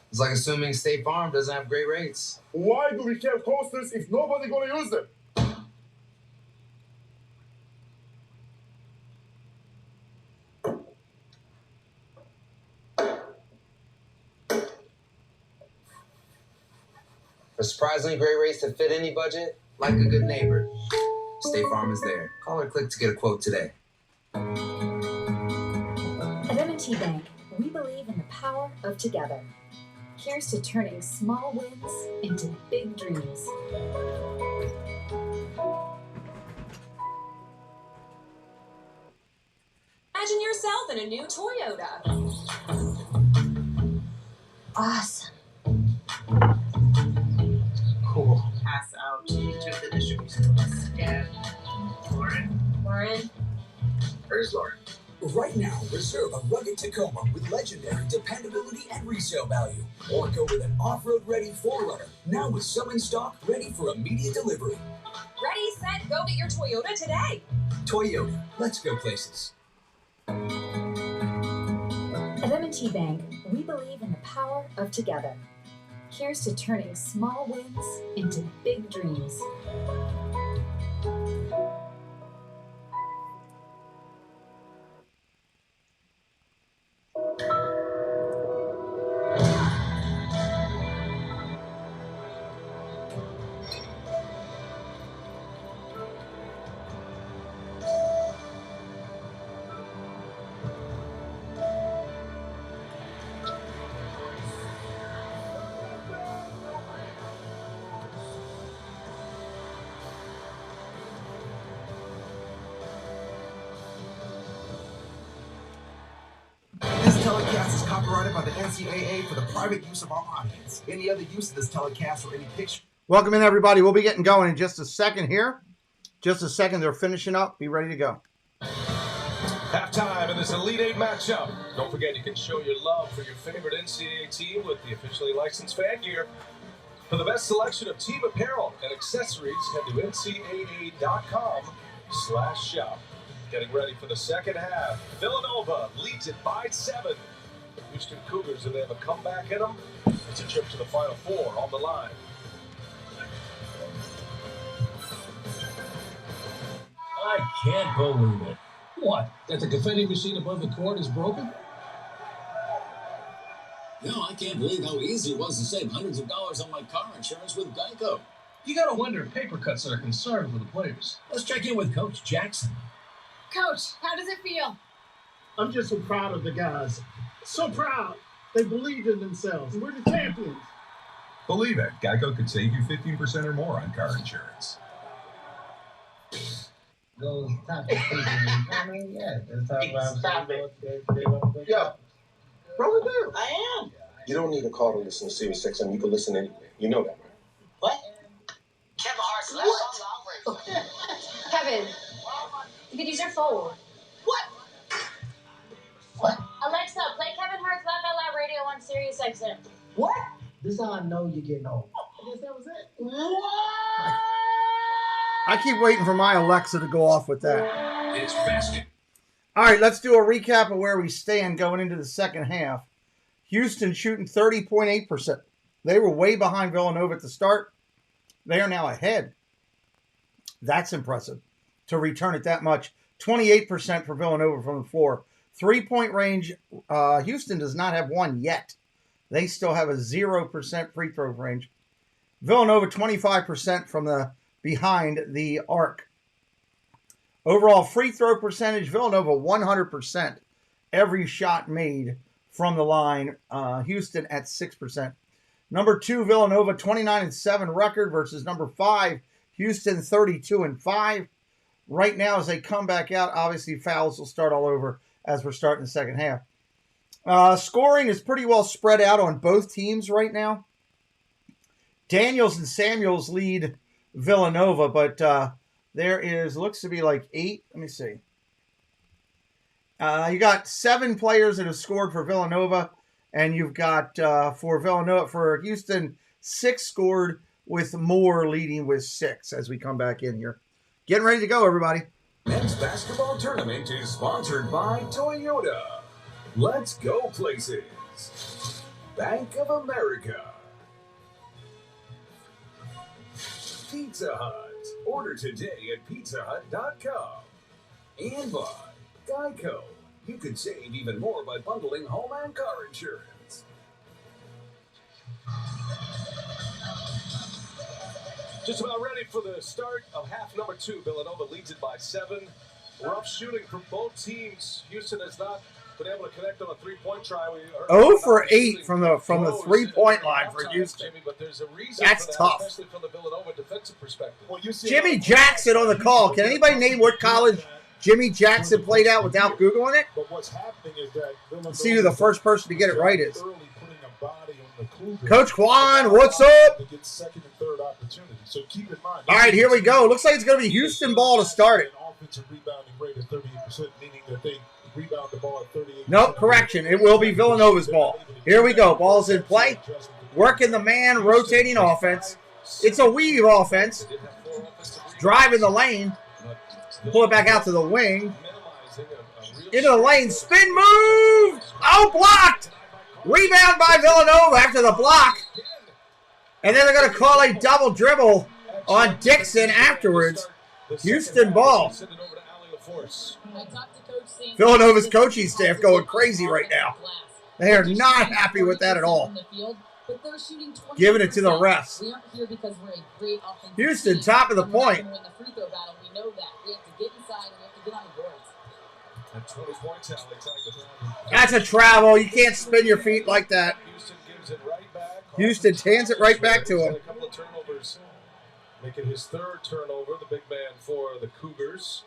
It's like assuming State Farm doesn't have great rates. Why do we have coasters if nobody's going to use them? For surprisingly great rates that fit any budget, like a good neighbor, State Farm is there. Call or click to get a quote today. At M&T Bank, we believe in the power of together. Here's to turning small wins into big dreams. Imagine yourself in a new Toyota. Awesome. Cool. Pass out to the distribution list. And Lauren. Lauren. Where's Lauren? Right now, reserve a rugged Tacoma with legendary dependability and resale value. Or go with an off-road ready 4Runner, now with some in stock, ready for immediate delivery. Ready, set, go get your Toyota today. Toyota, let's go places. At M&T Bank, we believe in the power of together. Here's to turning small wins into big dreams. This telecast is copyrighted by the NCAA for the private use of our audience. Any other use of this telecast or any picture. Welcome in, everybody. We'll be getting going in just a second here. Just a second. They're finishing up. Be ready to go. Halftime in this Elite Eight matchup. Don't forget, you can show your love for your favorite NCAA team with the officially licensed fan gear. For the best selection of team apparel and accessories, head to ncaa.com/shop. Getting ready for the second half. Villanova leads it by 7. Houston Cougars, do they have a comeback in them? It's a trip to the Final Four on the line. I can't believe it. What? That the confetti machine above the court is broken? No, I can't believe how easy it was to save hundreds of dollars on my car insurance with Geico. You gotta wonder if paper cuts are a concern for the players. Let's check in with Coach Jackson. Coach, how does it feel? I'm just so proud of the guys. So proud. They believed in themselves. We're the champions. Believe it. Geico could save you 15% or more on car insurance. Those topics coming? Yeah. Stop it. Yeah. Roll it down. I am. You don't need a call to listen to Series 6, and you can listen anywhere. You know that, right? What? Kevin Hart's last song Kevin, you could use your phone. What? Alexa, play Kevin Hart's Laugh Out Loud Radio on Sirius XM. What? This is how I know you're getting old. I guess that was it. What? I keep waiting for my Alexa to go off with that. It's basket. All right, let's do a recap of where we stand going into the second half. Houston shooting 30.8%. They were way behind Villanova at the start. They are now ahead. That's impressive to return it that much. 28% for Villanova from the floor. 3-point range, Houston does not have one yet. They still have a 0% free throw range. Villanova 25% from the behind the arc. Overall free throw percentage, Villanova 100%. Every shot made from the line. Houston at 6%. Number 2, Villanova 29-7 record versus number 5, Houston 32-5. Right now, as they come back out, obviously fouls will start all over as we're starting the second half. Scoring is pretty well spread out on both teams right now. Daniels and Samuels lead Villanova, but looks to be like 8. Let me see. You got 7 players that have scored for Villanova, and you've got for Houston 6 scored, with Moore leading with 6 as we come back in here. Getting ready to go, everybody. Men's basketball tournament is sponsored by Toyota. Let's go places. Bank of America. Pizza Hut. Order today at pizzahut.com. And by Geico. You could save even more by bundling home and car insurance. Just about ready for the start of half number 2. Villanova leads it by 7. Rough shooting from both teams. Houston has not been able to connect on a 3-point try. 0 for 8 from the 3-point line for Houston. Jimmy, but there's a reason That's for that, tough. especially from the Villanova defensive perspective. Well, Jimmy Jackson on the call. Can anybody name what college Jimmy Jackson played out without Googling it? But what's happening is that Let's see who the first person to get it right is. early putting a body on the Cougars. Coach Quan, what's up? To get second and third opportunity. So keep in mind. All right, here we go. Looks like it's going to be Houston ball to start it. Offensive rebounding rate is 38%, meaning that they rebound the ball at 38. Nope, correction. It will be Villanova's ball. Here we go. Ball's in play. Working the man, rotating offense. It's a weave offense. Driving the lane. Pull it back out to the wing. Into the lane. Spin move. Oh, blocked. Rebound by Villanova after the block. And then they're going to call a double dribble on Dixon afterwards. Houston ball. Villanova's coaching staff going crazy right now. They are not happy with that at all. Giving it to the refs. Houston, top of the point. That's a travel. You can't spin your feet like that. Houston hands it right back to him. Making his third turnover, the big man for the Cougars.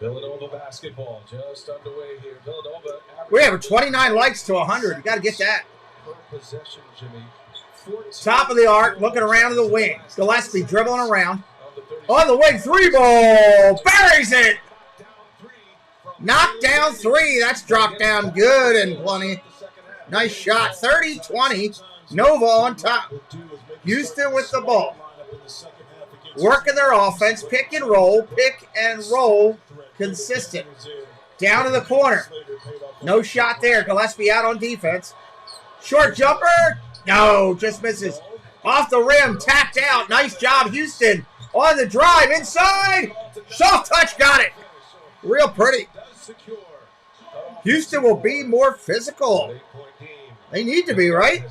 Villanova basketball just underway here. Villanova. We have 29 likes to 100. You got to get that. Per possession, Jimmy. Top of the arc, looking around to the wing. Gillespie dribbling around. On the wing, three ball. Buries it. Knocked down three. That's dropped down good and plenty. Nice shot. 30-20. Nova on top. Houston with the ball. Working their offense. Pick and roll. Consistent. Down in the corner. No shot there. Gillespie out on defense. Short jumper. No, just misses. Off the rim. Tapped out. Nice job, Houston. On the drive. Inside. Soft touch. Got it. Real pretty. Houston will be more physical. They need to be, right?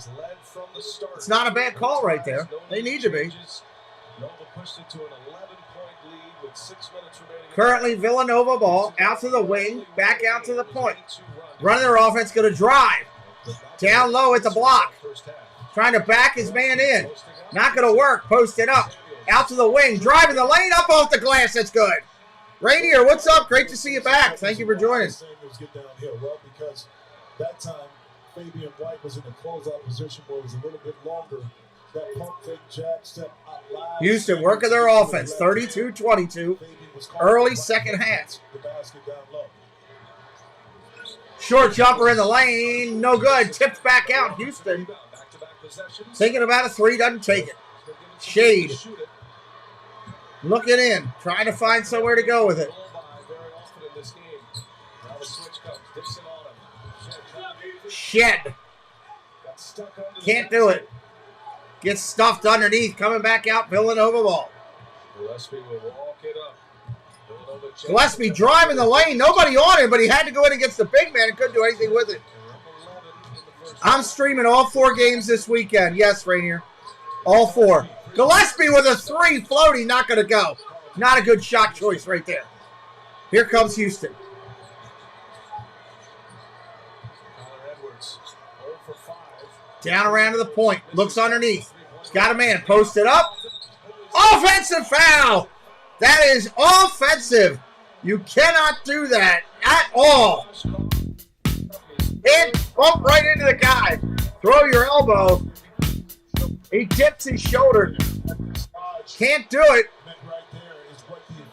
It's not a bad call right there. They need to be. Currently, Villanova ball out to the wing, back out to the point. Running their offense, going to drive. Down low at the block. Trying to back his man in. Not going to work. Posted up. Out to the wing. Driving the lane up off the glass. That's good. Rainier, what's up? Great to see you back. Thank you for joining. Well, because that time, Fabian Wright was in a closeout position where it was a little bit longer. That pump fake jack step out live. Houston working their offense, 32-22. Early second half. The basket down low. Short jumper in the lane. No good. Tipped back out. Houston thinking about a three. Doesn't take it. Shade. Looking in. Trying to find somewhere to go with it. Shed. Can't do it. Gets stuffed underneath. Coming back out. Villanova ball. Gillespie driving the lane. Nobody on him, but he had to go in against the big man and couldn't do anything with it. I'm streaming all 4 games this weekend. Yes, Rainier. All 4. Gillespie with a 3 floating. Not going to go. Not a good shot choice right there. Here comes Houston. Down around to the point. Looks underneath. He's got a man. Posted up. Offensive foul. That is offensive. You cannot do that at all. And bump right into the guy. Throw your elbow. He dips his shoulder. Can't do it.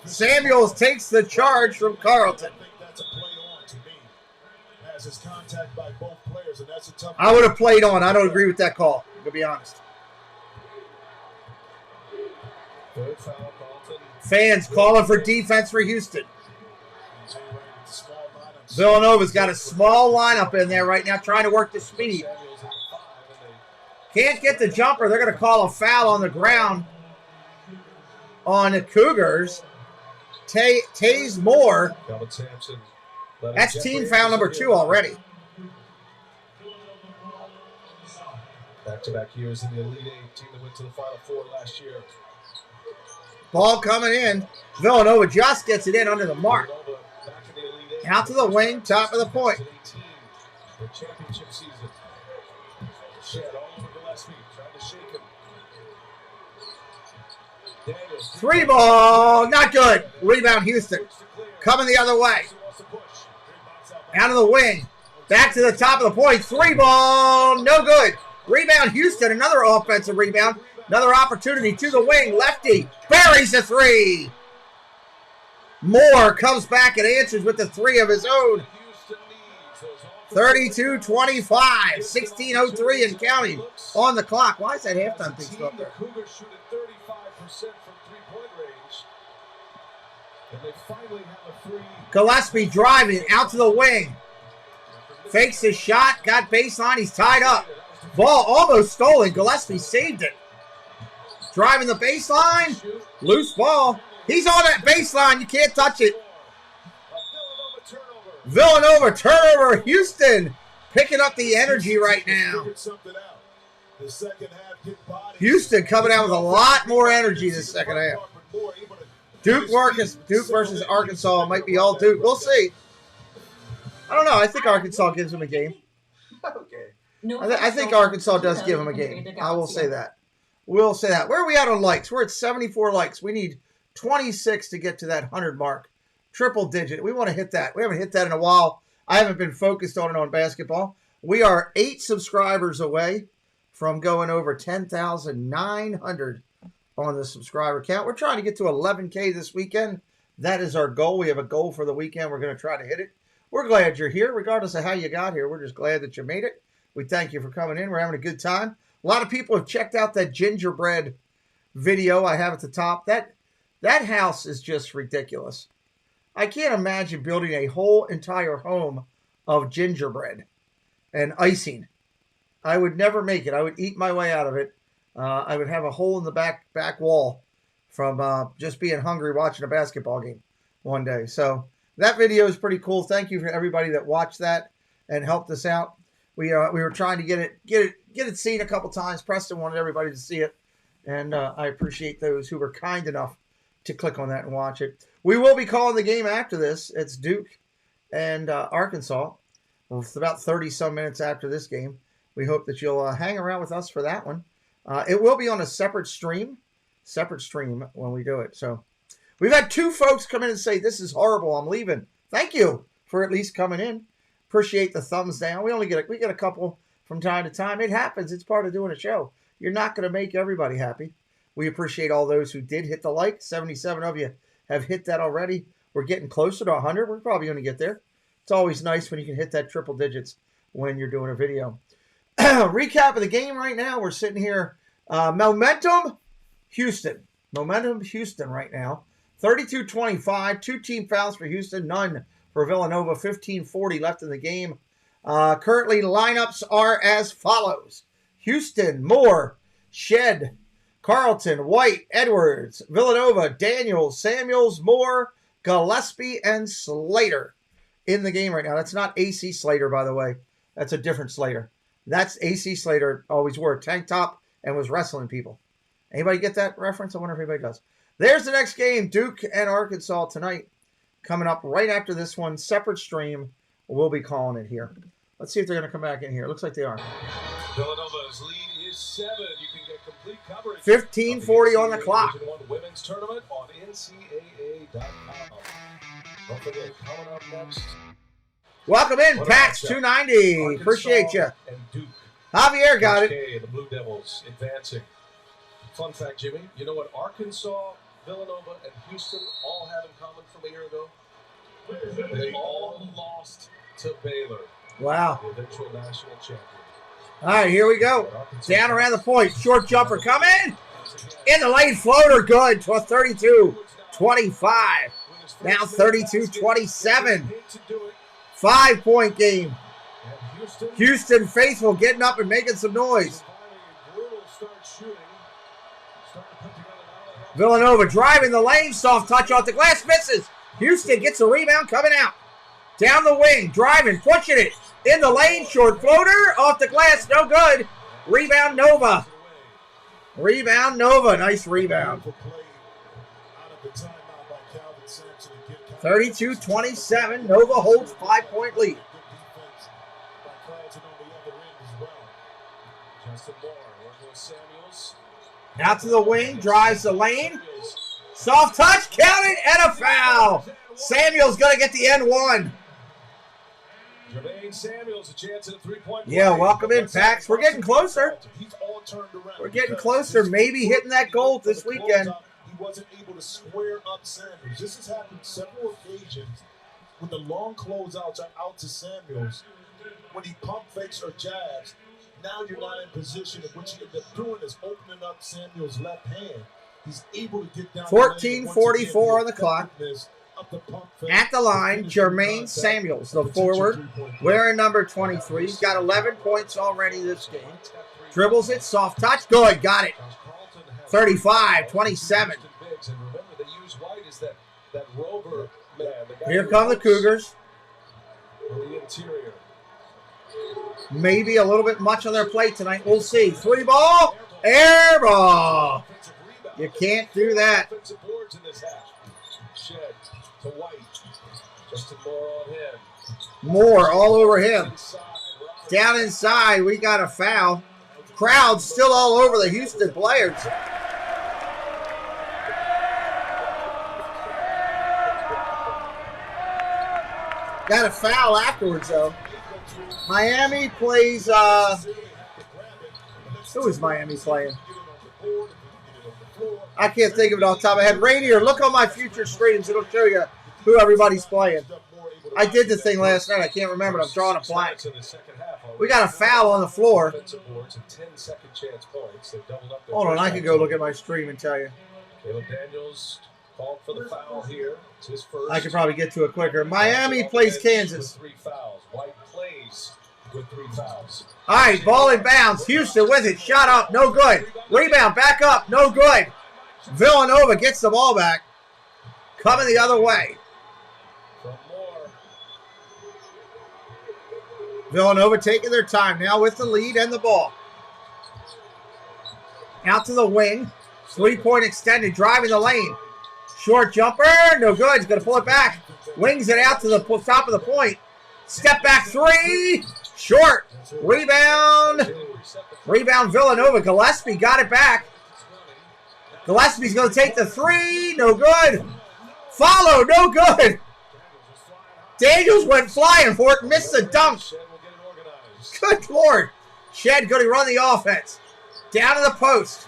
Samuels takes the charge from Carlton. I would have played on. I don't agree with that call, to be honest. Fans calling for defense for Houston. Villanova's got a small lineup in there right now trying to work the speed. Can't get the jumper. They're going to call a foul on the ground on the Cougars. Taze Moore. That's team foul number 2 already. Back-to-back years in the Elite Eight, team that went to the Final Four last year. Ball coming in. Villanova just gets it in under the mark. Out to the wing, top of the point. Their championship season. Shed all over Gillespie, trying to shake him. Daniels. 3 ball, not good. Rebound Houston. Coming the other way. Out of the wing. Back to the top of the point. 3 ball, no good. Rebound Houston, another offensive rebound. Another opportunity to the wing. Lefty buries a 3. Moore comes back and answers with the 3 of his own. 32-25, 16:03 and counting on the clock. Why is that halftime thing still up there? The Cougars shoot at 35% from three-point range. And they finally have a 3. Gillespie driving out to the wing. Fakes his shot, got baseline, he's tied up. Ball almost stolen. Gillespie saved it. Driving the baseline. Loose ball. He's on that baseline. You can't touch it. Villanova turnover. Houston picking up the energy right now. Houston coming out with a lot more energy this second half. Duke versus Arkansas might be all Duke. We'll see. I don't know. I think Arkansas gives them a game. Okay. I think Arkansas does give them a game. I will say that. We'll say that. Where are we at on likes? We're at 74 likes. We need 26 to get to that 100 mark. Triple digit. We want to hit that. We haven't hit that in a while. I haven't been focused on it on basketball. We are 8 subscribers away from going over 10,900 on the subscriber count. We're trying to get to 11K this weekend. That is our goal. We have a goal for the weekend. We're going to try to hit it. We're glad you're here, regardless of how you got here. We're just glad that you made it. We thank you for coming in. We're having a good time. A lot of people have checked out that gingerbread video I have at the top. That house is just ridiculous. I can't imagine building a whole entire home of gingerbread and icing. I would never make it. I would eat my way out of it. I would have a hole in the back wall from just being hungry watching a basketball game one day. So that video is pretty cool. Thank you for everybody that watched that and helped us out. We were trying to get it seen a couple times. Preston wanted everybody to see it, and I appreciate those who were kind enough to click on that and watch it. We will be calling the game after this. It's Duke and Arkansas. Well, it's about 30-some minutes after this game. We hope that you'll hang around with us for that one. It will be on a separate stream when we do it. So we've had 2 folks come in and say, this is horrible, I'm leaving. Thank you for at least coming in. Appreciate the thumbs down. We get a couple from time to time. It happens. It's part of doing a show. You're not going to make everybody happy. We appreciate all those who did hit the like. 77 of you have hit that already. We're getting closer to 100. We're probably going to get there. It's always nice when you can hit that triple digits when you're doing a video. Recap of the game right now. We're sitting here. Momentum Houston right now. 32-25. 2 team fouls for Houston. None for Villanova. 15:40 left in the game. Currently, lineups are as follows. Houston, Moore, Shed, Carlton, White, Edwards, Villanova, Daniels, Samuels, Moore, Gillespie, and Slater in the game right now. That's not AC Slater, by the way. That's a different Slater. That's AC Slater, always wore a tank top and was wrestling people. Anybody get that reference? I wonder if anybody does. There's the next game, Duke and Arkansas tonight. Coming up right after this one, separate stream. We'll be calling it here. Let's see if they're going to come back in here. It looks like they are. Villanova's lead is 7. You can get complete coverage. 15:40 on the clock. Division I women's tournament on NCAA.com. Don't forget, coming up next. Welcome in, Pats 290. Appreciate you. And Duke. Javier got it. And the Blue Devils advancing. Fun fact, Jimmy. You know what Arkansas, Villanova, and Houston all have in common from a year ago? They all lost to Baylor. Wow. The eventual national champion. All right, here we go. Down around the point. Short jumper coming. In the lane floater. Good. 32-25. Now 32-27. 5-point game. Houston faithful getting up and making some noise. Villanova driving the lane. Soft touch off the glass. Misses. Houston gets a rebound coming out. Down the wing. Driving. Pushing it. In the lane. Short floater. Off the glass. No good. Rebound Nova. Nice rebound. 32-27. Nova holds 5-point lead. Out to the wing, drives the lane. Soft touch, counted, and a foul. Samuel's going to get the N1. Jermaine Samuels, a chance at a 3-point play. Yeah, welcome in, Pax. We're getting closer. Maybe hitting that goal this weekend. he wasn't able to square up Samuels. This has happened several occasions when the long closeouts are out to Samuels. When he pump fakes or jabs, now you're not in position. And what you end up doing is opening up Samuels' left hand. He's able to get down. 14:44 on the clock. At the line, Jermaine Samuels, the forward, wearing number 23. He's got 11 points already this game. Dribbles it, soft touch, good, got it. 35-27. Here come the Cougars. Maybe a little bit much on their plate tonight. We'll see. 3 ball, air ball. You can't do that. To White. Just more on him. More all over him. Down inside, we got a foul. Crowd still all over the Houston players. Got a foul afterwards, though. Miami plays, who is Miami playing? I can't think of it off the top of my head. Rainier, look on my future streams. It'll show you who everybody's playing. I did the thing last night. I can't remember. I'm drawing a blank. We got a foul on the floor. Hold on. I can go look at my stream and tell you. Caleb Daniels called for the foul here. It's his first. I could probably get to it quicker. Miami plays Kansas. 3 fouls. White plays with 3 fouls. All right, ball in bounds. Houston with it. Shot up. No good. Rebound. Back up. No good. Villanova gets the ball back. Coming the other way. Villanova taking their time now with the lead and the ball. Out to the wing. 3-point extended. Driving the lane. Short jumper. No good. He's going to pull it back. Wings it out to the top of the point. Step back 3. Short. Rebound. Rebound Villanova. Gillespie got it back. Gillespie's going to take the 3. No good. Follow. No good. Daniels went flying for it. Missed the dunk. Good Lord. Shed going to run the offense. Down to the post.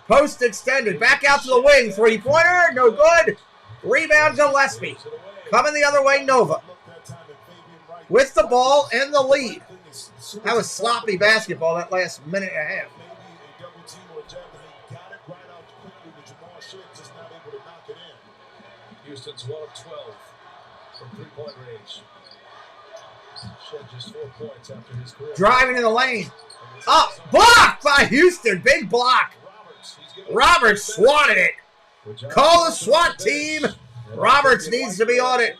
Post extended. Back out to the wing. 3-pointer. No good. Rebound Gillespie. Coming the other way, Nova. With the ball and the lead. That was sloppy basketball that last minute and a half. Houston's 1 of 12 from 3-point range. Shed just 4 points after his career. Driving in the lane. Up. Blocked by Houston. Big block. Roberts swatted it. Call the SWAT team. Roberts needs to be on it.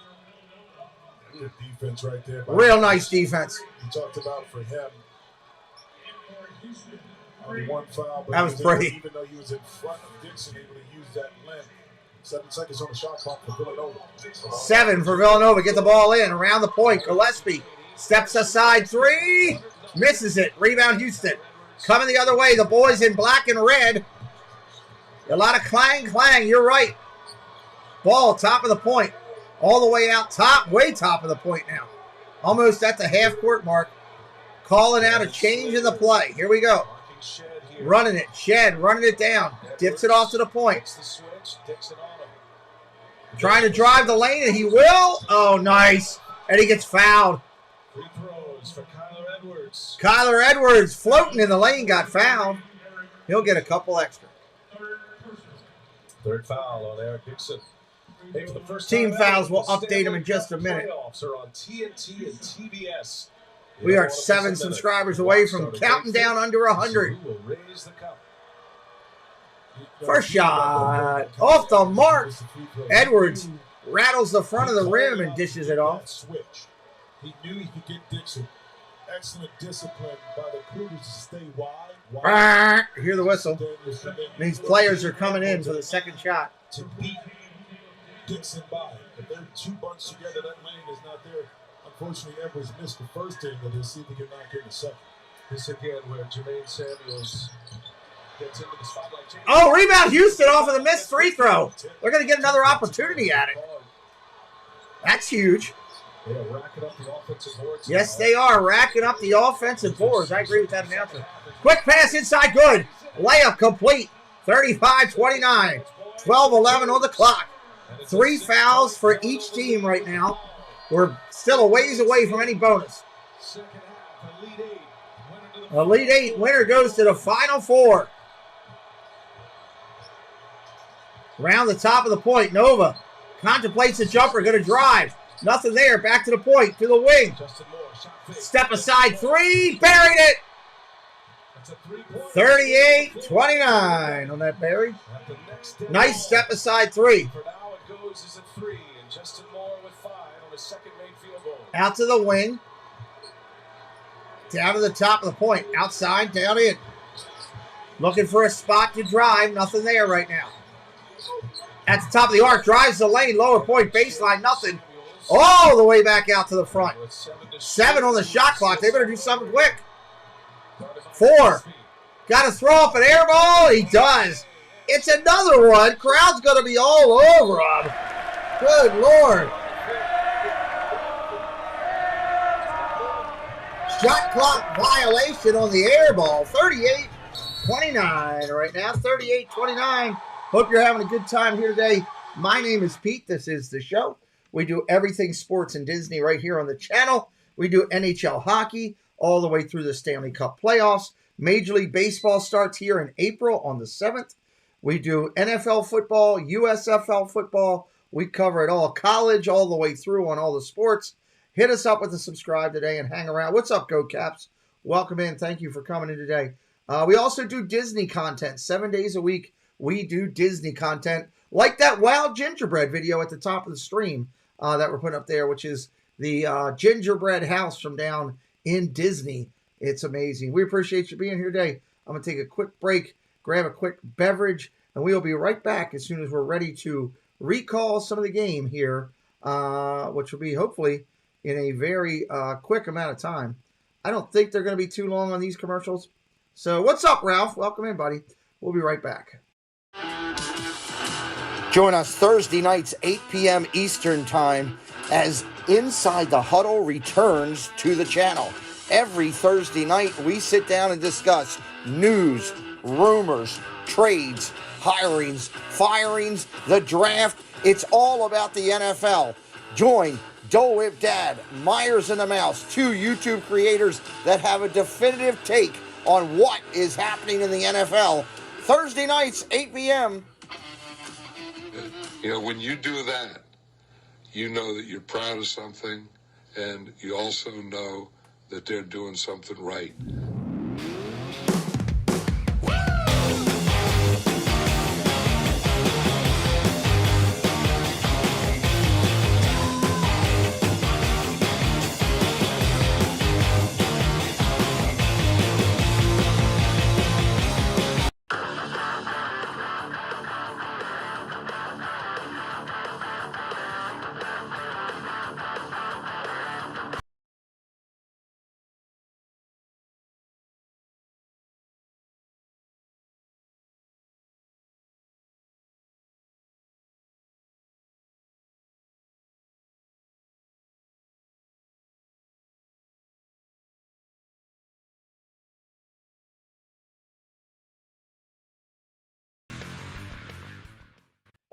Good defense right there. Real nice defense. We talked about for him. Only 1 foul, but that was pretty. Even though he was in front of Dixon, able to use that length. 7 seconds on the shot clock for Villanova. 7 for Villanova. Get the ball in. Around the point. Gillespie steps aside 3. Misses it. Rebound Houston. Coming the other way. The boys in black and red. A lot of clang, clang. You're right. Ball top of the point. All the way out top. Way top of the point now. Almost at the half-court mark. Calling out a change in the play. Here we go. Running it. Shed running it down. Dips it off to the point. Trying to drive the lane, and he will. Oh, nice. And he gets fouled. Free throws for Kyler Edwards. Kyler Edwards floating in the lane got fouled. He'll get a couple extra. 3rd foul on Eric Dixon. Hey, for the first team fouls, we'll update them in just a minute. Playoffs are on TNT and TBS. We are 7 subscribers away from counting down under 100. First shot. Off the mark. Edwards rattles the front of the rim and dishes it off. Switch. He knew he could get Dixon. Excellent discipline by the Cougars to stay wide. Hear the whistle. These players are coming in for the second shot. To beat Dixon by. If they're 2 bunts together, that lane is not there. Unfortunately, Edwards missed the first thing, but they'll see if he can knock in the second. This again where Jermaine Samuels gets into the spotlight. Oh, rebound Houston off of the missed free throw. They're going to get another opportunity at it. That's huge. They are racking up the offensive boards. Yes, they are racking up the offensive boards. I agree with that announcement. Quick pass inside, good. Layup complete. 35-29. 12-11 on the clock. 3 fouls for each team right now. We're still a ways away from any bonus. Elite Eight winner goes to the Final Four. Around the top of the point, Nova contemplates a jumper, going to drive. Nothing there, back to the point, to the wing. Step aside three, buried it. 38-29 on that Barry. Nice step aside three. Out to the wing. Down to the top of the point. Outside, down in. Looking for a spot to drive. Nothing there right now. At the top of the arc, drives the lane. Lower point, baseline, nothing. All the way back out to the front. 7 on the shot clock. They better do something quick. 4. Got to throw up an air ball. He does. It's another one. Crowd's going to be all over him. Good Lord. Shot clock violation on the air ball. 38-29 right now. 38-29. Hope you're having a good time here today. My name is Pete. This is the show. We do everything sports and Disney right here on the channel. We do NHL hockey all the way through the Stanley Cup playoffs. Major League Baseball starts here in April on the 7th. We do NFL football, USFL football. We cover it all. College all the way through on all the sports. Hit us up with a subscribe today and hang around. What's up, Go Caps? Welcome in. Thank you for coming in today. We also do Disney content. 7 days a week, we do Disney content. Like that wild gingerbread video at the top of the stream that we're putting up there, which is the gingerbread house from down in Disney. It's amazing. We appreciate you being here today. I'm going to take a quick break, grab a quick beverage, and we'll be right back as soon as we're ready to recall some of the game here, which will be hopefully in a very quick amount of time. I don't think they're going to be too long on these commercials. So what's up, Ralph? Welcome in, buddy. We'll be right back. Join us Thursday nights, 8 p.m. Eastern Time, as Inside the Huddle returns to the channel. Every Thursday night, we sit down and discuss news, rumors, trades, hirings, firings, the draft. It's all about the NFL. Join Dole Whip Dad, Myers and the Mouse, 2 YouTube creators that have a definitive take on what is happening in the NFL. Thursday nights, 8 p.m. You know, when you do that, you know that you're proud of something, and you also know that they're doing something right.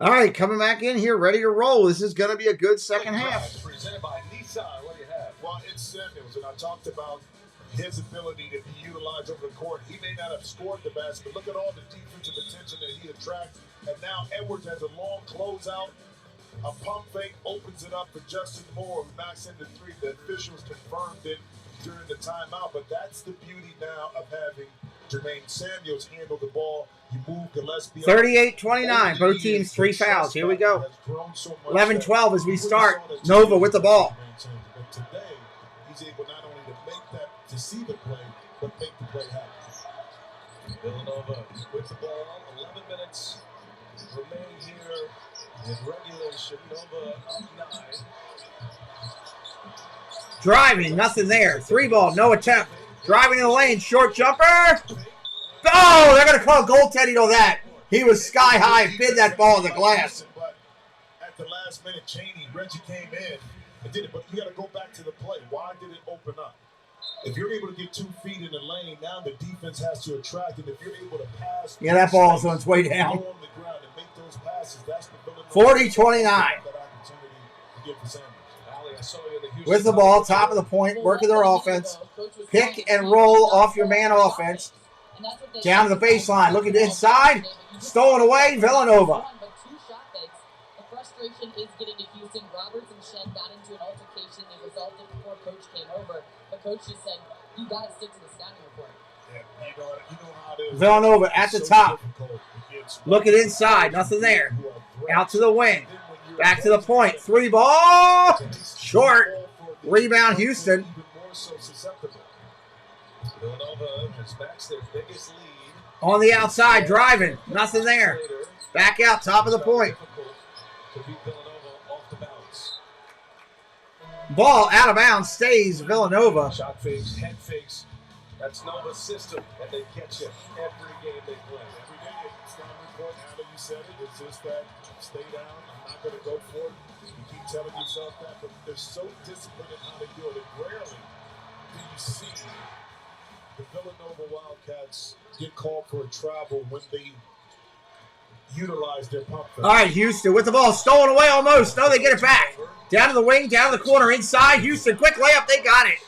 All right, coming back in here, ready to roll. This is going to be a good second half. Presented by Nissan. What do you have? Well, it's Samuels, and I talked about his ability to be utilized over the court. He may not have scored the best, but look at all the defensive attention that he attracts. And now Edwards has a long closeout. A pump fake opens it up for Justin Moore, who knocks in the 3. The officials confirmed it during the timeout, but that's the beauty now of having Jermaine Samuels handle the ball. You move Gillespie. 38-29. Both teams 3 fouls. Here we go. 11-12 as we start. Nova with the ball. But today, he's able not only to make that, to see the play, but make the play happen. Villanova with the ball. 11 minutes remain here in regulation. Nova up 9. Driving, nothing there. 3 ball, no attempt. Driving in the lane, short jumper. Oh, they're going to call goaltending on that. He was sky high and bid that ball in the glass. But at the last minute, Reggie came in and did it. But you got to go back to the play. Why did it open up? If you're able to get 2 feet in the lane, now the defense has to attract, and if you're able to pass, Yeah, that ball is on its way down. on the ground and make those passes, that's the 40-29. With the ball, top of the point, working their offense. Pick and roll off your man offense. Down to the baseline, looking inside. Stolen away, Villanova. The frustration is getting to Houston. Roberts and Shen got into an altercation. They resolved it before Coach came over. But Coach just said, you got to stick to the scouting report. Yeah, you know how it is. Villanova at the top. Looking inside, nothing there. Out to the wing. Back to the point. 3 ball. Short. Rebound, Houston. Villanova has maxed their biggest lead. On the outside, driving. Nothing there. Back out, top of the point. Ball out of bounds, stays Villanova. Shot fakes, head fakes. That's Nova's system, and they catch it every game they play. Every day, it's not important how you said it. It's just that stay down. I'm not going to go for it. You keep telling yourself that, but they're so disciplined in how they do it. And rarely do you see the Villanova Wildcats get called for a travel when they utilize their pump fake. All right, Houston with the ball. Stolen away almost. No, they get it back. Down to the wing, down to the corner, inside. Houston, quick layup. They got it.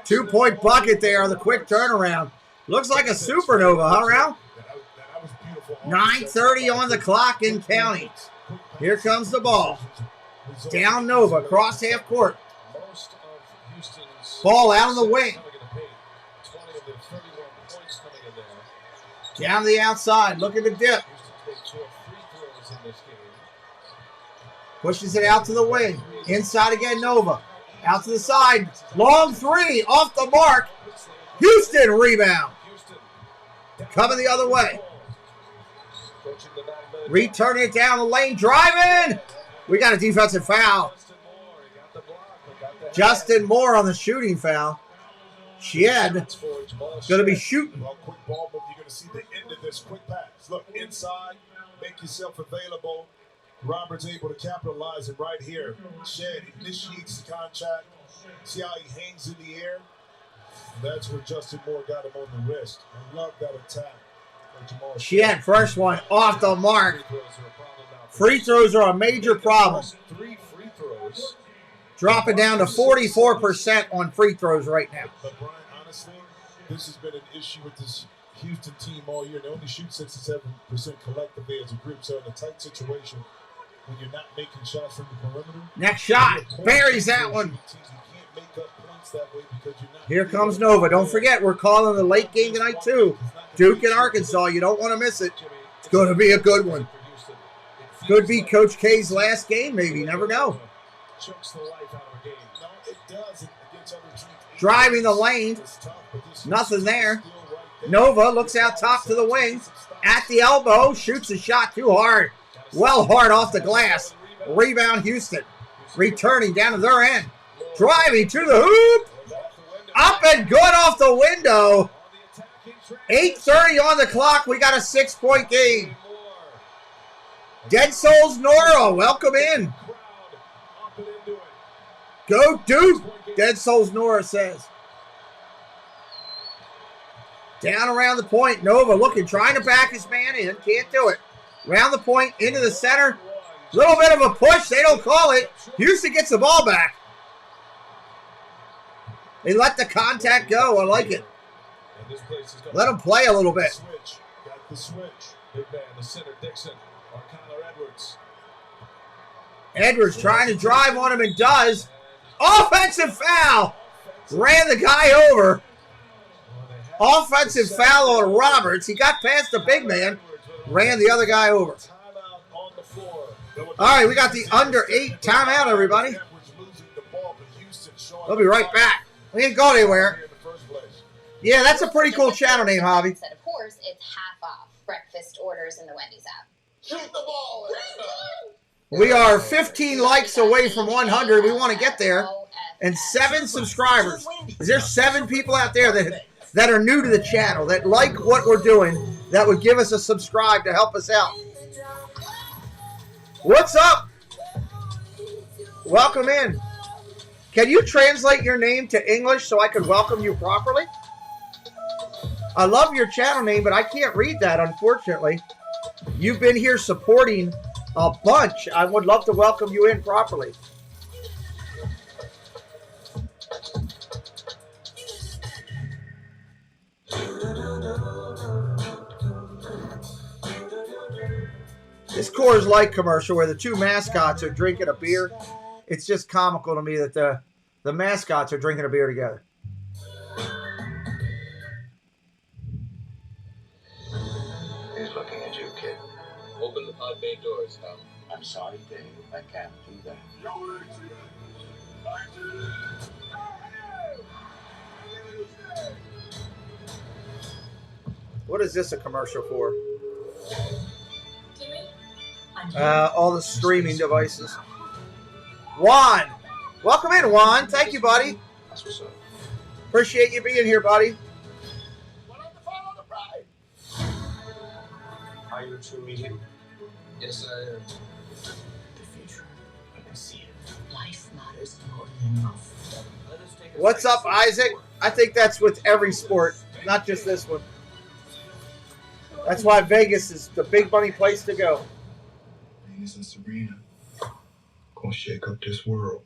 2-point bucket there on the quick turnaround. Looks like a supernova, huh, Ralph? 9:30 on the clock in county. Here comes the ball. Down Nova, cross half court. Ball out on the wing. Down the outside, looking to dip. Pushes it out to the wing. Inside again, Nova. Out to the side. Long 3, off the mark. Houston rebound. Coming the other way. Returning it down the lane, driving. We got a defensive foul. Justin Moore on the shooting foul. Shed going to be shooting. Quick ball, but you're going to see the end of this quick pass. Look, inside, make yourself available. Robert's able to capitalize it right here. Shed initiates the contact. See how he hangs in the air? That's where Justin Moore got him on the wrist. I love that attack. Shed, first one off the mark. Free throws are a major problem. 3 free throws. Dropping down to 44% on free throws right now. But Brian, honestly, this has been an issue with this Houston team all year. They only shoot 67% collectively as a group. So in a tight situation, when you're not making shots from the perimeter. Next shot. Buries that one. Here comes Nova. Don't forget, we're calling the late game tonight, too. Duke and Arkansas. You don't want to miss it. It's going to be a good one. Could be Coach K's last game, maybe. Never know. Driving the lane. Nothing there. Nova looks out top to the wing. At the elbow. Shoots a shot too hard. Well hard off the glass. Rebound Houston. Returning down to their end. Driving to the hoop. Up and good off the window. 8:30 on the clock. We got a 6-point game. Dead Souls Nora, welcome in. Go Duke, Dead Souls Nora says. Down around the point. Nova looking, trying to back his man in. Can't do it. Round the point, into the center. Little bit of a push. They don't call it. Houston gets the ball back. They let the contact go. I like it. Let them play a little bit. Got the switch. Big man, the center, Dixon. Edwards trying to drive on him and does. Offensive foul. Ran the guy over. Offensive foul on Roberts. He got past the big man. Ran the other guy over. All right, we got the under 8 timeout, everybody. We'll be right back. We ain't going anywhere. Yeah, that's a pretty cool channel name, Hobby. Of course, it's half off breakfast orders in the Wendy's app. Shoot the ball. We are 15 likes away from 100. We want to get there. And 7 subscribers. Is there 7 people out there that are new to the channel, that like what we're doing, that would give us a subscribe to help us out? What's up? Welcome in. Can you translate your name to English so I could welcome you properly? I love your channel name, but I can't read that, unfortunately. You've been here supporting a bunch. I would love to welcome you in properly. This Coors Light commercial where the two mascots are drinking a beer, it's just comical to me that the mascots are drinking a beer together. He's looking at you, kid. Open the pod bay doors, Tom. I'm sorry, Dave. I can't do that. What is this a commercial for? Kimmy? All the streaming devices. Juan! Welcome in, Juan. Thank you, buddy. That's what's up. Appreciate you being here, buddy. Are you a true medium? Yes, I am. The future. I can see it. Life matters more than enough. What's up, Isaac? I think that's with every sport, not just this one. That's why Vegas is the big money place to go. Venus and Serena gonna shake up this world.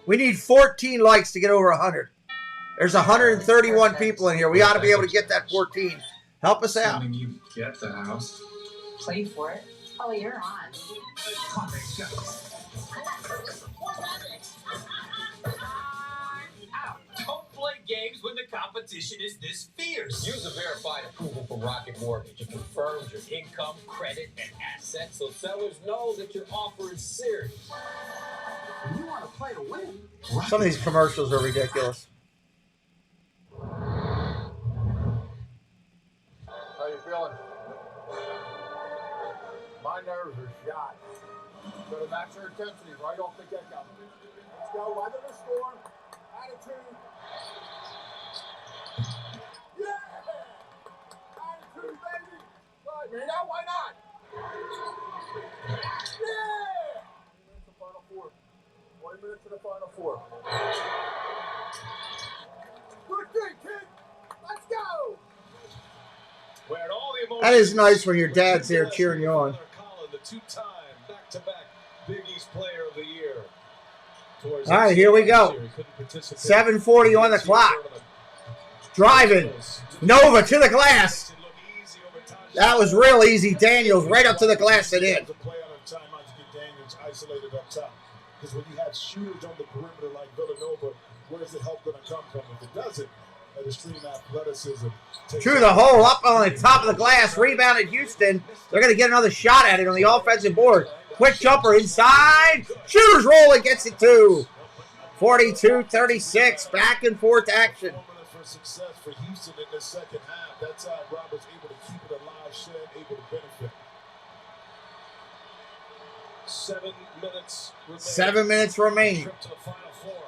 We need 14 likes to get over 100. There's 131 people in here. We ought to be able to get that 14. Help us out. Assuming you get the house. Played for it. Oh, you're on. Don't play games when the competition is this fierce. Use a verified approval from Rocket Mortgage. It confirms your income, credit, and assets so sellers know that your offer is serious. You want to play to win? Some of these commercials are ridiculous. How you feeling? My nerves are shot. Better match your intensity, right? Don't forget that. Let's go. Weather the storm. Attitude. Yeah! Attitude, baby! Right, man. Now, why not? Yeah! 20 minutes to the final four. Good thing, kid! Let's go! That is nice when your dad's there cheering you on. Colin, the two-time back-to-back Big East Player of the Year. All right, here we go. 7:40 on the clock. Driving. Nova to the glass. That was real easy. Daniels right up to the glass and in. Daniels isolated up top. Because when you have shooters on the perimeter like Villanova, where's the help going to come from? If it doesn't, that extreme athleticism. Through the hole, up on the top of the glass. Rebounded Houston. They're going to get another shot at it on the offensive board. Quick jumper inside. Shooter's rolling, gets it to 42-36. Back and forth action. For success for Houston in the second half. That's how Roberts able to keep it alive, Shed able to benefit. 7 minutes remaining. 7 minutes remaining. Trip to the final four.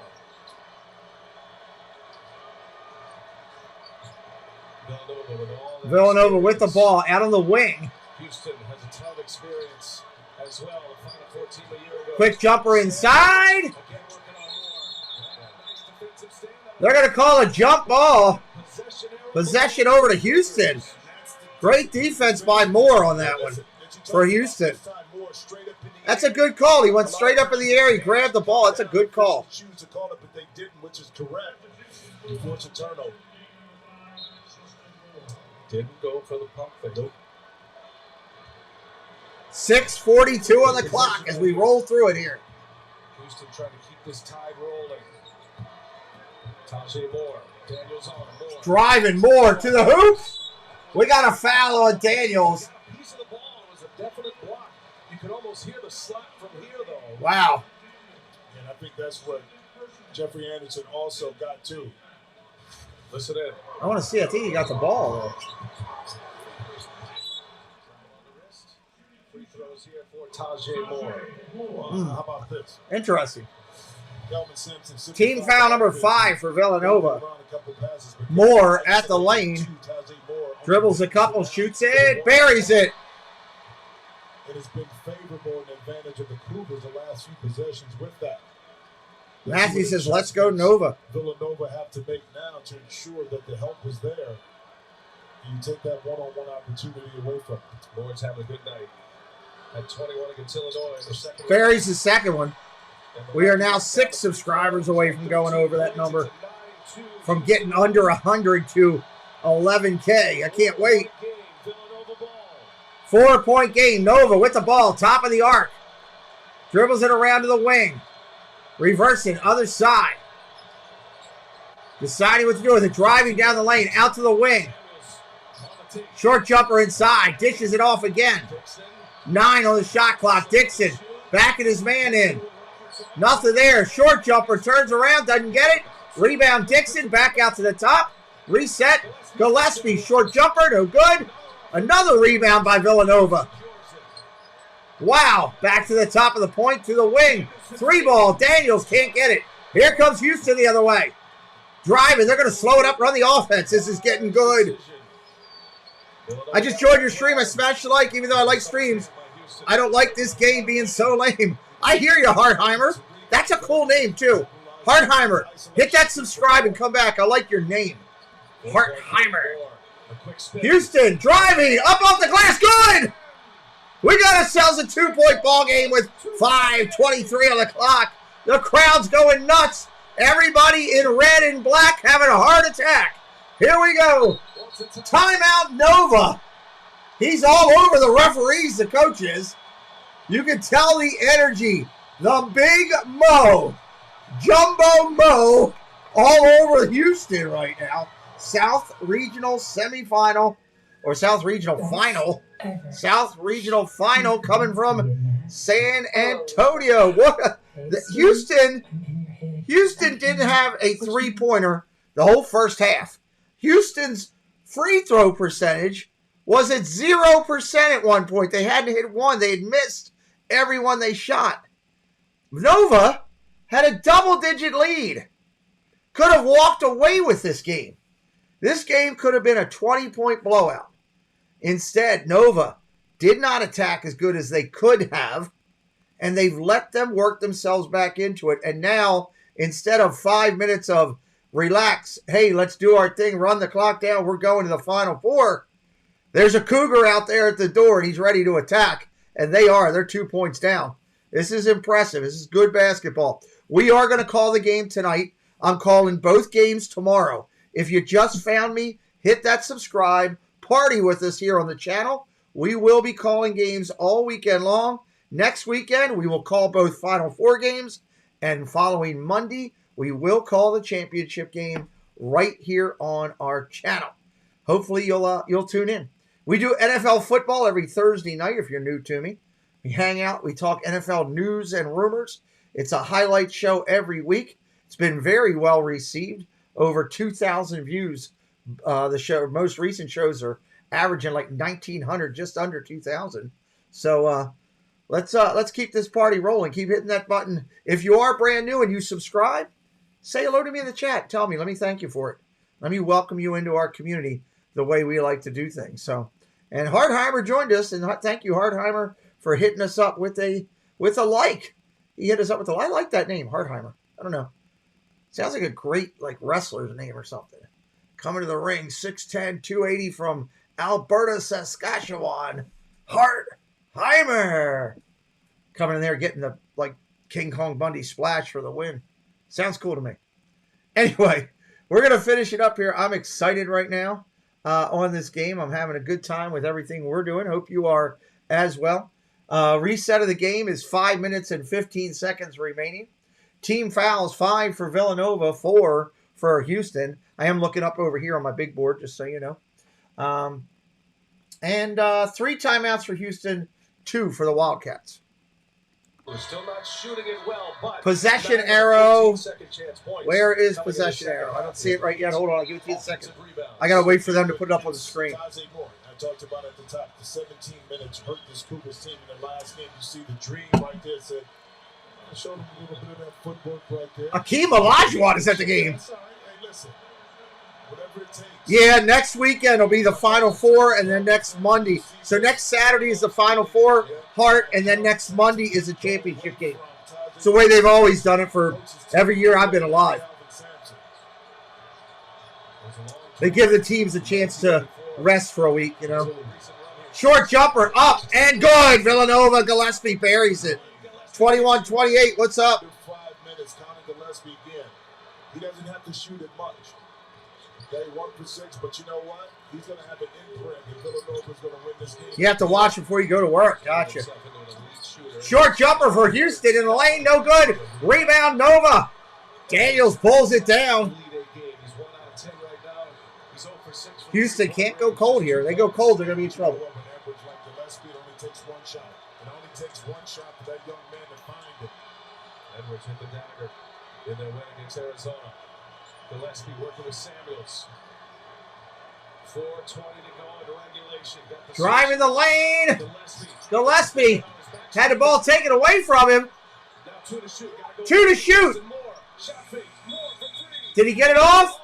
Villanova with the ball out on the wing. Houston has a ton of experience as well. The Final Four team a year ago. Quick jumper inside. They're going to call a jump ball. Possession over to Houston. Great defense by Moore on that one for Houston. That's a good call. He went straight up in the air. He grabbed the ball. That's a good call. To call it, but they didn't, which is correct. Force a turnover. Didn't go for the pump fake. 6:42 on the clock as we roll through it here. Houston trying to keep this tide rolling. Tajay Moore. Daniels on Moore. Driving Moore to the hoop. We got a foul on Daniels. Piece of the ball was a definite block. You could almost hear the slap from here, though. Wow. And I think that's what Jeffrey Anderson also got too. Listen in. I want to see. I think he got the ball though. Free throws here for Tajay Moore. How about this? Interesting. Kelvin Simpson, Team foul number 5 for Villanova. Moore at the lane. Dribbles a couple, shoots it, buries it. It has been favorable in advantage of the Cougars the last few possessions with that. Matthew says, let's go Nova. Villanova have to make now to ensure that the help is there. You take that one-on-one opportunity away from them. Lord's having a good night. At 21 against Illinois in the second. Barry's the second one. We are now 6 subscribers away from going over that number. From getting under 100 to 11K. I can't wait. 4-point game. Nova with the ball. Top of the arc. Dribbles it around to the wing. Reversing. Other side. Deciding what to do with it. Driving down the lane. Out to the wing. Short jumper inside. Dishes it off again. 9 on the shot clock. Dixon backing his man in. Nothing there. Short jumper. Turns around. Doesn't get it. Rebound Dixon. Back out to the top. Reset. Gillespie. Short jumper. No good. Another rebound by Villanova. Wow. Back to the top of the point. To the wing. 3 ball. Daniels can't get it. Here comes Houston the other way. Driving. They're going to slow it up. Run the offense. This is getting good. I just joined your stream. I smashed the like, even though I like streams. I don't like this game being so lame. I hear you, Hartheimer. That's a cool name, too. Hartheimer, hit that subscribe and come back. I like your name. Hartheimer. Houston driving up off the glass. Good! We got ourselves a 2-point ball game with 5:23 on the clock. The crowd's going nuts. Everybody in red and black having a heart attack. Here we go. Timeout Nova. He's all over the referees, the coaches. You can tell the energy. The Big Mo, Jumbo Mo, all over Houston right now. South Regional semifinal, or South Regional final. South Regional final coming from San Antonio. Houston didn't have a 3-pointer the whole first half. Houston's free throw percentage was at 0% at one point. They hadn't hit one. They had missed every one they shot. Nova had a double-digit lead. Could have walked away with this game. This game could have been a 20-point blowout. Instead, Nova did not attack as good as they could have, and they've let them work themselves back into it. And now, instead of 5 minutes of relax, hey, let's do our thing, run the clock down, we're going to the Final Four, there's a Cougar out there at the door, and he's ready to attack. And they are. They're 2 points down. This is impressive. This is good basketball. We are going to call the game tonight. I'm calling both games tomorrow. If you just found me, hit that subscribe. Party with us here on the channel. We will be calling games all weekend long. Next weekend, we will call both Final Four games. And following Monday, we will call the championship game right here on our channel. Hopefully, you'll tune in. We do NFL football every Thursday night if you're new to me. We hang out. We talk NFL news and rumors. It's a highlight show every week. It's been very well received. Over 2,000 views. The most recent shows are averaging like 1,900, just under 2,000. So let's keep this party rolling. Keep hitting that button. If you are brand new and you subscribe, say hello to me in the chat. Tell me. Let me thank you for it. Let me welcome you into our community the way we like to do things. So, and Hartheimer joined us, and thank you, Hartheimer, for hitting us up with a like. He hit us up with I like that name, Hartheimer. I don't know. Sounds like a great wrestler's name or something. Coming to the ring, 6'10", 280 from Alberta, Saskatchewan. Hartheimer. Coming in there getting the King Kong Bundy splash for the win. Sounds cool to me. Anyway, we're going to finish it up here. I'm excited right now on this game. I'm having a good time with everything we're doing. Hope you are as well. Reset of the game is 5 minutes and 15 seconds remaining. Team fouls, 5 for Villanova, 4 for Houston. I am looking up over here on my big board, just so you know. And 3 timeouts for Houston, 2 for the Wildcats. We're still not shooting it well, but possession arrow. Where is possession arrow? I don't see it right yet. Hold on, I'll give it to you in a second. I got to wait for them to put it up on the screen. I talked about at the top, the 17 minutes hurt this Cougars team in the last game. You see the dream right there. Said, I showed them a little bit of that footwork right there. Akeem Olajuwon is at the game. That's all right. Hey, listen. Yeah, next weekend will be the Final Four, and then next Monday. So next Saturday is the Final Four, Hart, and then next Monday is the championship game. It's the way they've always done it for every year I've been alive. They give the teams a chance to rest for a week, you know. Short jumper, up and good. Villanova, Gillespie buries it. 21-28, what's up? 5 minutes, Colin Gillespie again. He doesn't have to shoot it much. Okay, 1 for 6, but you know what? He's going to have an imprint, and Villanova's going to win this game. You have to watch before you go to work. Gotcha. Short jumper for Houston in the lane, no good. Rebound, Nova. Daniels pulls it down. Houston can't go cold here. They go cold, they're going to be in trouble. Edwards hit the dagger in their win against Arizona. Gillespie working with Samuels. 4:20 to go into regulation. Driving the lane. Gillespie had the ball taken away from him. Now 2 to shoot. 2 to shoot. Did he get it off?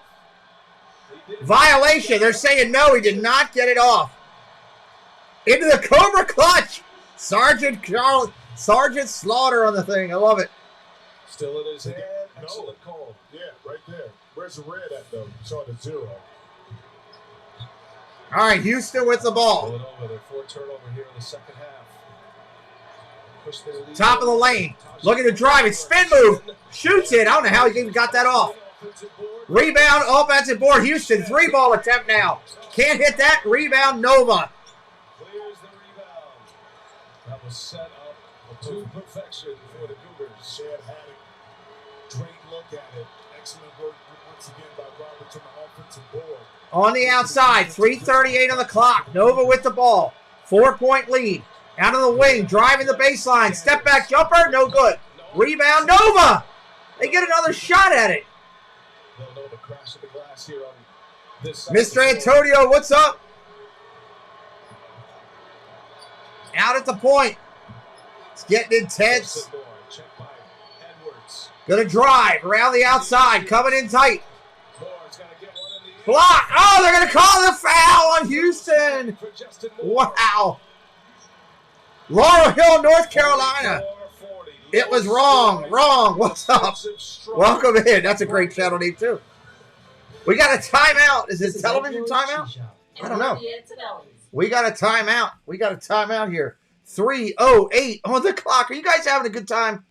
Violation. They're saying no, he did not get it off. Into the Cobra clutch. Sergeant Slaughter on the thing. I love it. Still in his hand. Excellent call. Yeah, right there. Where's the red at, though? Showing a 0. All right, Houston with the ball. Villanova, their 4th turnover here in the second half. Push their lead. Top of the lane. Looking to drive it. Spin move. Shoots it. I don't know how he even got that off. Rebound, offensive board. Houston, 3-ball attempt now. Can't hit that. Rebound, Nova. Clears the rebound. That was set up to perfection for the Cougars. Shad had it. Great look at it. Excellent work once again by Roberts on the offensive board. On the outside, 3:38 on the clock. Nova with the ball. 4-point lead. Out of the wing, driving the baseline. Step back jumper, no good. Rebound, Nova. They get another shot at it. Villanova crashing the glass here on this side. Mr. Antonio, what's up? Out at the point. It's getting intense. Gonna drive around the outside, coming in tight. Block. Oh, they're gonna call the foul on Houston. Wow. Laurel Hill, North Carolina. It was wrong. Wrong. What's up? Welcome in. That's a great channel name, too. We got a timeout. Is it television timeout? I don't know. We got a timeout. We got a timeout here. 3:08 on the clock. Are you guys having a good time?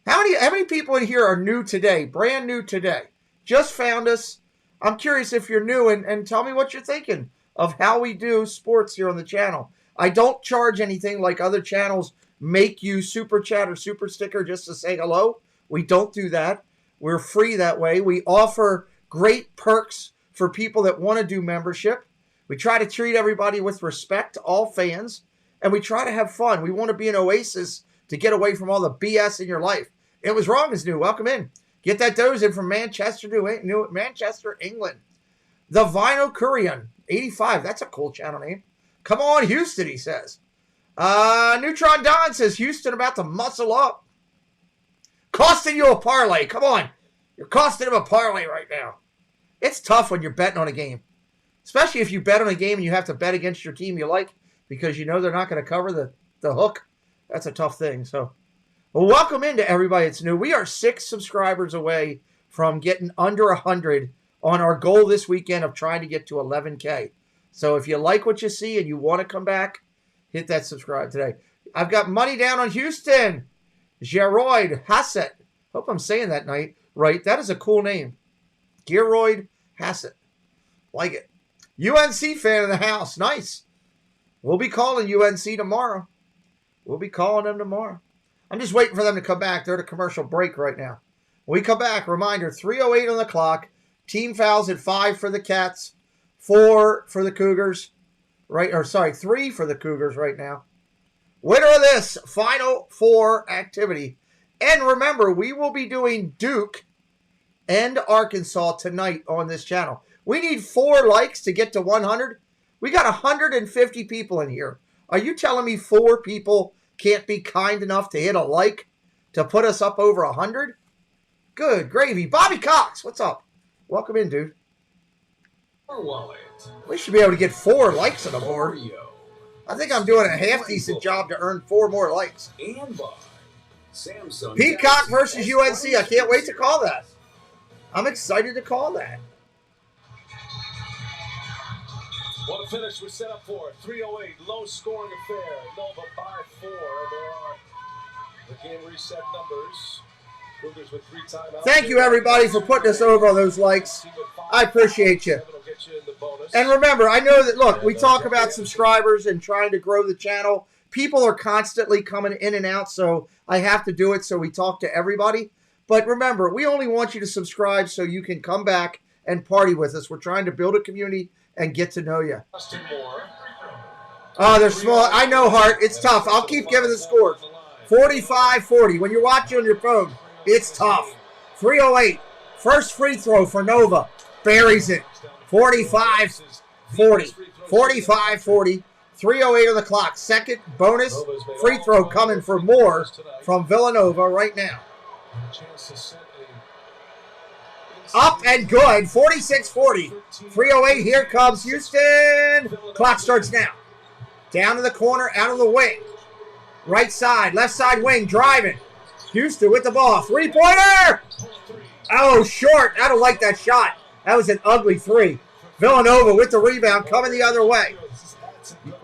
How many people in here are new today? Brand new today. Just found us. I'm curious if you're new and tell me what you're thinking of how we do sports here on the channel. I don't charge anything like other channels make you super chat or super sticker just to say hello. We don't do that. We're free that way. We offer great perks for people that want to do membership. We try to treat everybody with respect, all fans, and we try to have fun. We want to be an oasis to get away from all the BS in your life. It was wrong is new. Welcome in. Get that doze in from Manchester, Manchester, England. The Vinyl Courier, 85. That's a cool channel name. Come on, Houston, he says. Neutron Don says, Houston about to muscle up. Costing you a parlay. Come on. You're costing him a parlay right now. It's tough when you're betting on a game. Especially if you bet on a game and you have to bet against your team you like because you know they're not going to cover the hook. That's a tough thing. So, well, welcome into everybody that's new. We are 6 subscribers away from getting under 100 on our goal this weekend of trying to get to 11K. So if you like what you see and you want to come back, hit that subscribe today. I've got money down on Houston. Geroid Hassett. Hope I'm saying that right. That is a cool name. Geroid Hassett. Like it. UNC fan in the house. Nice. We'll be calling UNC tomorrow. We'll be calling them tomorrow. I'm just waiting for them to come back. They're at a commercial break right now. When we come back, reminder, 3:08 on the clock. Team fouls at 5 for the Cats. 4 for the Cougars. 3 for the Cougars right now. Winner of this Final Four activity. And remember, we will be doing Duke and Arkansas tonight on this channel. We need 4 likes to get to 100. We got 150 people in here. Are you telling me 4 people can't be kind enough to hit a like to put us up over 100? Good gravy. Bobby Cox, what's up? Welcome in, dude. Wallet. We should be able to get 4 likes on the board. I think I'm doing a half-decent job to earn 4 more likes. And by Samsung. Peacock versus UNC. I can't wait to call that. I'm excited to call that. What a finish we're set up for. 3:08, low-scoring affair. Nova by 4. There are the game reset numbers. Cougars with 3 timeouts. Thank you, everybody, for putting us over on those likes. I appreciate you. And remember, I know that, look, we talk about subscribers and trying to grow the channel. People are constantly coming in and out, so I have to do it so we talk to everybody. But remember, we only want you to subscribe so you can come back and party with us. We're trying to build a community and get to know you. Oh, they're small. I know, Hart. It's tough. I'll keep giving the scores. 45-40. When you're watching on your phone, it's tough. 3:08. First free throw for Nova. Buries it. 45-40. 45-40. 3:08 on the clock. Second bonus free throw coming for Moore from Villanova right now. Up and good. 46-40. 3:08. Here comes Houston. Clock starts now. Down to the corner, out of the wing. Right side, left side wing, driving. Houston with the ball. 3-pointer! Oh, short. I don't like that shot. That was an ugly 3. Villanova with the rebound, coming the other way.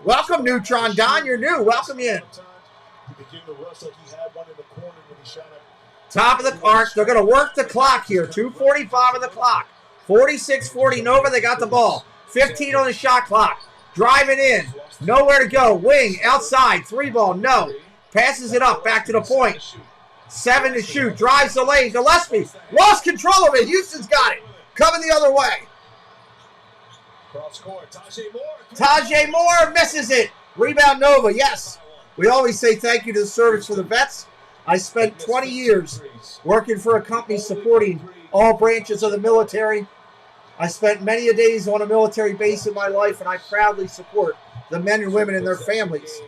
Welcome, Neutron Don. You're new. Welcome in. Top of the arc. They're going to work the clock here. 2:45 on the clock. 46-40 Nova. They got the ball. 15 on the shot clock. Driving in. Nowhere to go. Wing. Outside. 3 ball. No. Passes it up. Back to the point. 7 to shoot. Drives the lane. Gillespie. Lost control of it. Houston's got it. Coming the other way. Tajay Moore misses it. Rebound Nova. Yes. We always say thank you to the service for the vets. I spent 20 years working for a company supporting all branches of the military. I spent many a days on a military base in my life, and I proudly support the men and women and their families.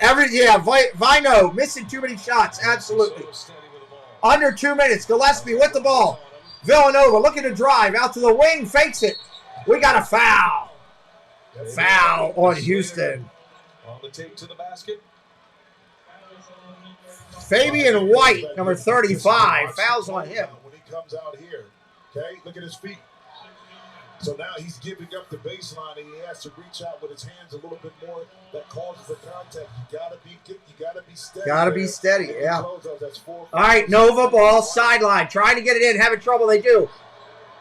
Vino missing too many shots. Absolutely. Under 2 minutes. Gillespie with the ball. Villanova looking to drive out to the wing. Fakes it. We got a foul. Foul on Houston. On the tape to the basket. Fabian White, number 35, fouls on him. When he comes out here, okay, look at his feet. So now he's giving up the baseline, and he has to reach out with his hands a little bit more. That causes the contact. You gotta be steady. Gotta be steady, yeah. All right, Nova ball, sideline, trying to get it in, having trouble. They do.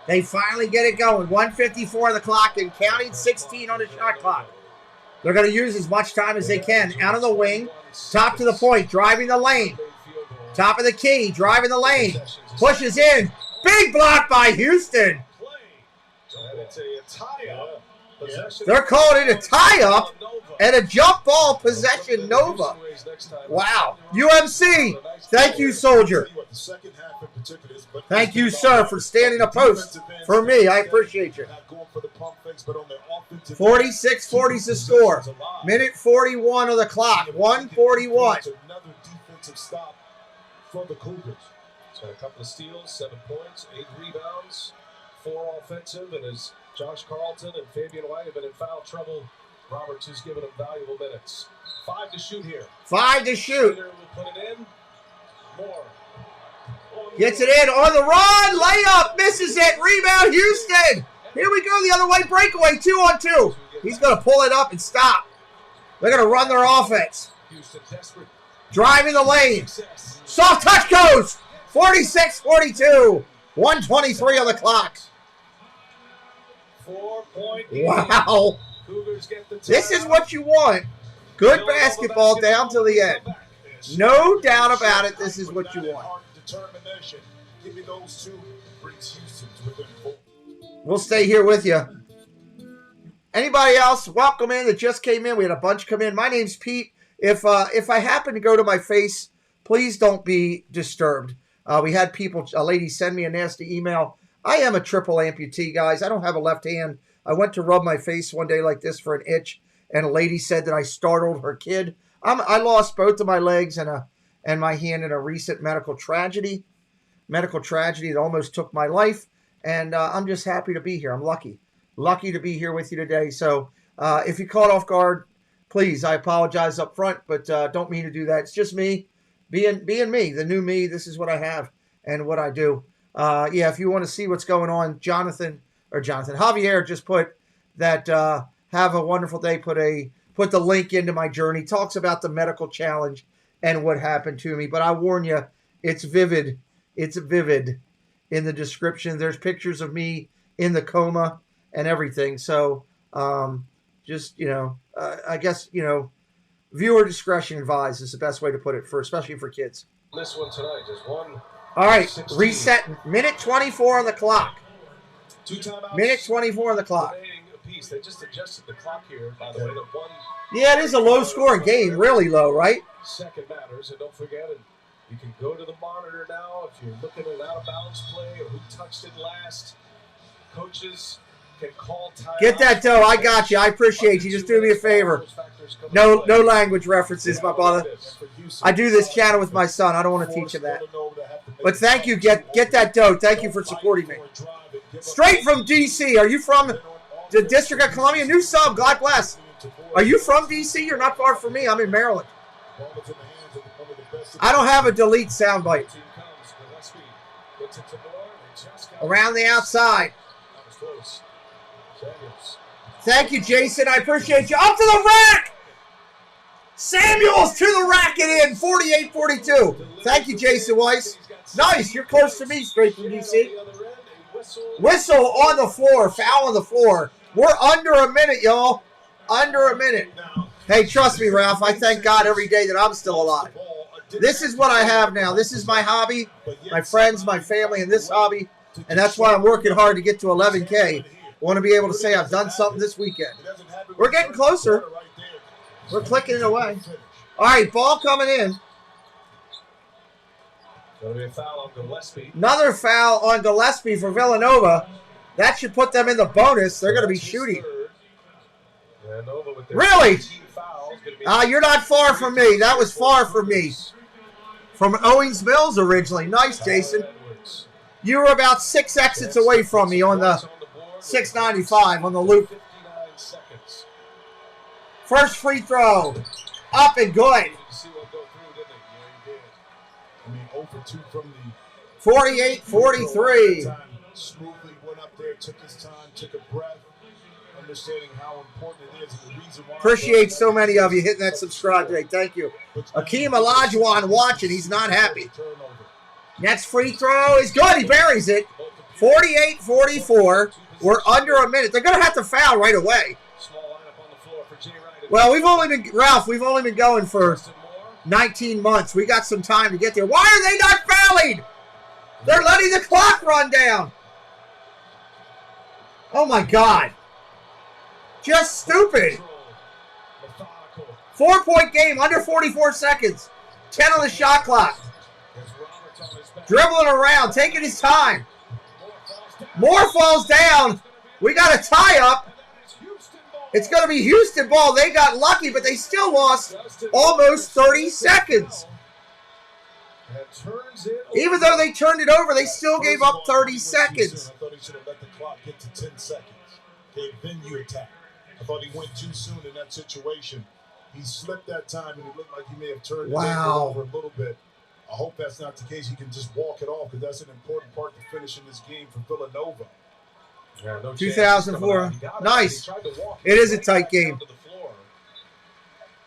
They finally get it going. 1:54 on the clock and counting, 16 on the shot clock. They're going to use as much time as they can. Out of the wing, top to the point, driving the lane. Top of the key, driving the lane. Pushes in. Big block by Houston. They're calling it a tie-up and a jump ball possession Nova. Wow. UMC, thank you, soldier. Thank you, sir, for standing a post for me. I appreciate you. 46-40 is the score. Minute 41 of the clock. 1:41. Another defensive stop for the Cougars. So a couple of steals, 7 points, 8 rebounds, 4 offensive, and as Josh Carlton and Fabian White have been in foul trouble, Roberts has given them valuable minutes. 5 to shoot here. 5 to shoot. Will put it in. More. Gets it in on the run. Layup. Misses it. Rebound Houston. Here we go the other way. Breakaway. 2-on-2. He's going to pull it up and stop. They're going to run their offense. Driving the lane. Soft touch goes. 46-42. 1:23 on the clock. 4-point. Wow. This is what you want. Good basketball down to the end. No doubt about it. This is what you want. Determination. Give me those 2. Brings Houston to within 4. We'll stay here with you. Anybody else? Welcome in that just came in. We had a bunch come in. My name's Pete. If I happen to go to my face, please don't be disturbed. We had a lady send me a nasty email. I am a triple amputee, guys. I don't have a left hand. I went to rub my face one day like this for an itch, and a lady said that I startled her kid. I lost both of my legs and my hand in a recent medical tragedy that almost took my life, and I'm just happy to be here. I'm lucky Lucky to be here with you today. So if you caught off guard, please, I apologize up front, but don't mean to do that. It's just me being me, the new me. This is what I have and what I do. Yeah, if you want to see what's going on, Javier just put that have a wonderful day, put the link into my journey, talks about the medical challenge and what happened to me. But I warn you, it's vivid. It's vivid in the description. There's pictures of me in the coma and everything. So just, I guess, viewer discretion advised is the best way to put it, especially for kids. This one tonight, just one. All right, 16. reset. Minute 24 on the clock. 2 timeouts. Minute 24 on the clock. Apiece. They just adjusted the clock here, by the way, to 1. Yeah, it is a low-scoring game, really low, right? Second matters, and don't forget, you can go to the monitor now if you're looking at an out-of-bounds play or who touched it last. Coaches can call time. Get that dough. I got you. I appreciate you. Just do me a favor. No language references, my brother. I do this channel with my son. I don't want to teach him that. But thank you. Get that dough. Thank you for supporting me. Straight from D.C. Are you from the District of Columbia? New sub. God bless. Are you from D.C.? You're not far from me. I'm in Maryland. I don't have a delete soundbite. Around the outside. Thank you, Jason. I appreciate you. Up to the rack! Samuels to the rack and in. 48-42. Thank you, Jason Weiss. Nice. You're close to me, straight from D.C. Whistle on the floor. Foul on the floor. We're under a minute, y'all. Under a minute. Hey, trust me, Ralph. I thank God every day that I'm still alive. This is what I have now. This is my hobby, my friends, my family, and this hobby. And that's why I'm working hard to get to 11K. I want to be able to say I've done something this weekend. We're getting closer. We're clicking it away. All right, ball coming in. Going to be a foul on Gillespie. Another foul on Gillespie for Villanova. That should put them in the bonus. They're going to be shooting. Really? You're not far from me. That was far from me. From Owings Mills originally. Nice, Jason. You were about 6 exits away from me on the 695 on the loop. First free throw. Up and good. 48-43. Smoothly went up there, took his time, took a breath, understanding how important it is and the reason why. Appreciate so many of you hitting that subscribe today. Thank you. Akeem Olajuwon watching. He's not happy. Next free throw is good. He buries it. 48-44. We're under a minute. They're going to have to foul right away. Well, we've only been going for 19 months. We got some time to get there. Why are they not fouling? They're letting the clock run down. Oh, my God. Just stupid. 4-point game, under 44 seconds. 10 on the shot clock. Dribbling around, taking his time. Moore falls down. We got a tie-up. It's going to be Houston ball. They got lucky, but they still lost almost 30 seconds. Even though they turned it over, they still gave up 30 seconds. I thought he should have let the clock get to 10 seconds. Okay, then you attack. I thought he went too soon in that situation. He slipped that time, and it looked like he may have turned it over a little bit. I hope that's not the case. He can just walk it off, because that's an important part to finish in this game for Villanova. Yeah, no 2004. Nice. It is a tight game.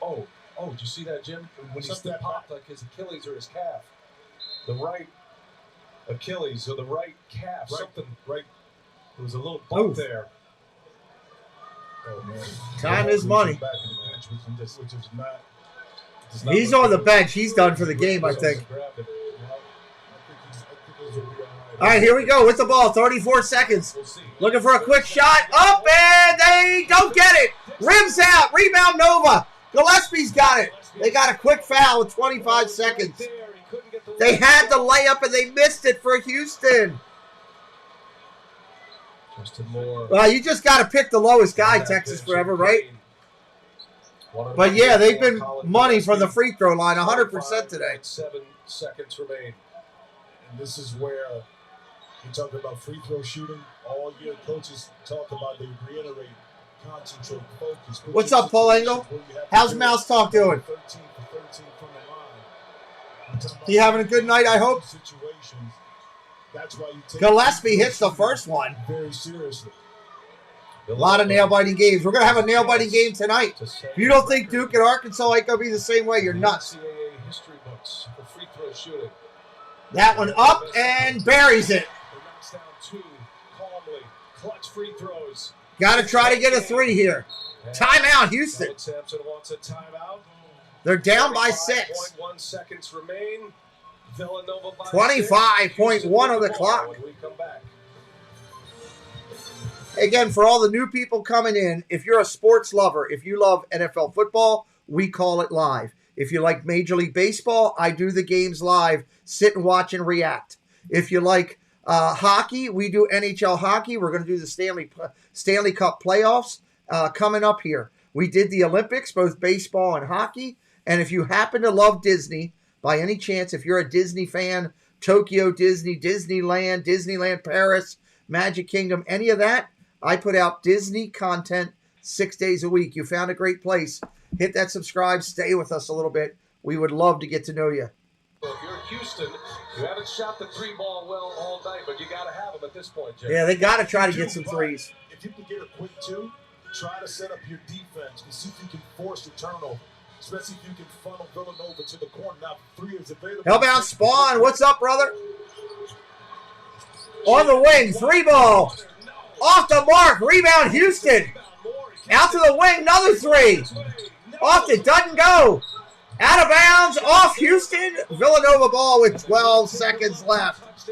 Oh, did you see that, Jim? When something popped like his Achilles or his calf. The right Achilles or the right calf. Something right. There was a little bump there. Oh, man. Time is money. Which is not He's on the bench. He's done for the game, I think. All right, here we go with the ball. 34 seconds. Looking for a quick shot. Up, and they don't get it. Rims out. Rebound Nova. Gillespie's got it. They got a quick foul with 25 seconds. They had the layup, and they missed it for Houston. Well, you just got to pick the lowest guy, Texas Forever, right? But, yeah, they've been money from the free throw line 100% today. 7 seconds remain. And this is where You talk about free throw shooting. All year, coaches talk about, they reiterate, concentrate, focus. What's up, Paul Engel? How's Mouse Talk doing? 13 for 13 from the line. You having a good night, I hope? Situations. That's why you take Gillespie hits the first one. very seriously. A lot of nail-biting games. We're going to have a nail-biting game tonight. If you don't think Duke and Arkansas ain't going to be the same way, you're nuts. NCAA history books for free throw shooting. That one up and buries it. Knocks down 2 calmly. Clutch free throws. Got to try to get a 3 here. Timeout, Houston. Sampson wants a timeout. They're down by 6. 35.1 seconds remain. Villanova by 25.1 on the clock. When we come back. Again, for all the new people coming in, if you're a sports lover, if you love NFL football, we call it live. If you like Major League Baseball, I do the games live. Sit and watch and react. If you like hockey, we do NHL hockey. We're going to do the Stanley Cup playoffs coming up here. We did the Olympics, both baseball and hockey. And if you happen to love Disney, by any chance, if you're a Disney fan, Tokyo Disney, Disneyland Paris, Magic Kingdom, any of that, I put out Disney content 6 days a week. You found a great place. Hit that subscribe. Stay with us a little bit. We would love to get to know you. Well, if you're Houston, you haven't shot the 3-ball well all night, but you got to have them at this point, Jay. Yeah, they got to try to get some threes. If you can get a quick 2, try to set up your defense and see if you can force a turnover, especially if you can funnel Villanova to the corner. Now, 3 is available. How about Spawn? What's up, brother? On the wing, 3-ball. Off the mark, rebound Houston. Out to the wing, another 3. Off it, doesn't go. Out of bounds, off Houston. Villanova ball with 12 seconds left.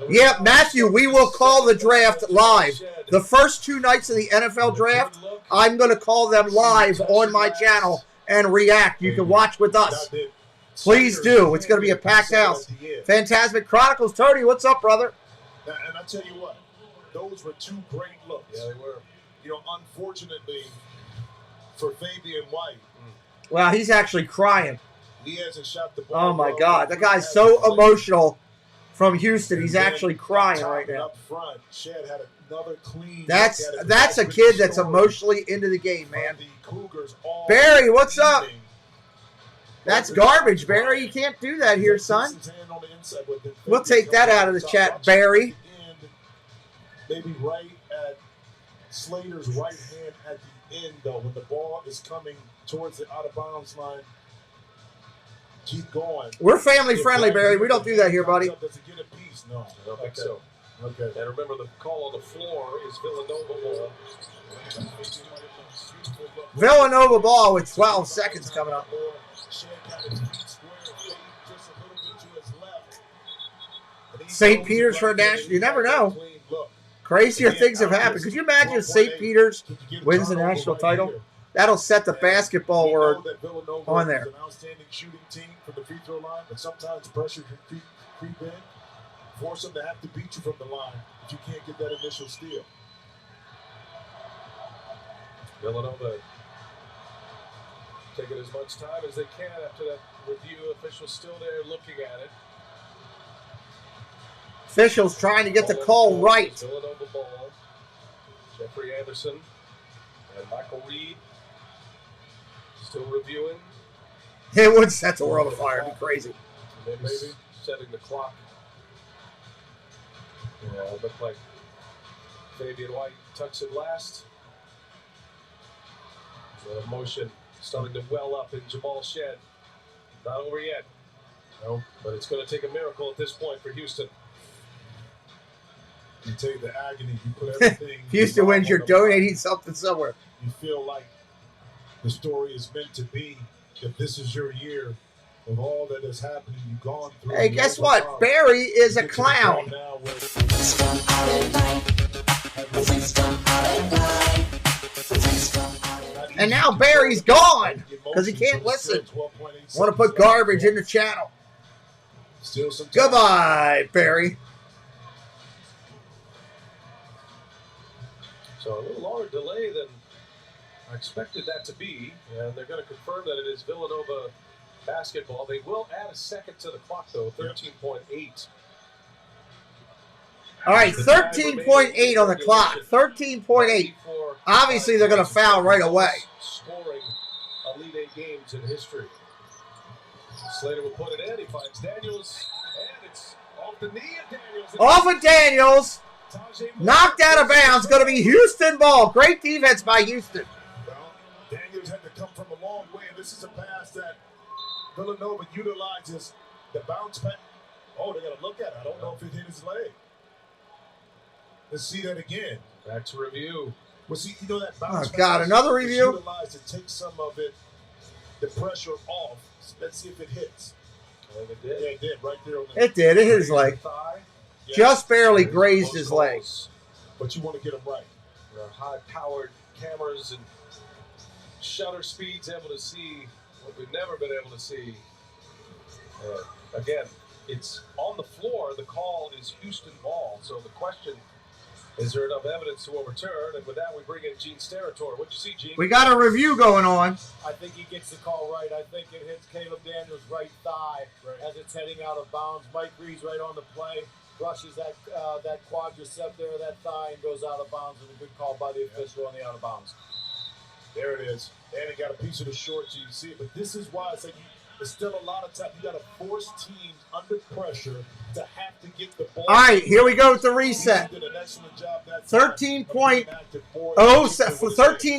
Yep, Matthew, we will call the draft live. The first 2 nights of the NFL draft, I'm going to call them live on my channel and react. You can watch with us. Please do. It's going to be a packed house. Phantasmic Chronicles. Tony, what's up, brother? And I tell you what, those were 2 great looks. Yeah, they were. You know, unfortunately for Fabian White. Well, he's actually crying. He hasn't shot the ball. Oh, my God. That guy's so emotional from Houston. He's actually crying right now. Up front, Shed had another clean. That's a kid that's emotionally into the game, man. Barry, what's up? That's garbage, Barry. You can't do that here, son. We'll take that out of the chat, Barry. Maybe right at Slater's right hand at the end, though, when the ball is coming towards the out-of-bounds line. Keep going. We're family friendly, Barry. We don't do that here, buddy. No, I don't think so. Okay. And remember, the call on the floor is Villanova ball. Villanova ball with 12 seconds coming up. St. Peter's for a national. You never know. Crazier things have happened. Could you imagine if St. Peter's wins the national title? That'll set the basketball word on there. An outstanding shooting team from the free throw line, but sometimes pressure can creep in, force them to have to beat you from the line if you can't get that initial steal. Villanova taking as much time as they can after that review. Officials still there looking at it. Officials trying to get the call right. Villanova ball. Jeffrey Anderson and Michael Reed still reviewing. It would set the world afire. It'd be crazy. Maybe setting the clock. Yeah, it looked like Fabian White tucks it last. The emotion starting to well up in Jamal Shed. Not over yet. No, but it's going to take a miracle at this point for Houston. You take the agony, you put everything. Houston wins, you're donating something somewhere. You feel like the story is meant to be, that this is your year of all that has happened and you've gone through. Hey, guess what? Barry is a clown. And now Barry's gone because he can't listen. Want to put garbage in the channel. Goodbye, Barry. So a little longer delay than I expected that to be, and they're going to confirm that it is Villanova basketball. They will add a second to the clock, though, 13.8 All right, 13.8 on the clock. 13.8. Obviously, they're going to foul right away. Scoring Elite Eight games in history. Slater will put it in. He finds Daniels, and it's off the knee of Daniels. Off of Daniels. Knocked out of bounds. Going to be Houston ball. Great defense by Houston. Well, Daniels had to come from a long way, and this is a pass that Villanova utilizes. The bounce pass. Oh, they got to look at it. I don't know if it hit his leg. Let's see that again. Back to review. Well, see, you know that bounce Oh, God, another review? Utilized to take some of it, the pressure off. Let's see if it hits. It did. Yeah, it did. Right there. On the It did. It hit his leg. Yeah. Just barely grazed his leg. But you want to get him right. High-powered cameras and shutter speeds able to see what we've never been able to see. Again, it's on the floor. The call is Houston ball. So the question, is there enough evidence to overturn? And with that, we bring in Gene Steratore. What'd you see, Gene? We got a review going on. I think he gets the call right. I think it hits Caleb Daniels' right thigh as it's heading out of bounds. Mike Reed's right on the play, brushes that quadricep there, that thigh, and goes out of bounds. And a good call by the official on the out of bounds. There it is. And it got a piece of the short so you can see it. But this is why it's like there's still a lot of time. You got to force teams under pressure to have to get the ball. All right, here we go with the reset. 13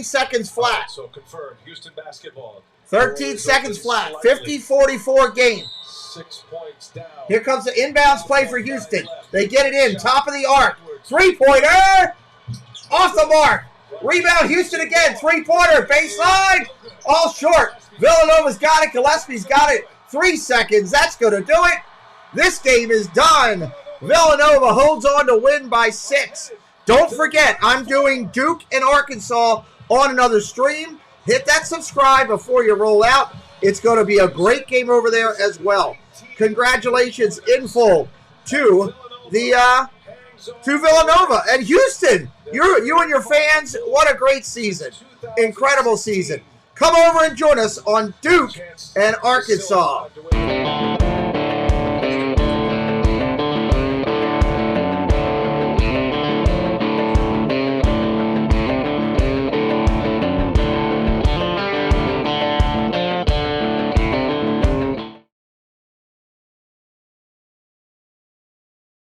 seconds flat. So confirmed. Houston basketball. 13 seconds flat. 50-44 game. 6 points down. Here comes the inbounds play for Houston. They get it in. Top of the arc. Three-pointer. Off the mark. Rebound Houston again. Three-pointer. Baseline. All short. Villanova's got it. Gillespie's got it. 3 seconds. That's going to do it. This game is done. Villanova holds on to win by 6. Don't forget, I'm doing Duke and Arkansas on another stream. Hit that subscribe before you roll out. It's going to be a great game over there as well. Congratulations in full to Villanova and Houston. You and your fans, what a great season. Incredible season. Come over and join us on Duke and Arkansas.